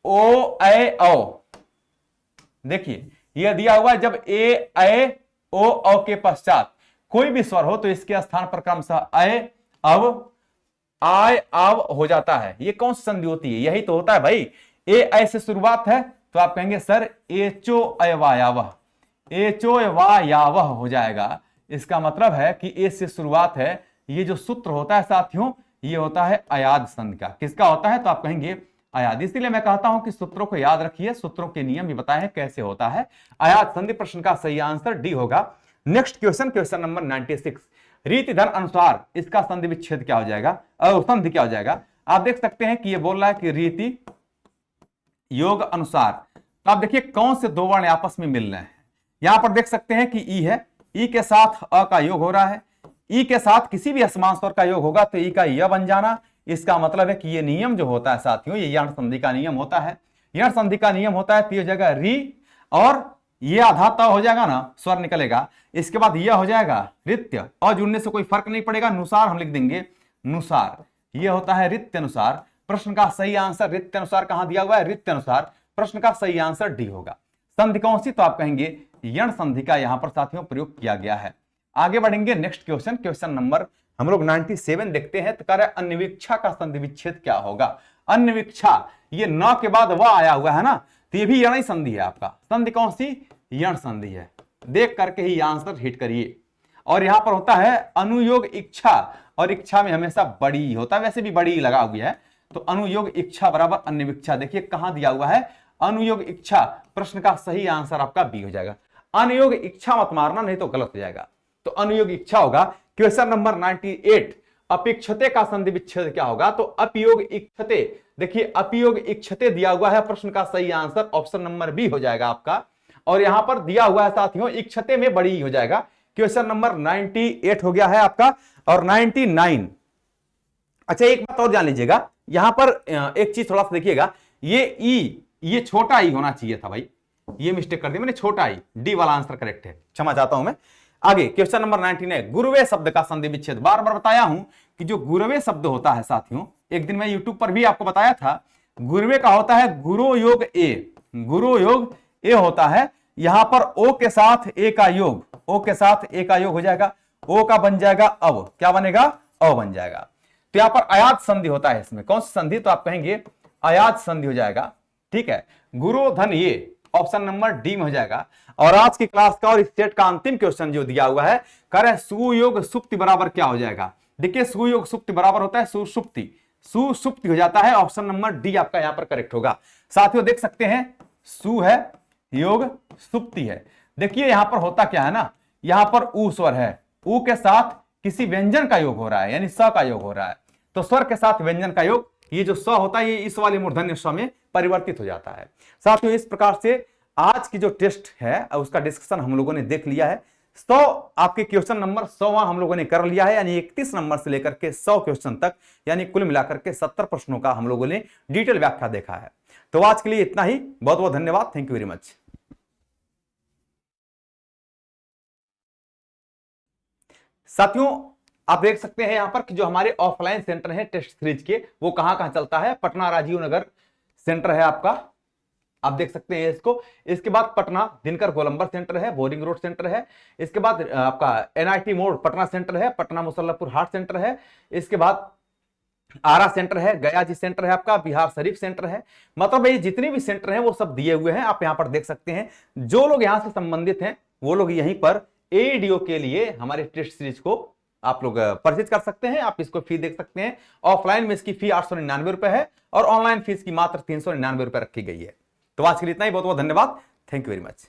ओ ए ओ, देखिए यह दिया हुआ है जब ए ए ओ के पश्चात कोई भी स्वर हो तो इसके स्थान पर क्रमशः अय अव आय अव हो जाता है। ये कौन सी संधि होती है? यही तो होता है भाई। ए ऐ से शुरुआत है तो आप कहेंगे सर एचो अयवायावह, एचो वायावह हो जाएगा। इसका मतलब है कि ए से शुरुआत है, ये जो सूत्र होता है साथियों, ये होता है अयाद संधि का। किसका होता है? तो आप कहेंगे अयाद। इसलिए मैं कहता हूं कि सूत्रों को याद रखिए, सूत्रों के नियम भी बताए हैं कैसे होता है अयाद संधि। प्रश्न का सही आंसर डी होगा। नेक्स्ट क्वेश्चन, क्वेश्चन नंबर 96, रीति धन अनुसार इसका संधि विच्छेद क्या हो जाएगा, संधि क्या हो जाएगा। आप देख सकते हैं कि ये बोल रहा है कि रीति योग अनुसार, तो आप देखिए कौन से दो वर्ण आपस में मिल रहे हैं। यहां पर देख सकते हैं कि ई है, ई के साथ अ का योग हो रहा है, ई के साथ किसी भी असमान स्वर का योग होगा तो ई का य बन जाना। इसका मतलब है कि ये नियम जो होता है साथियों, ये यण संधि का नियम होता है। यण संधि का नियम होता है, तो ये जगह री और ये आधा त हो जाएगा ना, स्वर निकलेगा, इसके बाद यह हो जाएगा रित्य, और जुड़ने से कोई फर्क नहीं पड़ेगा, नुसार हम लिख देंगे, नुसार, ये होता है रित्य अनुसार। प्रश्न का सही आंसर रित्य अनुसार कहां दिया हुआ है? रित्य अनुसार। प्रश्न का सही आंसर डी होगा। संधि कौन सी? तो आप कहेंगे यण संधि का यहां पर साथियों प्रयोग किया गया है। आगे बढ़ेंगे नेक्स्ट क्वेश्चन, क्वेश्चन नंबर हम लोग 97 देखते हैं। तो कह रहा है अन्विक्षा का संधि विच्छेद क्या होगा। अन्विक्षा, ये न के बाद वह आया हुआ है ना, तो ये भी यण ही संधि है आपका। संधि कौन सी? यण संधि है। देख करके ही आंसर हिट करिए। और यहां पर होता है अनुयोग इच्छा, और इच्छा में हमेशा बड़ी होता है, वैसे भी बड़ी लगा हुआ है, तो अनुयोग इच्छा बराबर अन्विक्षा। देखिए कहां दिया हुआ है? अनुयोग इच्छा। प्रश्न का सही आंसर आपका बी हो जाएगा। अनुयोग इच्छा मत मारना, नहीं तो गलत हो जाएगा, तो अनुयोग इच्छा होगा। क्वेश्चन नंबर 98, अपेक्षते का संधि विच्छेद क्या होगा। तो अपयोग इच्छते, देखिए अपयोग इच्छते दिया हुआ है, प्रश्न का सही आंसर ऑप्शन नंबर बी हो जाएगा आपका। और यहां पर दिया हुआ है साथियों इच्छते में बड़ी हो जाएगा। क्वेश्चन नंबर 98 हो गया है आपका। और 99, अच्छा एक बात और जान लीजिएगा, यहां पर एक चीज थोड़ा सा देखिएगा, ये ई, ये छोटा ई होना चाहिए था भाई, ये मिस्टेक कर दी मैंने, छोटा ई। डी वाला आंसर करेक्ट है, क्षमा चाहता हूं मैं। आगे क्वेश्चन नंबर 99, गुरुवे शब्द का संधि विच्छेद। बार बार बताया हूं कि जो गुरुवे शब्द होता है साथियों, एक दिन मैं यूट्यूब पर भी आपको बताया था, गुरुवे का होता है गुरु योग ए, गुरु योग ए होता है। यहां पर ओ के साथ ए का योग, ओ के साथ ए का योग हो जाएगा, ओ का बन जाएगा अव, क्या बनेगा? अव बन जाएगा। तो यहां पर अयाद संधि होता है इसमें। कौन सी संधि? तो आप कहेंगे अयाद संधि हो जाएगा, ठीक है। गुरु धन ये ऑप्शन नंबर डी में हो जाएगा। और आज की क्लास का और इस सेट का अंतिम क्वेश्चन जो दिया हुआ है, कह रहे सुयोग सुप्ति बराबर क्या हो जाएगा। देखिए सुयोग सुप्ति बराबर होता है सुसुप्ति, सुसुप्ति हो जाता है। ऑप्शन नंबर डी आपका यहां पर करेक्ट होगा। साथियों देख सकते हैं सु है, योग सुप्ति है। देखिए यहां पर होता क्या है ना, यहां पर ऊ स्वर है, ऊ के साथ किसी व्यंजन का योग हो रहा है, यानी स का योग हो रहा है। तो स्वर के साथ व्यंजन का योग, ये जो स होता है ये इस वाले मूर्धन्य स में परिवर्तित हो जाता है। साथियों, इस प्रकार से आज की जो टेस्ट है उसका डिस्कशन हम लोगों ने देख लिया है। 100 आपके क्वेश्चन नंबर 100 हम लोगों ने कर लिया है, यानी 31 नंबर से लेकर के 100 क्वेश्चन तक, यानी कुल मिलाकर के 70 प्रश्नों का हम लोगों ने डिटेल व्याख्या देखा है। तो आज के लिए इतना ही, बहुत बहुत धन्यवाद, थैंक यू वेरी मच। साथियों, आप देख सकते हैं यहां पर कि जो हमारे ऑफलाइन सेंटर है टेस्ट सीरीज के, वो कहां कहां चलता है। पटना राजीव नगर सेंटर है आपका, आप देख सकते हैं इसको। इसके बाद पटना दिनकर गोलंबर सेंटर है, बोरिंग रोड सेंटर है। इसके बाद आपका एनआईटी मोड़ पटना सेंटर है, पटना मुसल्लपुर हाट सेंटर है। इसके बाद आरा सेंटर है, गया जी सेंटर है आपका, बिहार शरीफ सेंटर है। मतलब ये जितने भी सेंटर हैं वो सब दिए हुए हैं, आप यहां पर देख सकते हैं। जो लोग यहां से संबंधित हैं वो लोग यहीं पर एडीओ के लिए हमारे टेस्ट सीरीज को आप लोग परचेज कर सकते हैं। आप इसको फी देख सकते हैं। ऑफलाइन में इसकी फी 899 रुपए है और ऑनलाइन फीस की मात्र 399 रुपए रखी गई है। तो आज के लिए इतना ही, बहुत बहुत धन्यवाद, थैंक यू वेरी मच।